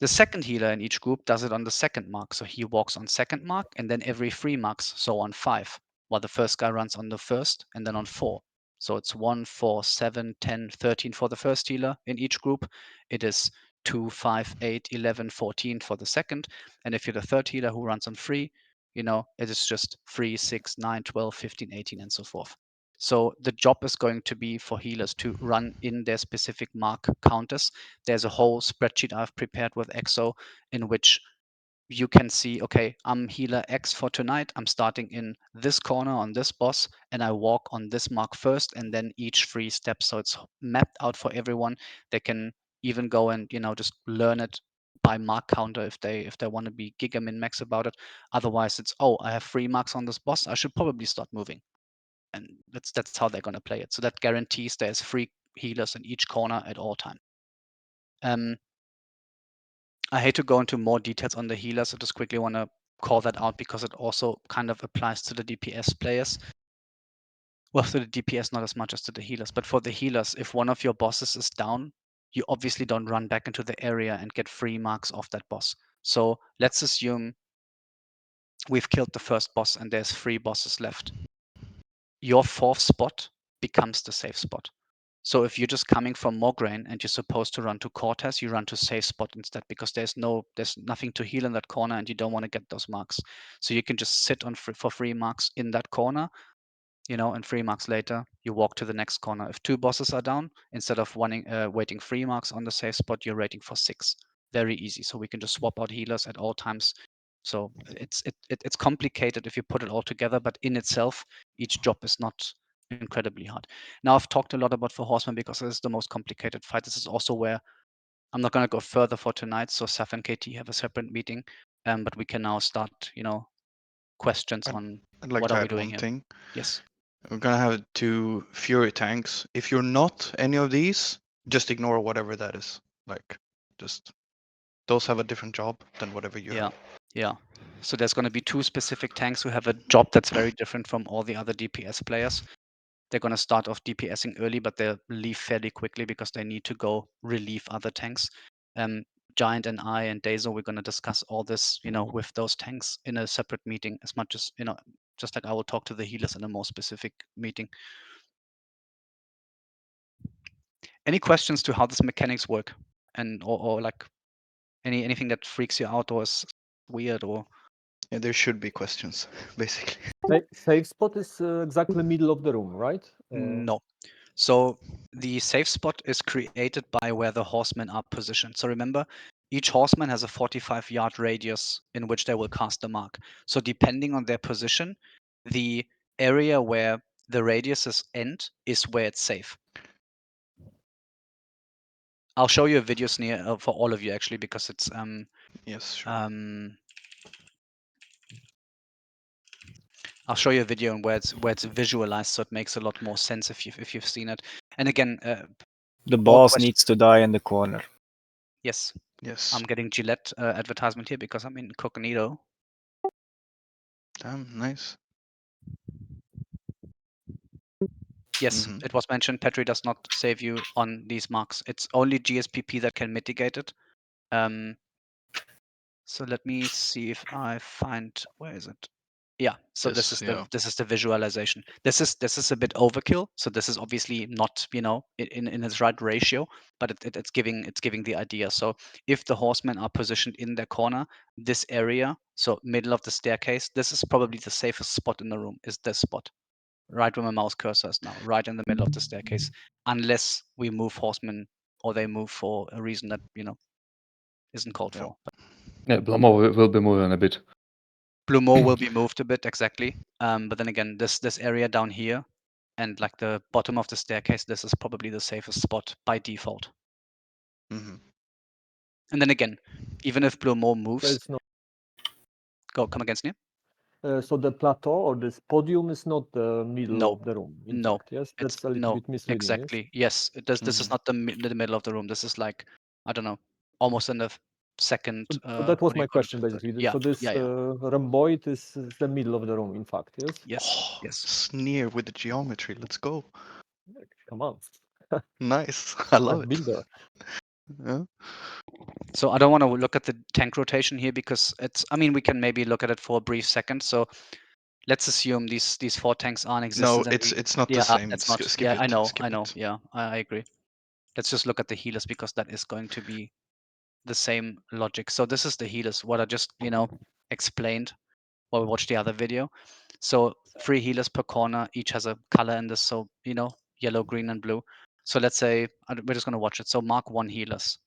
The second healer in each group does it on the second mark. So he walks on second mark and then every 3 marks, so on 5, while the first guy runs on the first and then on 4. So it's 1, 4, 7, 10, 13 for the first healer in each group. It is 2, 5, 8, 11, 14 for the second. And if you're the third healer who runs on 3, it is just 3, 6, 9, 12, 15, 18, and so forth. So the job is going to be for healers to run in their specific mark counters. There's a whole spreadsheet I've prepared with EXO in which you can see, okay, I'm healer X for tonight. I'm starting in this corner on this boss, and I walk on this mark first, and then each 3 steps. So it's mapped out for everyone. They can even go and just learn it by mark counter if they want to be giga min max about it. Otherwise, it's I have 3 marks on this boss. I should probably start moving. And that's how they're going to play it. So that guarantees there's 3 healers in each corner at all time. I hate to go into more details on the healers. I just quickly want to call that out because it also kind of applies to the DPS players. Well, to the DPS not as much as to the healers, but for the healers, if one of your bosses is down, you obviously don't run back into the area and get free marks off that boss. So let's assume we've killed the first boss and there's 3 bosses left. Your 4th spot becomes the safe spot. So if you're just coming from Mograine and you're supposed to run to Korth'azz, you run to safe spot instead because there's nothing to heal in that corner and you don't want to get those marks. So you can just sit on for free marks in that corner, and 3 marks later you walk to the next corner. If 2 bosses are down, instead of waiting 3 marks on the safe spot, you're waiting for 6. Very easy. So we can just swap out healers at all times. So it's complicated if you put it all together, but in itself, each job is not incredibly hard. Now I've talked a lot about for Horseman because this is the most complicated fight. This is also where I'm not going to go further for tonight. So Saf and KT have a separate meeting, but we can now start, questions on I'd like what to are we add doing one here. thing. Yes. We're gonna have 2 Fury tanks. If you're not any of these, just ignore whatever that is. Like, just those have a different job than whatever you have. Yeah. So there's going to be 2 specific tanks who have a job that's very different from all the other DPS players. They're going to start off DPSing early, but they'll leave fairly quickly because they need to go relieve other tanks. Giant and I and Dazo, we're going to discuss all this, with those tanks in a separate meeting as much as, just like I will talk to the healers in a more specific meeting. Any questions to how this mechanics work and or like anything that freaks you out or is weird or? Yeah, there should be questions, basically. Safe spot is exactly middle of the room, right? No. So the safe spot is created by where the horsemen are positioned. So remember, each horseman has a 45-yard radius in which they will cast a mark. So depending on their position, the area where the radiuses end is where it's safe. I'll show you a video sneer for all of you actually because it's yes, sure. I'll show you a video on where it's visualized, so it makes a lot more sense if you've seen it. And again, the boss needs to die in the corner. Yes. Yes. I'm getting Gillette advertisement here because I'm incognito. Damn, nice. Yes, it was mentioned. Petri does not save you on these marks. It's only GSPP that can mitigate it. So let me see if I find where is it? Yeah. So this is the visualization. This is a bit overkill. So this is obviously not in its right ratio, but it's giving the idea. So if the horsemen are positioned in their corner, this area, so middle of the staircase, this is probably the safest spot in the room. Is this spot? Right where my mouse cursor is now, right in the middle of the staircase, unless we move horsemen or they move for a reason that isn't called for. But Yeah, Blaumeux will be moving a bit. Blaumeux will be moved a bit, exactly. But then again, this area down here and like the bottom of the staircase, this is probably the safest spot by default. Mm-hmm. And then again, even if Blaumeux moves, There's no. come against me. So the plateau or this podium is not the middle No, of the room. In no, fact, yes, it's that's a little bit misleading. exactly. Yes, it does. This is not the middle of the room. This is like, I don't know, almost in the second. So that was what do you my call it? question, basically. Yeah, So this yeah, yeah. rhomboid is the middle of the room, in fact, yes? Yes, Oh, yes. Sneer with the geometry. Let's go. Come on. Nice. I love it. Builder. Yeah. So I don't want to look at the tank rotation here because it's. I mean, we can maybe look at it for a brief second. So let's assume these 4 tanks are in existence. No, and it's not yeah, the same. it's not. Skip Yeah, it. I know, Skip I know. it. Yeah, I agree. Let's just look at the healers because that is going to be the same logic. So this is the healers, what I just, explained while we watched the other video. So 3 healers per corner, each has a color in this. So, yellow, green, and blue. So let's say, we're just going to watch it. So mark 1 healers.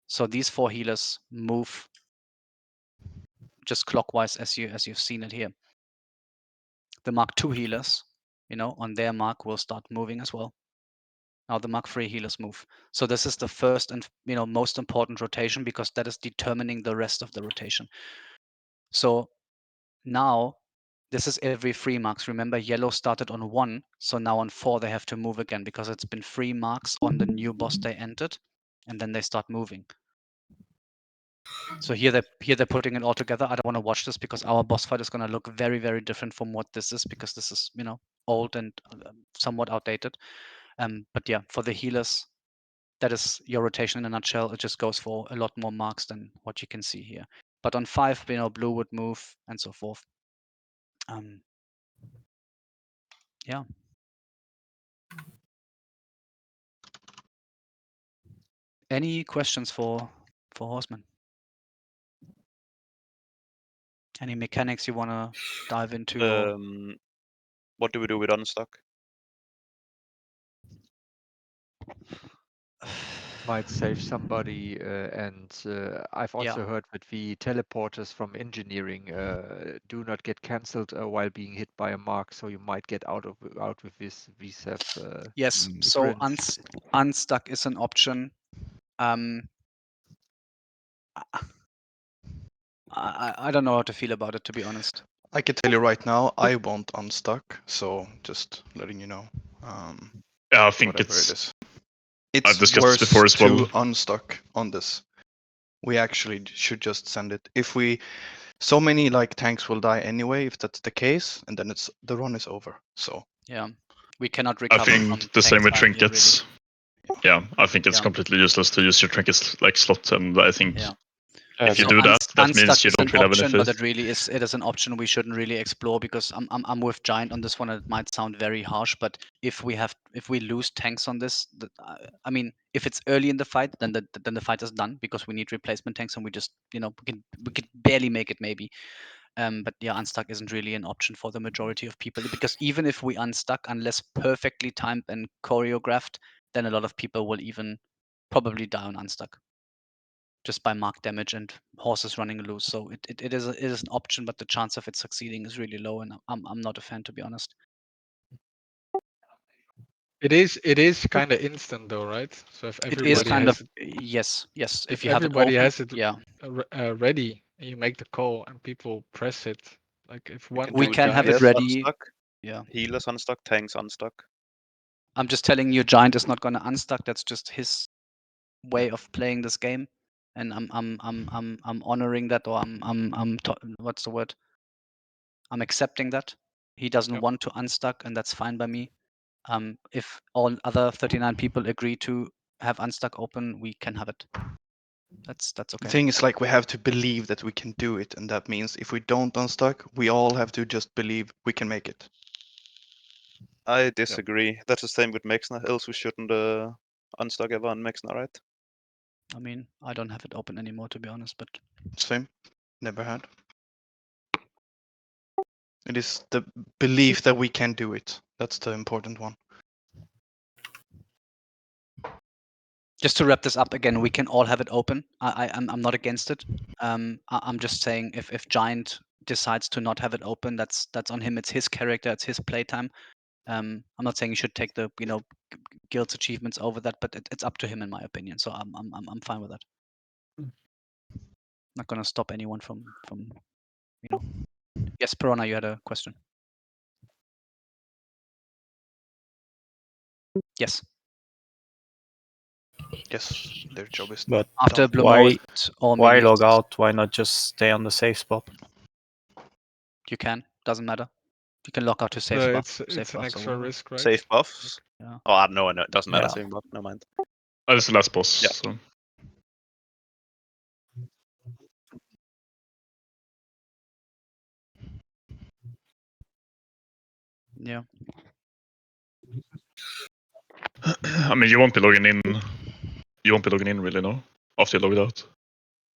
So these 4 healers move just clockwise as you've seen it here. The mark 2 healers, on their mark will start moving as well. Now the mark 3 healers move. So this is the first and most important rotation because that is determining the rest of the rotation. So now this is every 3 marks. Remember, yellow started on 1, so now on 4 they have to move again because it's been 3 marks on the new boss they entered, and then they start moving. So here they're putting it all together. I don't want to watch this because our boss fight is going to look very, very different from what this is because this is old and somewhat outdated. But yeah, for the healers, that is your rotation in a nutshell. It just goes for a lot more marks than what you can see here. But on 5, blue would move and so forth. Yeah. Any questions for Horseman? Any mechanics you want to dive into? Or... What do we do with unstuck? Might save somebody, and I've also Yeah. heard that the teleporters from engineering do not get cancelled while being hit by a mark, so you might get out with this VSEF. Yes. So unstuck is an option. I don't know how to feel about it, to be honest. I can tell you right now, I won't unstuck. So just letting you know. Yeah, I think whatever it's. it is. I've It's discussed worse this before as well. to unstuck on this. We actually should just send it. If we, so many like tanks will die anyway if that's the case, and then the run is over. So yeah, we cannot I recover. think the same with trinkets. Here, really. Yeah, I think it's completely useless to use your trinkets like slot, and I think if you So do that means you don't really have option, benefit. but it is an option we shouldn't really explore because I'm with Giant on this one. And it might sound very harsh, but if we lose tanks on this, I mean, if it's early in the fight, then the fight is done because we need replacement tanks and we just we can barely make it maybe. But yeah, unstuck isn't really an option for the majority of people because even if we unstuck, unless perfectly timed and choreographed, then a lot of people will even probably die on unstuck just by mark damage and horses running loose. So it is an option, but the chance of it succeeding is really low, and I'm not a fan, to be honest. It is kind of instant though, right? So if everybody it is kind has of yes. if you have it everybody open, has it yeah. ready, and you make the call and people press it, like if one We can have it ready. Unstuck, yeah. Healers unstuck, tanks unstuck. I'm just telling you, Giant is not going to unstuck. That's just his way of playing this game, and I'm honoring that, or what's the word? I'm accepting that. He doesn't want to unstuck, and that's fine by me. If all other 39 people agree to have unstuck open, we can have it. That's okay. the thing is, like, we have to believe that we can do it, and that means if we don't unstuck, we all have to just believe we can make it. I disagree. That's the same with Mexna, else we shouldn't unstuck ever on Mexna, right? I mean, I don't have it open anymore, to be honest, but... Same. Never had. It is the belief that we can do it. That's the important one. Just to wrap this up again, we can all have it open. I'm not against it. I'm just saying if Giant decides to not have it open, that's on him. It's his character, it's his playtime. I'm not saying you should take the guild's achievements over that, but it's up to him in my opinion. So I'm fine with that. Not gonna stop anyone from Yes, Perona, you had a question. Yes. Yes, their job is But after why all why minions. log out? Why not just stay on the safe spot? You can, doesn't matter. You can lock out to safe buff. It's an extra risk, right? Safe buffs. Yeah. Oh, I know, it doesn't matter. Yeah. Saving buff. No mind. Oh, it's the last boss. Yeah. So. Yeah. I mean, you won't be logging in. You won't be logging in, really, no? After you log it out.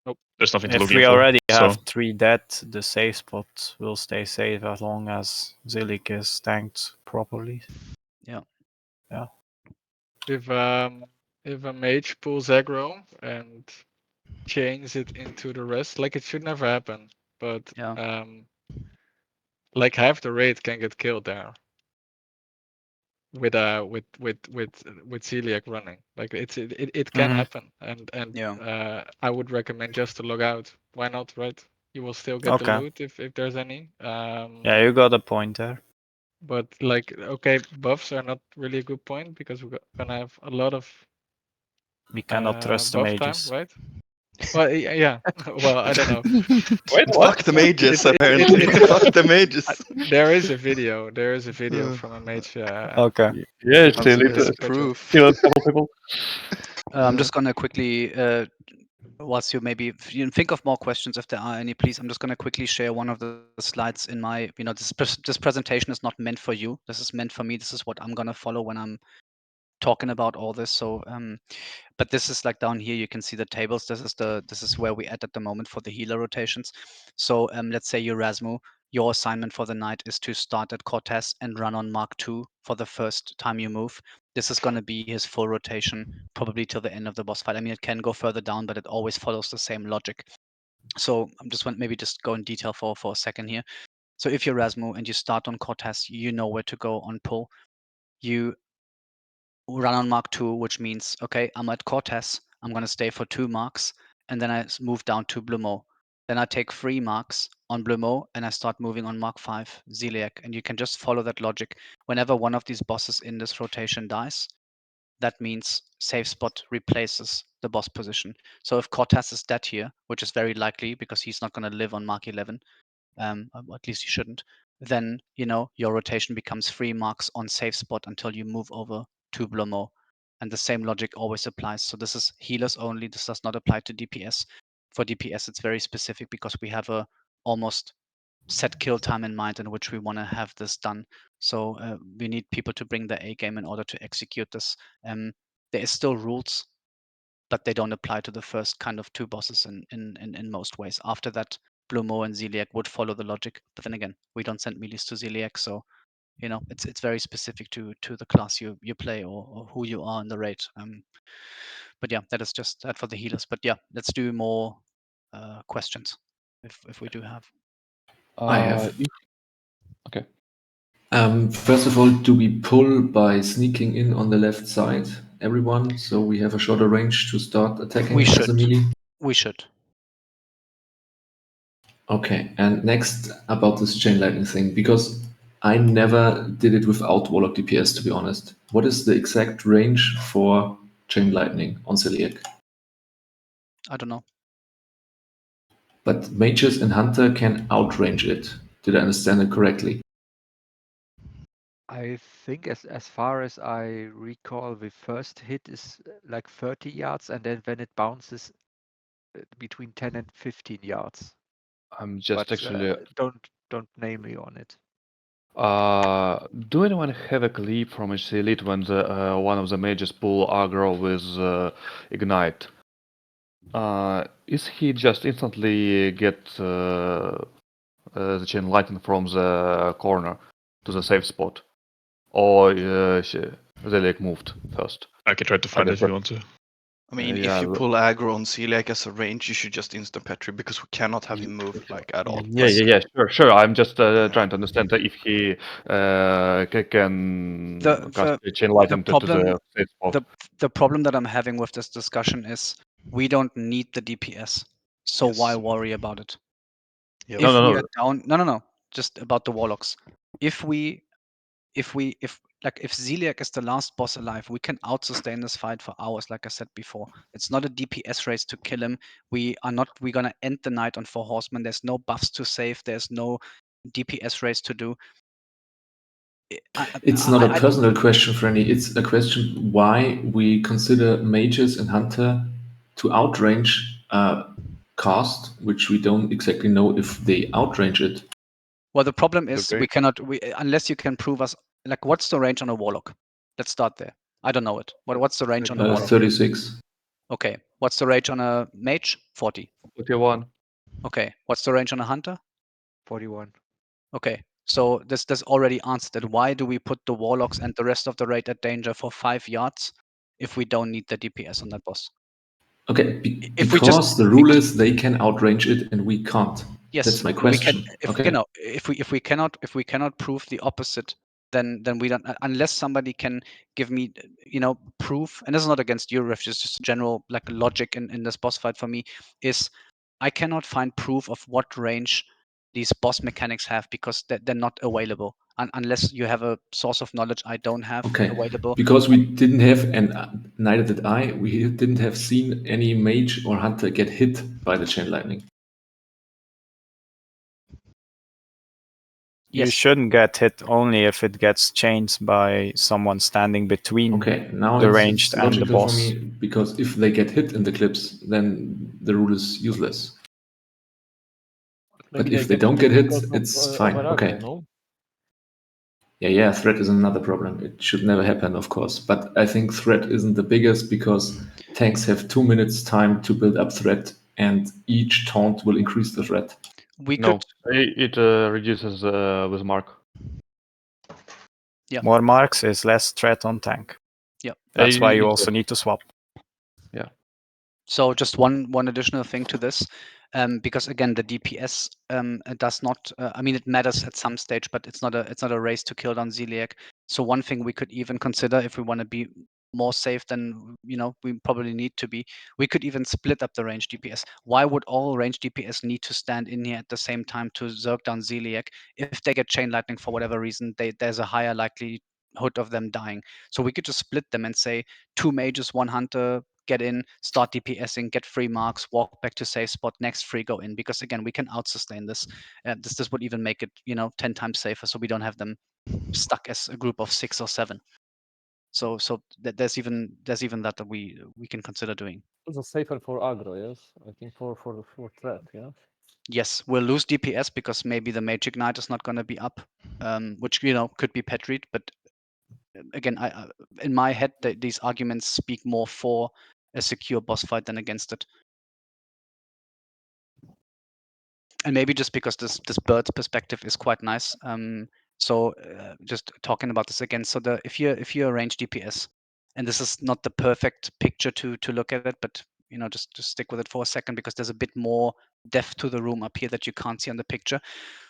Nope. There's nothing to If log in we for. already have So 3 dead, the safe spot will stay safe as long as Zeliek is tanked properly. Yeah. Yeah. If a mage pulls aggro and chains it into the rest, like it should never happen, but like half the raid can get killed there with Zeliek running. Like it can happen, and I would recommend just to log out. Why not, right? You will still get the Okay. loot if there's any. Yeah, you got a point there. But like, okay, buffs are not really a good point because we're gonna have a lot of We cannot trust the buff time, mages. right? Well, yeah. Well, I don't know. Wait, what? Fuck the mages, apparently. Fuck the mages. There is a video. There is a video from a mage. Okay. Yeah, That's it's proof. kill a couple people. I'm just gonna quickly, whilst you maybe think of more questions, if there are any, please. I'm just gonna quickly share one of the slides in my, this presentation is not meant for you. This is meant for me. This is what I'm gonna follow when I'm talking about all this. So, but this is like down here. You can see the tables. This is where we're at the moment for the healer rotations. So, let's say you're Razmu. Your assignment for the night is to start at Korth'azz and run on Mark II for the first time you move. This is going to be his full rotation, probably till the end of the boss fight. I mean, it can go further down, but it always follows the same logic. So I'm just want maybe just go in detail for a second here. So if you're Razmu and you start on Korth'azz, you know where to go on pull. You run on Mark II, which means, okay, I'm at Korth'azz, I'm going to stay for 2 marks, and then I move down to Blaumeux. Then I take 3 marks on Blaumeux, and I start moving on Mark 5, Zeliek. And you can just follow that logic. Whenever one of these bosses in this rotation dies, that means safe spot replaces the boss position. So if Korth'azz is dead here, which is very likely because he's not going to live on Mark 11, at least he shouldn't, then your rotation becomes 3 marks on safe spot until you move over to Blaumeux. And the same logic always applies. So this is healers only. This does not apply to DPS. For DPS, it's very specific because we have a almost set kill time in mind in which we want to have this done. So we need people to bring their A game in order to execute this. There is still rules, but they don't apply to the first kind of 2 bosses in most ways. After that, Blaumeux and Zeliek would follow the logic. But then again, we don't send melees to Zeliek, so it's very specific to the class you play or who you are in the raid. But yeah, that is just that for the healers. But yeah, let's do more questions if we do have. I have. Okay. First of all, do we pull by sneaking in on the left side, everyone, so we have a shorter range to start attacking We as should. a melee? We should. Okay, and next about this chain lightning thing, because I never did it without Warlock DPS, to be honest. What is the exact range for chain lightning on Zeliek? I don't know. But mages and hunter can outrange it. Did I understand it correctly? I think as far as I recall, the first hit is like 30 yards, and then when it bounces between 10 and 15 yards. I'm just But actually. don't name me on it. Do anyone have a clip from HC Elite when one of the mages pull aggro with Ignite? Is he just instantly get the chain lightning from the corner to the safe spot? Or Zeliek moved first? I can try to find it if you want to. I mean, if yeah, you pull aggro on Zeliek as a range, you should just instant petri because we cannot have him move like at all. yeah, sure. I'm just trying to understand if he can cast the chain lightning to the safe spot. The problem that I'm having with this discussion is we don't need the DPS, so why worry about it? Yep. If we No. are down, no, just about the warlocks. If Zeliek is the last boss alive, we can out-sustain this fight for hours, like I said before. It's not a DPS race to kill him. We're gonna end the night on 4 horsemen. There's no buffs to save. There's no DPS race to do. It's not a personal question, Franny. It's a question why we consider mages and hunter to outrange cast, which we don't exactly know if they outrange it. Well, the problem is Okay. we cannot, unless you can prove us, like, what's the range on a warlock? Let's start there. I don't know it. What's the range on a warlock? 36. Okay. What's the range on a mage? 40. 41. Okay. What's the range on a hunter? 41. Okay. So this already answered it. Why do we put the warlocks and the rest of the raid at danger for 5 yards if we don't need the DPS on that boss? Okay, If we because just the rule is they can outrange it and we can't. Yes, That's my we can. question. If Okay. you know, if we cannot prove the opposite, then we don't. Unless somebody can give me, proof. And this is not against you, Riff. It's just general like logic in this boss fight for me. Is I cannot find proof of what range these boss mechanics have because they're not available. Unless you have a source of knowledge I don't have Okay, available. because we didn't have, and neither did I, we didn't have seen any mage or hunter get hit by the chain lightning. You shouldn't get hit only if it gets chained by someone standing between Okay, now the it's ranged and the logical for boss. me, because if they get hit in the clips, then the rule is useless. But Maybe if they don't hit get hit, because it's of fine. aggro, Okay. no? Yeah, threat is another problem. It should never happen, of course. But I think threat isn't the biggest because tanks have 2 minutes time to build up threat, and each taunt will increase the threat. No, it reduces with mark. Yeah. More marks is less threat on tank. Yeah. That's why you Yes. also need to swap. Yeah. So just one additional thing to this, because again the DPS does not. I mean, it matters at some stage, but it's not a race to kill down Zeliek. So one thing we could even consider if we want to be more safe than we probably need to be, we could even split up the range DPS. Why would all range DPS need to stand in here at the same time to zerg down Zeliek? If they get chain lightning for whatever reason, there's a higher likelihood of them dying. So we could just split them and say 2 mages, 1 hunter, get in, start DPSing, get free marks, walk back to safe spot, next free go in. Because again, we can out-sustain this. This would even make it 10 times safer, so we don't have them stuck as a group of 6 or 7. So there's even that we can consider doing. Also safer for aggro, yes. I think for threat, yeah. Yes, we'll lose DPS because maybe the Mage Ignite is not going to be up, which could be petried. But again, I in my head, these arguments speak more for a secure boss fight than against it. And maybe just because this bird's perspective is quite nice. So just talking about this again. So if you're a range DPS, and this is not the perfect picture to look at it, but just stick with it for a second because there's a bit more depth to the room up here that you can't see on the picture.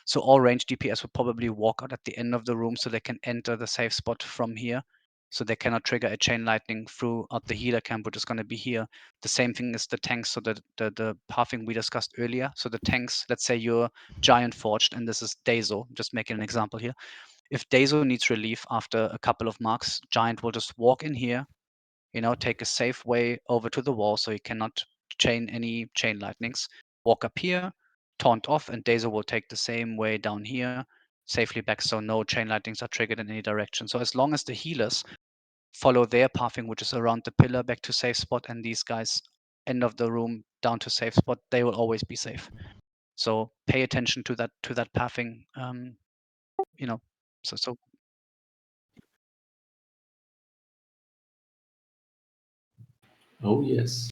So all range DPS will probably walk out at the end of the room so they can enter the safe spot from here. So they cannot trigger a chain lightning throughout the healer camp, which is going to be here. The same thing is the tanks, so the pathing we discussed earlier. So the tanks, let's say you're Giant Forged, and this is Dazo, just making an example here. If Dazo needs relief after a couple of marks, Giant will just walk in here, take a safe way over to the wall so he cannot chain any chain lightnings, walk up here, taunt off, and Dazo will take the same way down here, safely back so no chain lightnings are triggered in any direction. So as long as the healers follow their pathing, which is around the pillar back to safe spot, and these guys end of the room down to safe spot, they will always be safe. So pay attention to that pathing. So Oh yes.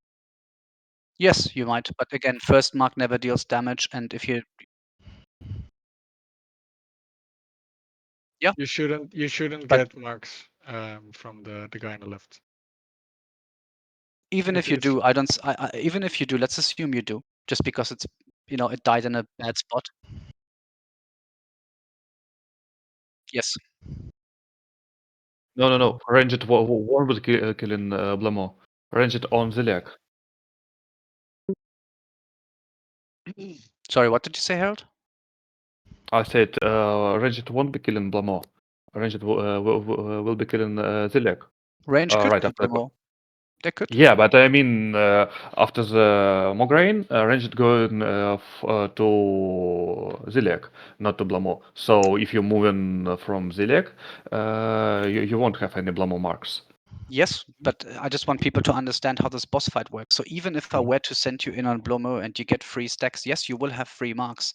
yes, you might, but again, first mark never deals damage, and if you You shouldn't But- get marks from the guy on the left. Even if you do, I don't. Even if you do, let's assume you do, just because it's it died in a bad spot. Yes. No. Ranged war will kill in Blaumeux. Ranged on Zeliek. Sorry, what did you say, Harold? I said Ranged won't be killing Blaumeux. Ranged will be killing Zeliek. Range could right kill after. Blaumeux. They could. Yeah, but I mean, after the Mograine, Ranged going to Zeliek, not to Blaumeux. So if you're moving from Zeliek, you won't have any Blaumeux marks. Yes, but I just want people to understand how this boss fight works. So even if I were to send you in on Blaumeux and you get free stacks, yes, you will have free marks.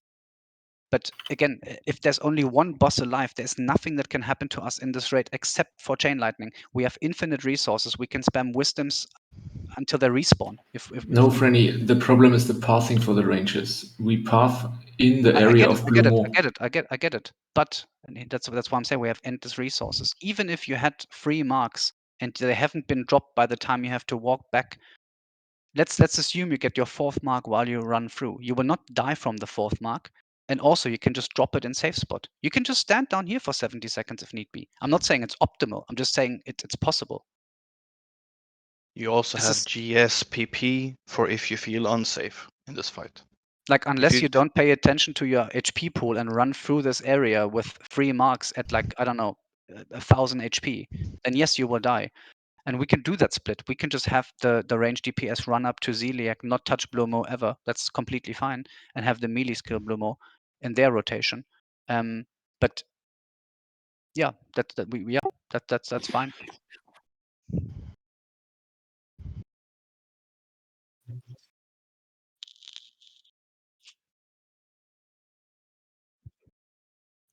But again, if there's only one boss alive, there's nothing that can happen to us in this raid except for Chain Lightning. We have infinite resources. We can spam wisdoms until they respawn. No, Franny, the problem is the pathing for the ranges. We path in the area of Blaumeux. I get it. But that's why I'm saying we have endless resources. Even if you had free marks and they haven't been dropped by the time you have to walk back, let's assume you get your 4th mark while you run through. You will not die from the 4th mark. And also, you can just drop it in safe spot. You can just stand down here for 70 seconds if need be. I'm not saying it's optimal. I'm just saying it's possible. You also have GSPP for if you feel unsafe in this fight. Like, unless you don't pay attention to your HP pool and run through this area with 3 marks at, like, I don't know, 1000 HP, then yes, you will die. And we can do that split. We can just have the range DPS run up to Zeliek, not touch Blaumeux ever. That's completely fine. And have the melee skill Blaumeux in their rotation. But yeah, that's fine.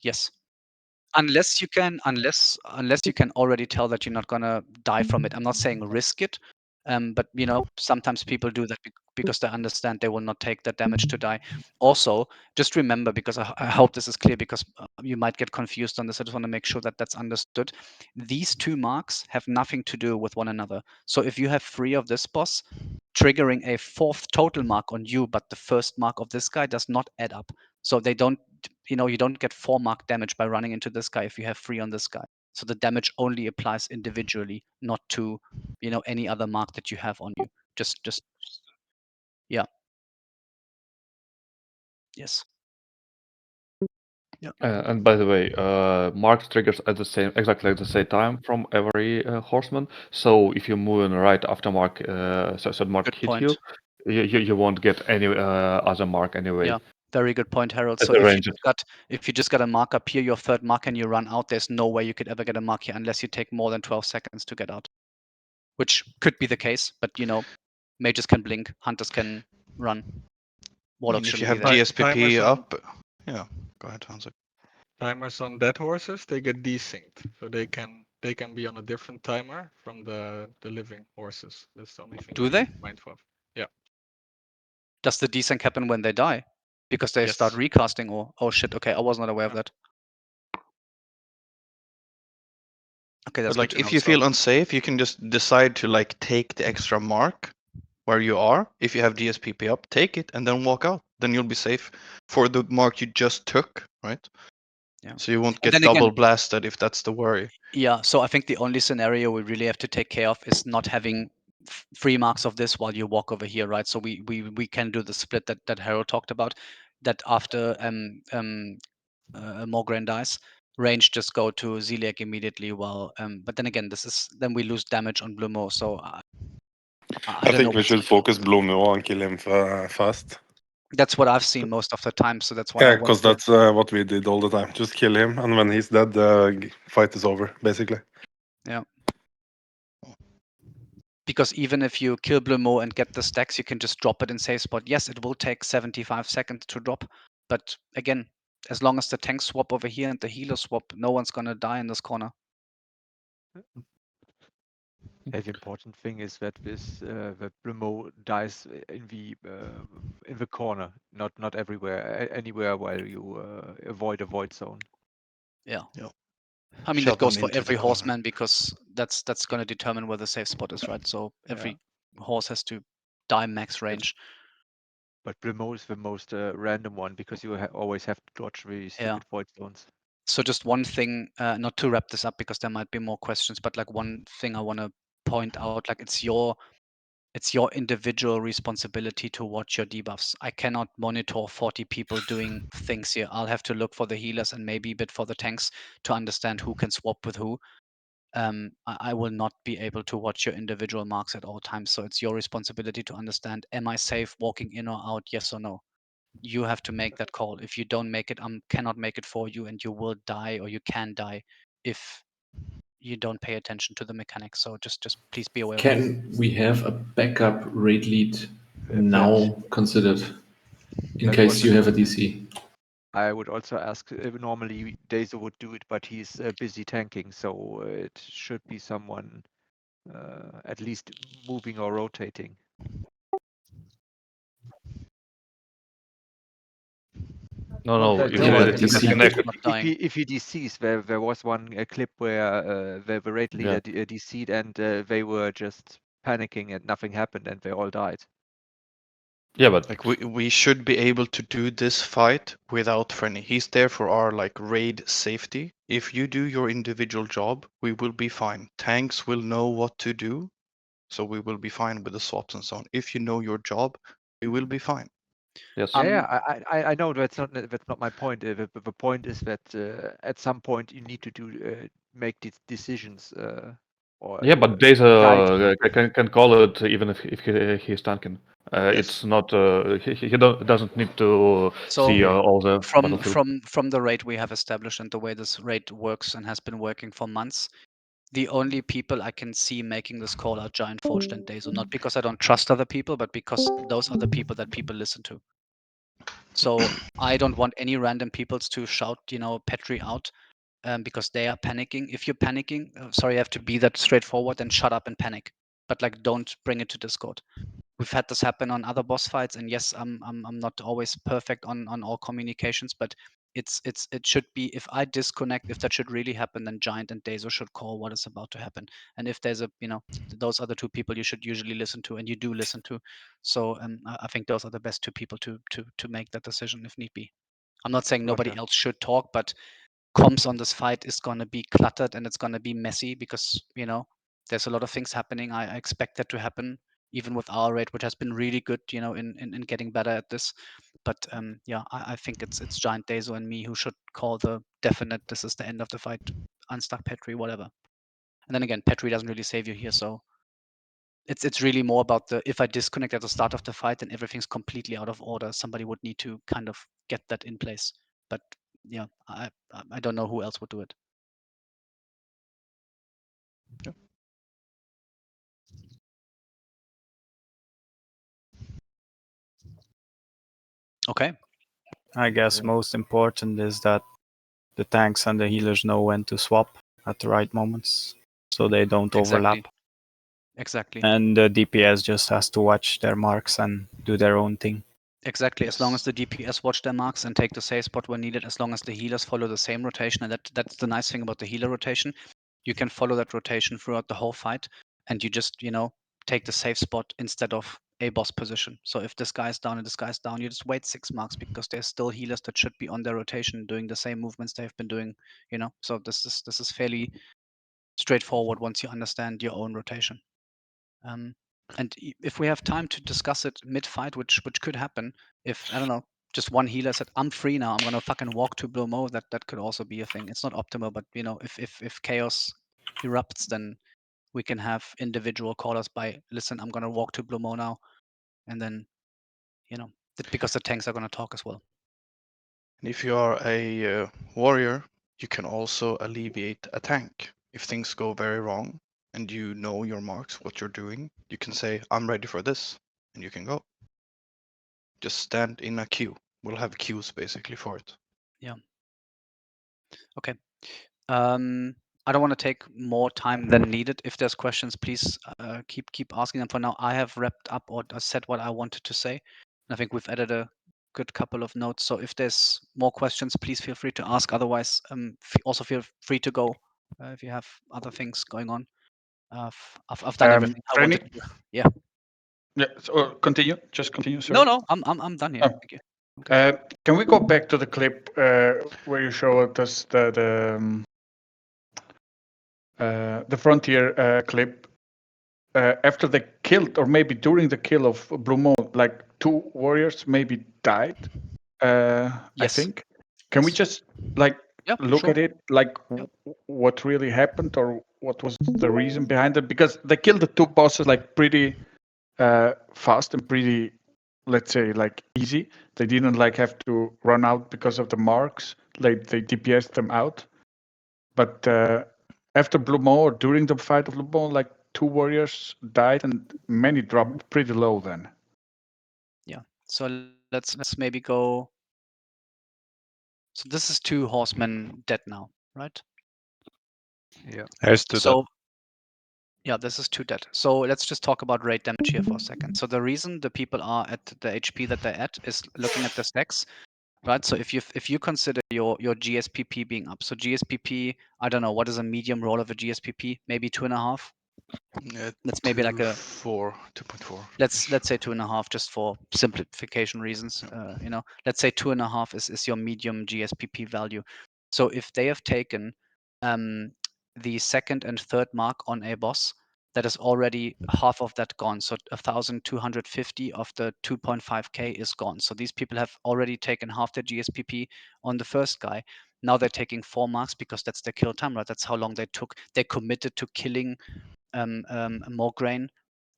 Yes. Unless you can already tell that you're not gonna die from it. I'm not saying risk it, but sometimes people do that because they understand they will not take that damage to die. Also, just remember, because I hope this is clear, because you might get confused on this. I just want to make sure that that's understood. These 2 marks have nothing to do with one another. So if you have 3 of this boss, triggering a 4th total mark on you, but the 1st mark of this guy does not add up. So they don't, you don't get 4 mark damage by running into this guy if you have 3 on this guy. So the damage only applies individually, not to, any other mark that you have on you. Just, yeah. Yes. Yeah. And by the way, mark triggers at exactly at the same time from every horseman. So if you're moving right after mark, said mark hit you, you won't get any other mark anyway. Yeah, very good point, Harold. At So the if range. you just got a mark up here, your 3rd mark, and you run out, there's no way you could ever get a mark here unless you take more than 12 seconds to get out. Which could be the case, but mages can blink, hunters can run. Warlocks if you shouldn't have be there. GSPP up, yeah, go ahead, Hansa. Timers on dead horses, they get desynced, so they can be on a different timer from the living horses. That's the only thing. Do they? Mindful of. Yeah. Does the desync happen when they die? Because they start recasting, or oh shit, okay, I was not aware of that. Okay, that's But like good to if know you as well. feel unsafe, you can just decide to like take the extra mark where you are. If you have GSPP up, take it and then walk out. Then you'll be safe for the mark you just took, right? Yeah. So you won't And get then double again, blasted if that's the worry. Yeah, so I think the only scenario we really have to take care of is not having 3 marks of this while you walk over here, right? So we can do the split that Harold talked about, that after Mograine dies, range just go to Zeliek immediately. While but then again, then we lose damage on Blaumeux. So I don't know. think we should focus Blaumeux and kill him fast. That's what I've seen most of the time. So that's why Yeah, I because wanted that's what we did all the time. Just kill him, and when he's dead, the fight is over, basically. Yeah. Because even if you kill Blaumeux and get the stacks, you can just drop it in safe spot. Yes, it will take 75 seconds to drop, but again, as long as the tanks swap over here and the healers swap, no one's gonna die in this corner. Yeah, the important thing is that that Blaumeux dies in the corner, not everywhere, anywhere where you avoid a void zone. Yeah. Yeah. I mean, Shove that goes them for into the every corner. horseman, because that's going to determine where the safe spot is, right? So every horse has to die max range. But Blaumeux is the most random one because you always have to dodge the stupid void zones. So just one thing, not to wrap this up because there might be more questions, but like one thing I want to point out, like it's your individual responsibility to watch your debuffs. I cannot monitor 40 people doing things here. I'll have to look for the healers and maybe a bit for the tanks to understand who can swap with who. I will not be able to watch your individual marks at all times. So it's your responsibility to understand, am I safe walking in or out, yes or no? You have to make that call. If you don't make it, I cannot make it for you, and you will die or you can die if you don't pay attention to the mechanics. So just please be aware of that. Can we have a backup raid lead now considered in That case was you a- have a DC? I would also ask if normally Dazo would do it, but he's busy tanking, so it should be someone at least moving or rotating. No, That- if no, it's disconnected. if he DCs, there was one clip where the raid leader DC'd and they were just panicking and nothing happened and they all died. Yeah, but like we should be able to do this fight without Frenny. He's there for our like raid safety. If you do your individual job, we will be fine. Tanks will know what to do, so we will be fine with the swaps and so on. If you know your job, we will be fine. Yes. I know that's not my point. The point is that at some point you need to make these decisions. Or Yeah, but guide Dazo can call it even if he's tanking. It's not he doesn't need to So see all the from battlefield. from the raid we have established and the way this raid works and has been working for months, the only people I can see making this call are Giant Forged and Dazo. Not because I don't trust other people, but because those are the people that people listen to. So I don't want any random peoples to shout, Petri out, because they are panicking. If you're panicking, sorry, I have to be that straightforward, then shut up and panic. But like, don't bring it to Discord. We've had this happen on other boss fights, and yes, I'm not always perfect on all communications, but it should be, if I disconnect, if that should really happen, then Giant and Dazo should call what is about to happen. And if there's those are the two people you should usually listen to, and you do listen to. So I think those are the best two people to make that decision if need be. I'm not saying nobody Roger. else should talk, but comms on this fight is going to be cluttered and it's going to be messy because there's a lot of things happening. I expect that to happen even with our raid, which has been really good, in getting better at this. But yeah, I think it's Giant Dazo and me who should call the definite, this is the end of the fight, unstuck Petri, whatever. And then again, Petri doesn't really save you here, so it's really more about if I disconnect at the start of the fight and everything's completely out of order, somebody would need to kind of get that in place. But yeah, I don't know who else would do it. Okay. I guess most important is that the tanks and the healers know when to swap at the right moments, so they don't overlap. Exactly. And the DPS just has to watch their marks and do their own thing. Exactly. As long as the DPS watch their marks and take the safe spot when needed, as long as the healers follow the same rotation, and that's the nice thing about the healer rotation. You can follow that rotation throughout the whole fight, and you just take the safe spot instead of a boss position. So if this guy's down and this guy's down, you just wait 6 marks because there's still healers that should be on their rotation doing the same movements they've been doing. So this is fairly straightforward once you understand your own rotation. And if we have time to discuss it mid-fight, which could happen, if I don't know, just one healer said, "I'm free now. I'm gonna fucking walk to Blaumeux," that could also be a thing. It's not optimal, but if chaos erupts, then we can have individual callers by, "Listen, I'm gonna walk to Blaumeux now," and then because the tanks are gonna talk as well. And if you are a warrior, you can also alleviate a tank. If things go very wrong and you know your marks, what you're doing, you can say, "I'm ready for this," and you can go. Just stand in a queue. We'll have queues basically for it. Yeah. Okay. I don't want to take more time than needed. If there's questions, please keep asking them. For now, I have wrapped up or said what I wanted to say. And I think we've added a good couple of notes. So if there's more questions, please feel free to ask. Otherwise, also feel free to go if you have other things going on. I've done everything I wanted to. Yeah. Yeah. So continue. Just continue. Sorry. No, I'm done here. Oh. Thank you. Okay. Can we go back to the clip where you showed us the frontier clip after they killed, or maybe during the kill of Blaumeux, like 2 warriors maybe died. I Yes. think. Can we just like look sure. at it, like what really happened, or what was the reason behind it? Because they killed the 2 bosses like pretty fast and pretty, let's say, like easy. They didn't like have to run out because of the marks. Like they DPS'd them out. But after Blaumeux, or during the fight of Blaumeux, like 2 warriors died and many dropped pretty low then. Yeah. So let's maybe go. So this is 2 horsemen dead now, right? Yeah. There's 2 dead. So yeah, this is 2 dead. So let's just talk about raid damage here for a second. So the reason the people are at the HP that they're at is looking at the stacks, right? So if you consider your GSPP being up, so GSPP, I don't know, what is a medium roll of a GSPP? Maybe 2.5. That's maybe like a 2.4. Let's say 2.5, just for simplification reasons. Let's say 2.5 is your medium GSPP value. So if they have taken the second and third mark on a boss, that is already half of that gone. So 1,250 of the 2.5k is gone. So these people have already taken half their GSPP on the first guy. Now they're taking 4 marks because that's their kill time, right? That's how long they took. They committed to killing Mograine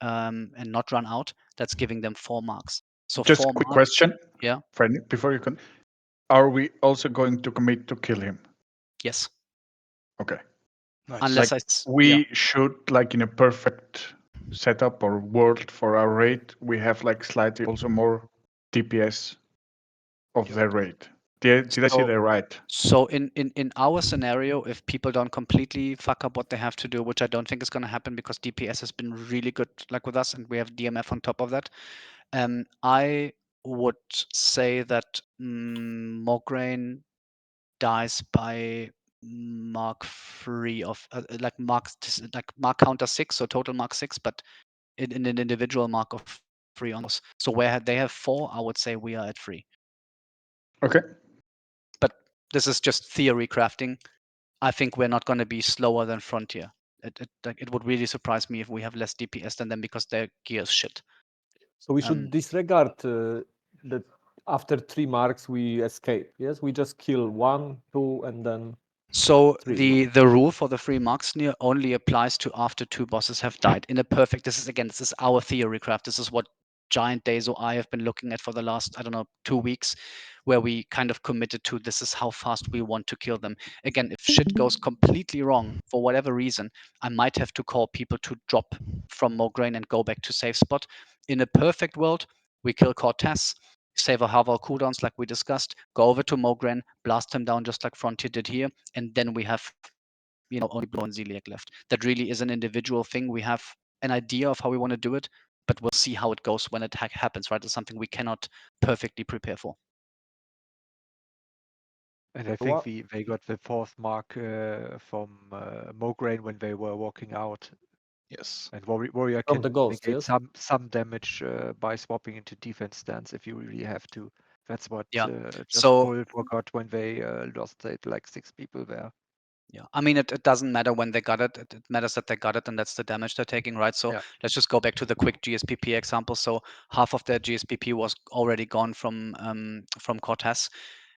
and not run out. That's giving them 4 marks. So Just 4 a quick marks. question. Yeah. Freddy, before you can, are we also going to commit to kill him? Yes. Okay. Nice. Unless like we should, like in a perfect setup or world for our raid, we have like slightly also more DPS of their raid. Did I see that right? So in our scenario, if people don't completely fuck up what they have to do, which I don't think is going to happen because DPS has been really good, like with us, and we have DMF on top of that. I would say that Mograine dies by mark 3 of like mark counter 6, so total mark 6, but in an individual mark of 3 on those. So where they have 4, I would say we are at 3. Okay. But this is just theory crafting. I think we're not going to be slower than Frontier. It would really surprise me if we have less DPS than them because their gear is shit. So we should disregard that after 3 marks we escape. Yes, we just kill 1, 2, and then. So 3. the rule for the 3 marks near only applies to after 2 bosses have died. In a perfect, this is our theory craft. This is what Giant Days or I have been looking at for the last, 2 weeks, where we kind of committed to this is how fast we want to kill them. Again, if shit goes completely wrong for whatever reason, I might have to call people to drop from Mograine and go back to safe spot. In a perfect world, we kill Korth'azz, save our cooldowns like we discussed, go over to Mograine, blast him down just like Frontier did here, and then we have only Blaumeux and Zeliek left. That really is an individual thing. We have an idea of how we want to do it, but we'll see how it goes when it happens, right? It's something we cannot perfectly prepare for. And I think they got the 4th mark from Mograine when they were walking out. Yes. And warrior From can the ghost, negate yes? some damage by swapping into defense stance if you really have to. That's what just So- Bull forgot when they lost like 6 people there. Yeah, I mean, it doesn't matter when they got it. It matters that they got it, and that's the damage they're taking, right? So let's just go back to the quick GSPP example. So half of their GSPP was already gone from Korth'azz,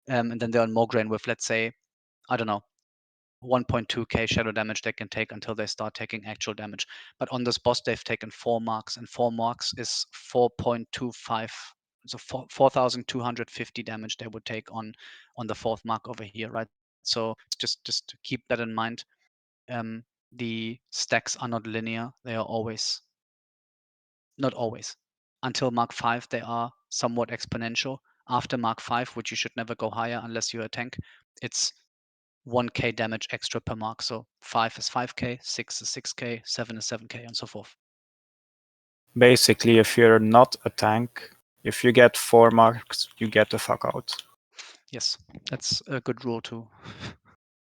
and then they're on Mograine with, let's say, I don't know, 1.2k shadow damage they can take until they start taking actual damage. But on this boss, they've taken 4 marks, and 4 marks is 4.25. So 4,250 damage they would take on the 4th mark over here, right? So just keep that in mind. The stacks are not linear; they are always, not always. Until Mark 5, they are somewhat exponential. After Mark 5, which you should never go higher unless you're a tank, it's 1k damage extra per mark. So 5 is 5k, 6 is 6k, 7 is 7k, and so forth. Basically, if you're not a tank, if you get 4 marks, you get the fuck out. Yes, that's a good rule too.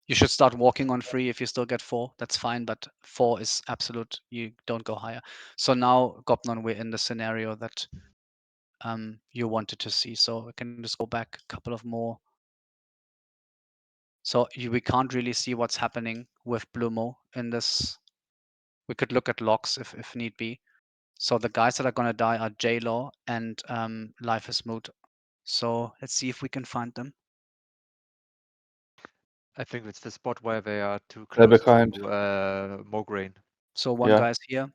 You should start walking on 3 if you still get 4. That's fine, but 4 is absolute. You don't go higher. So now, Gopnon, we're in the scenario that you wanted to see. So I can just go back a couple of more. So we can't really see what's happening with Blaumeux in this. We could look at logs if need be. So the guys that are going to die are J-Law and Life is Moot. So let's see if we can find them. I think it's the spot where they are too They're close to behind. Mograine. So one Yeah. guy's here.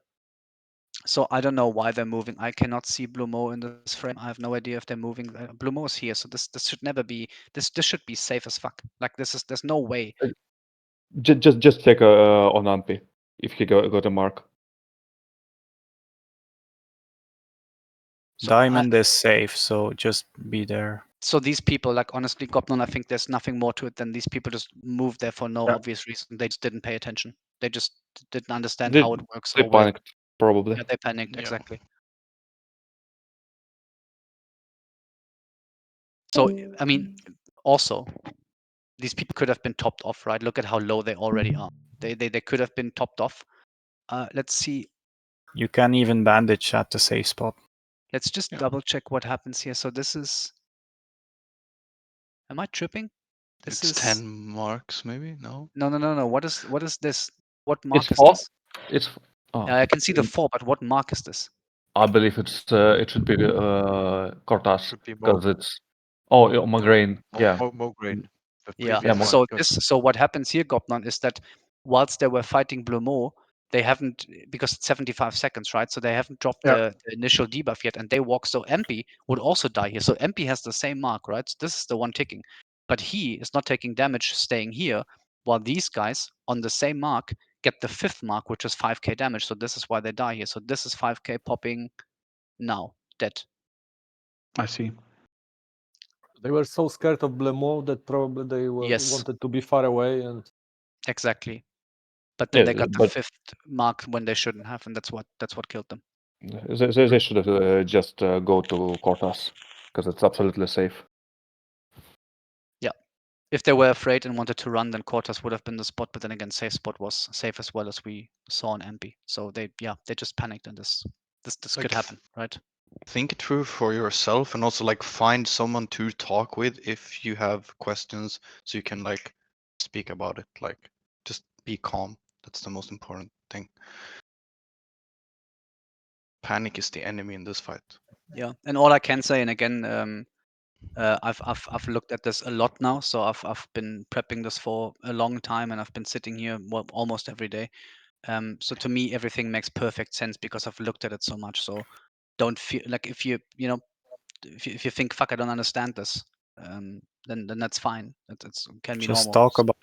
So I don't know why they're moving. I cannot see Blaumeux in this frame. I have no idea if they're moving. Blaumeux is here, so this should never be. This should be safe as fuck. Like there's no way. Just check on Ampi if he got a mark. So Diamond is safe, so just be there. So these people, like honestly, Gopnon, I think there's nothing more to it than these people just moved there for no obvious reason. They just didn't pay attention. They just didn't understand how it works. They or where. panicked, probably. Yeah, they panicked, Yeah. exactly. So, I mean, also, these people could have been topped off, right? Look at how low they already are. They could have been topped off. Let's see. You can even bandage at the safe spot. Let's just double check what happens here. So this is. Am I tripping? This It's is 10 marks, maybe? No? No. What is this? What mark It's is 4. this? It's. Oh. I can see the 4, but what mark is this? I believe it should be Korth'azz Should be because it's Mograine. Yeah. Mograine. Yeah. Yeah, So so what happens here, Gopnon, is that whilst they were fighting Blaumeux, they haven't, because it's 75 seconds, right? So they haven't dropped the initial debuff yet, and they walk. So MP would also die here. So MP has the same mark, right? So this is the one ticking, but he is not taking damage staying here, while these guys on the same mark get the 5th mark, which is 5k damage. So this is why they die here. So this is 5k popping now, dead. I see. They were so scared of Blaumeux that probably they wanted to be far away and. Exactly. But then Yeah, they got the but- 5th mark when they shouldn't have, and that's what killed them. They should have just go to Korth'azz because it's absolutely safe. Yeah. If they were afraid and wanted to run, then Korth'azz would have been the spot. But then again, safe spot was safe as well, as we saw on MP. So they just panicked, and this Like, could happen, right? Think it through for yourself, and also like find someone to talk with if you have questions, so you can like speak about it. Like, just be calm. That's the most important thing. Panic is the enemy in this fight. Yeah, and all I can say, and again, I've looked at this a lot now, so I've been prepping this for a long time, and I've been sitting here almost every day. So to me, everything makes perfect sense because I've looked at it so much. So don't feel like if you if you think fuck, I don't understand this, then that's fine. It can be Just normal. talk So about.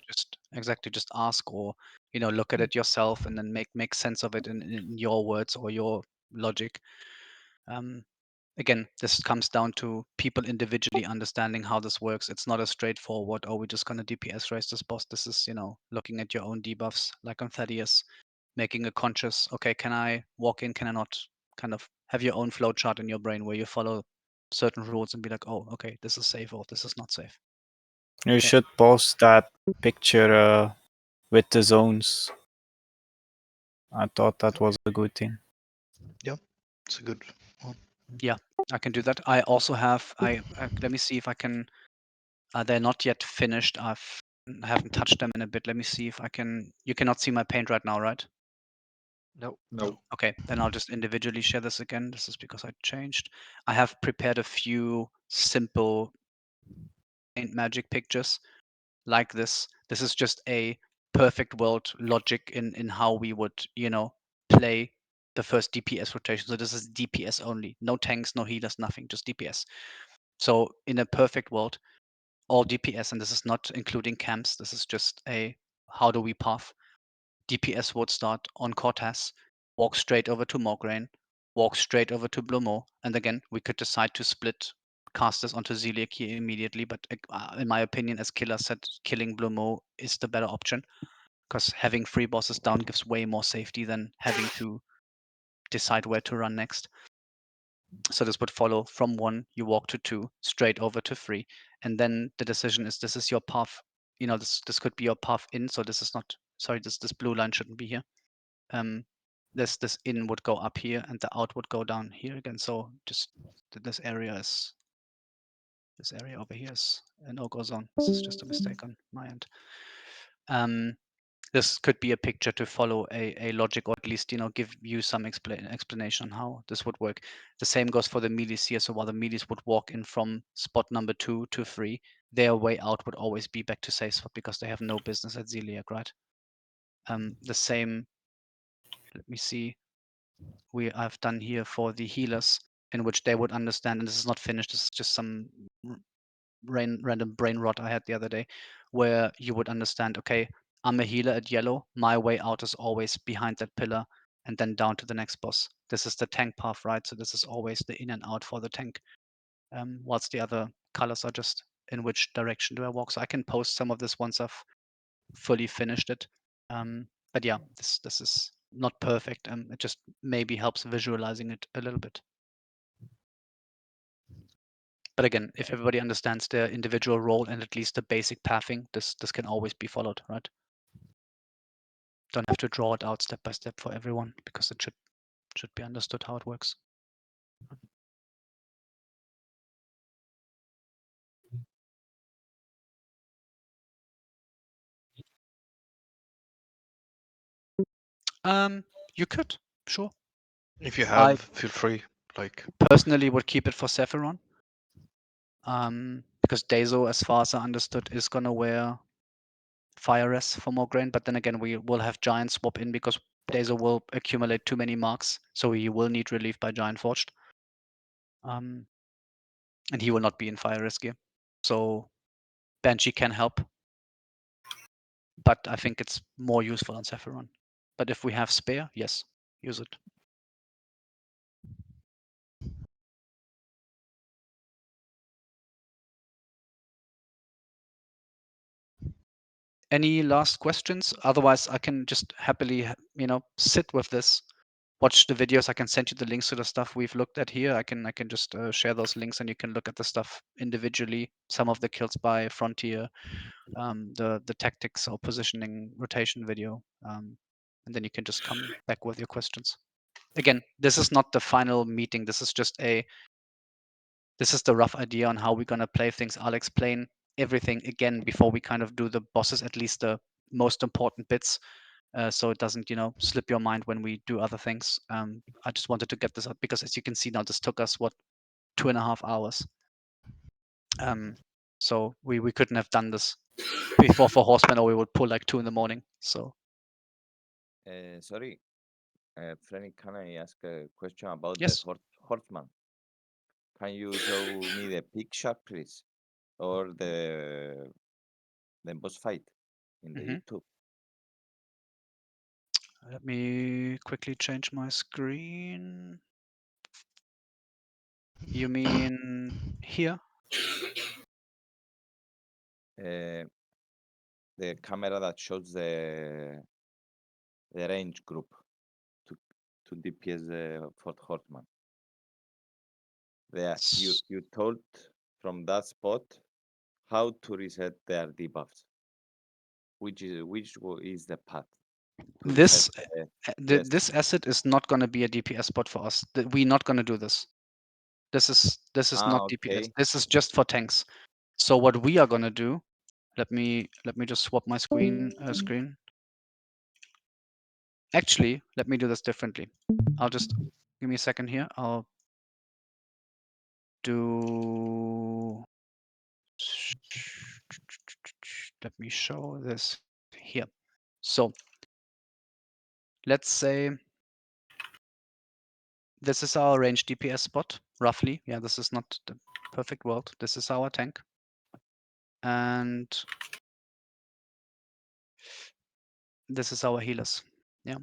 just ask, or look at it yourself and then make sense of it in your words or your logic. Again, this comes down to people individually understanding how this works. It's not as straightforward, oh, we're just going to DPS raise this boss. This is, looking at your own debuffs, like on Thaddeus, making a conscious, okay, can I walk in, can I not? Kind of have your own flow chart in your brain where you follow certain rules and be like, oh, okay, this is safe or this is not safe. You should post that picture with the zones. I thought that was a good thing. Yeah, it's a good one. Yeah, I can do that. I also have, let me see if I can, they're not yet finished. I haven't touched them in a bit. Let me see if I can, you cannot see my paint right now, right? No. No. Okay, then I'll just individually share this again. This is because I changed. I have prepared a few simple paint magic pictures like this. This is just a perfect world logic in how we would, play the first DPS rotation. So this is DPS only. No tanks, no healers, nothing, just DPS. So in a perfect world, all DPS, and this is not including camps, this is just a how do we path. DPS would start on Korth'azz, walk straight over to Mograine, walk straight over to Blaumeux, and again, we could decide to split casters onto Zeliek here immediately, but in my opinion, as Killer said, killing Blaumeux is the better option, because having 3 bosses down gives way more safety than having to decide where to run next. So this would follow from 1, you walk to 2, straight over to 3, and then the decision is this is your path you know, this could be your path in. So this is not, sorry, this blue line shouldn't be here. This in would go up here and the out would go down here again. So just this area over here is a no-go zone. This is just a mistake on my end. This could be a picture to follow a logic, or at least, you know, give you some explanation on how this would work. The same goes for the melees here. So while the melees would walk in from spot number 2 to 3, their way out would always be back to safe spot because they have no business at Zeliek, right? The same, let me see, I've done here for the healers, in which they would understand, and this is not finished, this is just some random brain rot I had the other day, where you would understand, okay, I'm a healer at yellow, my way out is always behind that pillar and then down to the next boss. This is the tank path, right? So this is always the in and out for the tank. Whilst the other colors are just in which direction do I walk. So I can post some of this once I've fully finished it. But yeah, this is not perfect. It just maybe helps visualizing it a little bit. But again, if everybody understands their individual role and at least the basic pathing, this can always be followed, right? Don't have to draw it out step by step for everyone because it should be understood how it works. You could, sure. If you have, feel free. Like personally would keep it for Sephiron. Because Dazo, as far as I understood, is gonna wear Fire Res for Mograine, but then again we will have Giant swap in because Dazo will accumulate too many marks, so he will need relief by Giant Forged. And he will not be in Fire Res gear. So Banshee can help. But I think it's more useful on Sephiron. But if we have spare, yes, use it. Any last questions? Otherwise, I can just happily, you know, sit with this, watch the videos. I can send you the links to the stuff we've looked at here. I can just share those links, and you can look at the stuff individually. Some of the kills by Frontier, the tactics or positioning rotation video, and then you can just come back with your questions. Again, this is not the final meeting. This is just this is the rough idea on how we're gonna play things. I'll explain everything again before we kind of do the bosses, at least the most important bits, so it doesn't, you know, slip your mind when we do other things. I just wanted to get this out because, as you can see now, this took us, what, 2.5 hours. So we couldn't have done this before for Horsemen, or we would pull like 2 in the morning. So Sorry, Frenny, can I ask a question about yes. the Horseman? Can you show me the picture, please, or the boss fight in the YouTube? Let me quickly change my screen. You mean here? The camera that shows the range group to DPS for Hortman. There, you told from that spot how to reset their debuffs. Which is the path? This this asset is not going to be a DPS spot for us. We're not going to do this. This is not DPS. This is just for tanks. So what we are going to do, let me just swap my screen. Actually, let me do this differently. I'll just give me a second here. I'll do. Let me show this here. So let's say this is our range DPS spot, roughly. Yeah, this is not the perfect world. This is our tank. And this is our healers. Yeah.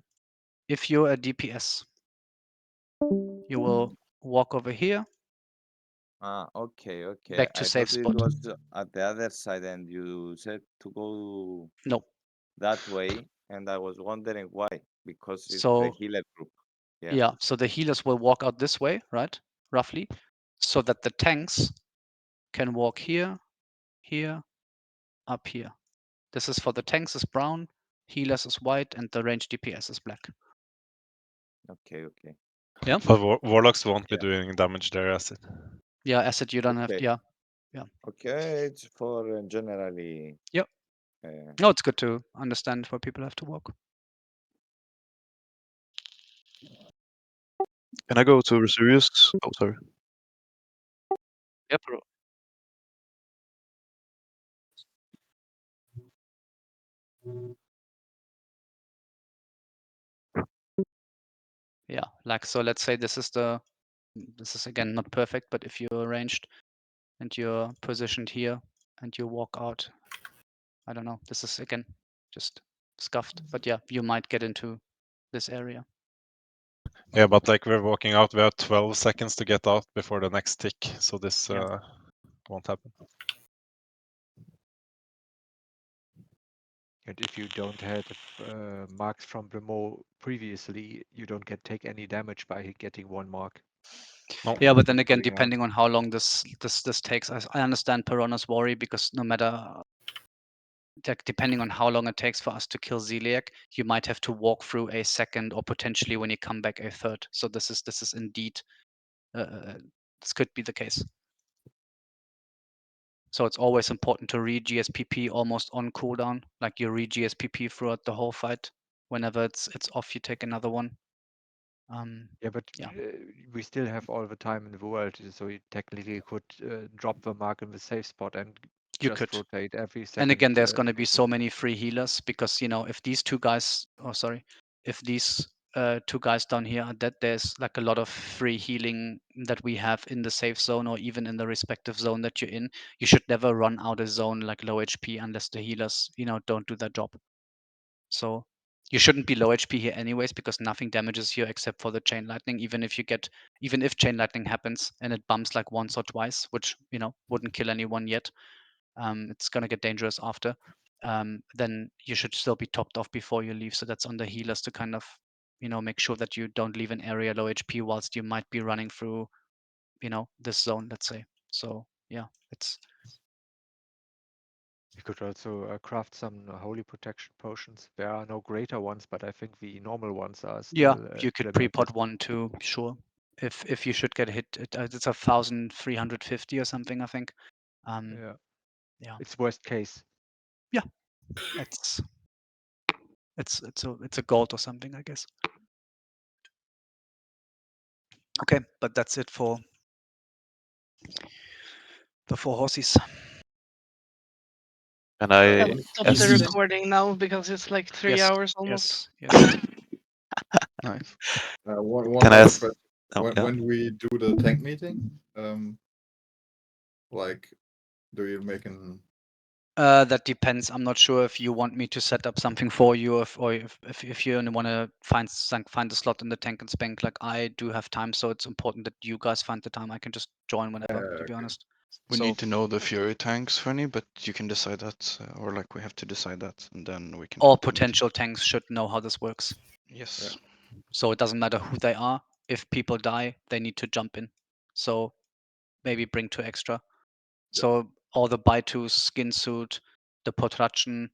If you're a DPS, you will walk over here. Okay. Back to I safe thought spot. it was at the other side, and you said to go that way, and I was wondering why, because it's the healer group. Yeah, so the healers will walk out this way, right? Roughly, so that the tanks can walk here, here, up here. This is for the tanks is brown, healers is white, and the range DPS is black. Okay, okay. Yeah. But warlocks won't be doing damage there, acid. Yeah, acid you don't have. Okay. Yeah, yeah. Okay, it's for generally. Yep. No, it's good to understand where people have to walk. Can I go to Razuvious? Oh, sorry. Yep. Bro. Yeah, like so. Let's say this is the. This is again not perfect, but if you're arranged and you're positioned here and you walk out, I don't know. This is again just scuffed, but yeah, you might get into this area. Yeah, but like we're walking out, we have 12 seconds to get out before the next tick, so this won't happen. And if you don't have marks from Blaumeux previously, you don't take any damage by getting one mark. No. Yeah, but then again, Going out. depending on how long this takes, I understand Piranha's worry because no matter depending on how long it takes for us to kill Zeliek, you might have to walk through a second or potentially when you come back a third. So this is indeed this could be the case. So it's always important to read GSPP almost on cooldown, like you read GSPP throughout the whole fight. Whenever it's off, you take another one. Yeah, but we still have all the time in the world, so you technically could drop the mark in the safe spot and You just could rotate every second. And again, there's going to be so many free healers because if these two guys, if these two guys down here are dead, there's like a lot of free healing that we have in the safe zone or even in the respective zone that you're in. You should never run out of zone like low HP unless the healers, don't do their job. So you shouldn't be low HP here anyways because nothing damages you except for the chain lightning. Even if chain lightning happens and it bumps like once or twice, which wouldn't kill anyone yet. It's going to get dangerous after, then you should still be topped off before you leave. So that's on the healers to kind of, make sure that you don't leave an area low HP whilst you might be running through, this zone, let's say. So yeah, it's. You could also craft some holy protection potions. There are no greater ones, but I think the normal ones are still. Yeah, you could pre-pot one too, sure. If you should get hit, it's 1,350 or something, I think. Yeah. Yeah. It's worst case. Yeah, it's a gold or something, I guess. Okay, but that's it for the 4 horses. Can I? I'll stop the recording now because it's like 3 hours almost. Yes. Nice. One Can I other ask? question. Oh, yeah. When we do the tank meeting, like, do you make an? That depends. I'm not sure if you want me to set up something for you, or if you want to find a slot in the tank and spank. Like I do have time, so it's important that you guys find the time. I can just join whenever, to be honest. We need to know the Fury tanks, Fernie, but you can decide that, or like we have to decide that, and then we can. All potential tanks should know how this works. Yes. So it doesn't matter who they are. If people die, they need to jump in. So maybe bring 2 extra. So all the buy 2 skin suit, the Potrachin,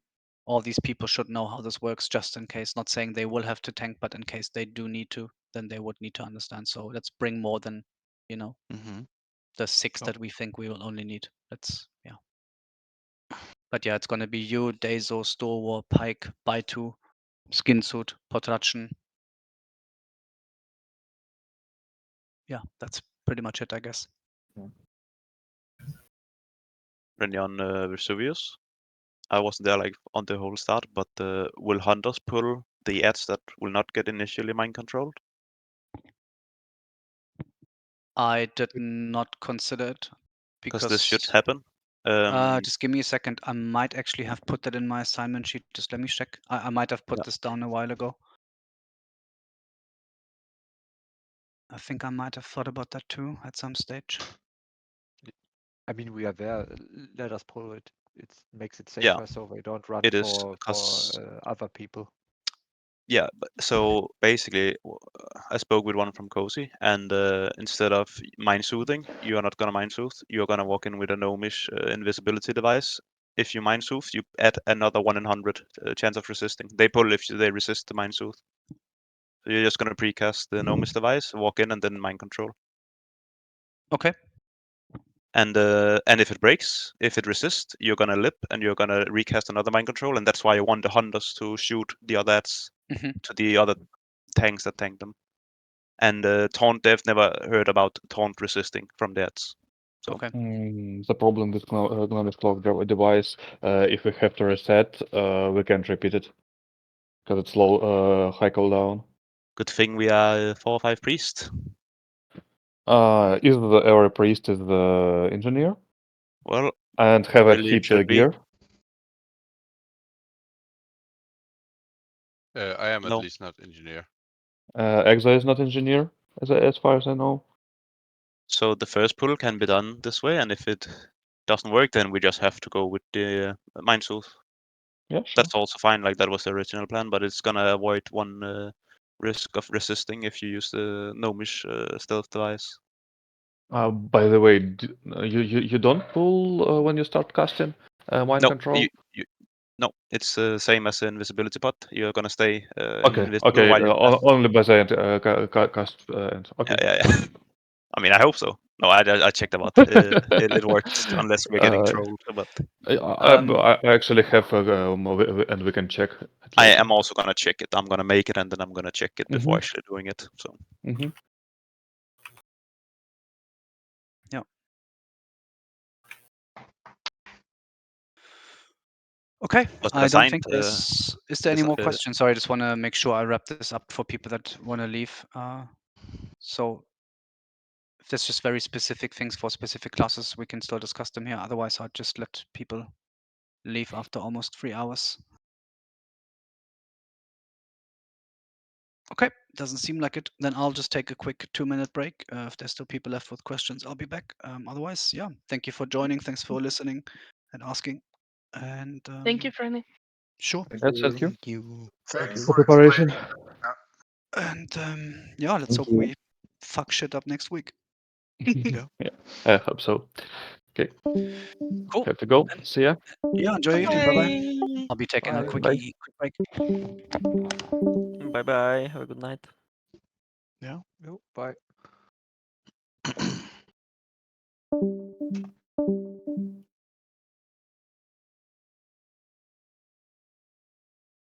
all these people should know how this works just in case. Not saying they will have to tank, but in case they do need to, then they would need to understand. So let's bring more than, the 6 that we think we will only need. But yeah, it's going to be you, Deizo, Stalwart, Pike, buy 2, skin suit, Potrachin. Yeah, that's pretty much it, I guess. Renny on Vesuvius. I wasn't there like on the whole start, but will hunters pull the ads that will not get initially mind controlled? I did not consider it Because this should happen. Just give me a second. I might actually have put that in my assignment sheet. Just let me check. I might have put this down a while ago. I think I might have thought about that too at some stage. I mean, we are there. Let us pull it. It makes it Yeah, safer, so they don't run it is, for 'cause- other people. Yeah, so basically, I spoke with one from Cozy, and instead of mind soothing, you are not gonna mind soothe. You are gonna walk in with a gnomish invisibility device if you Mind Soothe, you add another 1 in 100 chance of resisting. They pull if they resist the Mind Soothe. So you're just gonna precast the Gnomish device, walk in, and then Mind Control. Okay. And if it breaks, if it resists, you're gonna lip and you're gonna recast another Mind Control, and that's why you want the hunters to shoot the other ads to the other tanks that tank them. And taunt, they've never heard about taunt resisting from the ads. So The problem with Gnomish Cloak device, if we have to reset, we can't repeat it because it's low, high cooldown. Good thing we are 4 or 5 priests. Is every priest is the engineer? Well, and have a really heat should be. gear. I am at No. least not engineer. Exo is not engineer, as far as I know. So the first pull can be done this way, and if it doesn't work, then we just have to go with the Mind Soothe. Yeah, sure. That's also fine. Like that was the original plan, but it's gonna avoid one risk of resisting if you use the Gnomish stealth device. By the way, you don't pull when you start casting mind No, control. no, it's the same as the invisibility pot. You're gonna stay Okay, invisible while you cast. only by the end, cast end. Okay. Yeah. I mean, I hope so. No, I checked about it worked unless we're getting trolled. But I actually have, and we can check. I am also gonna check it. I'm gonna make it, and then I'm gonna check it before actually doing it. So. Yeah. Okay, I don't think there's. Is there any more questions? Sorry, I just want to make sure I wrap this up for people that want to leave. So, if there's just very specific things for specific classes, we can still discuss them here. Otherwise, I'd just let people leave after almost 3 hours. Okay, doesn't seem like it. Then I'll just take a quick 2-minute break. If there's still people left with questions, I'll be back. Otherwise, yeah, thank you for joining. Thanks for listening and asking. And Thank you, Franny. Sure. Thank you. For preparation. And yeah, let's Thank hope you. we fuck shit up next week. Yeah, I hope so. Okay. Cool. Have to go. See ya. Yeah, enjoy your evening. Bye bye. I'll be taking a quick Bye. break. Bye bye. Have a good night. Yeah. Bye.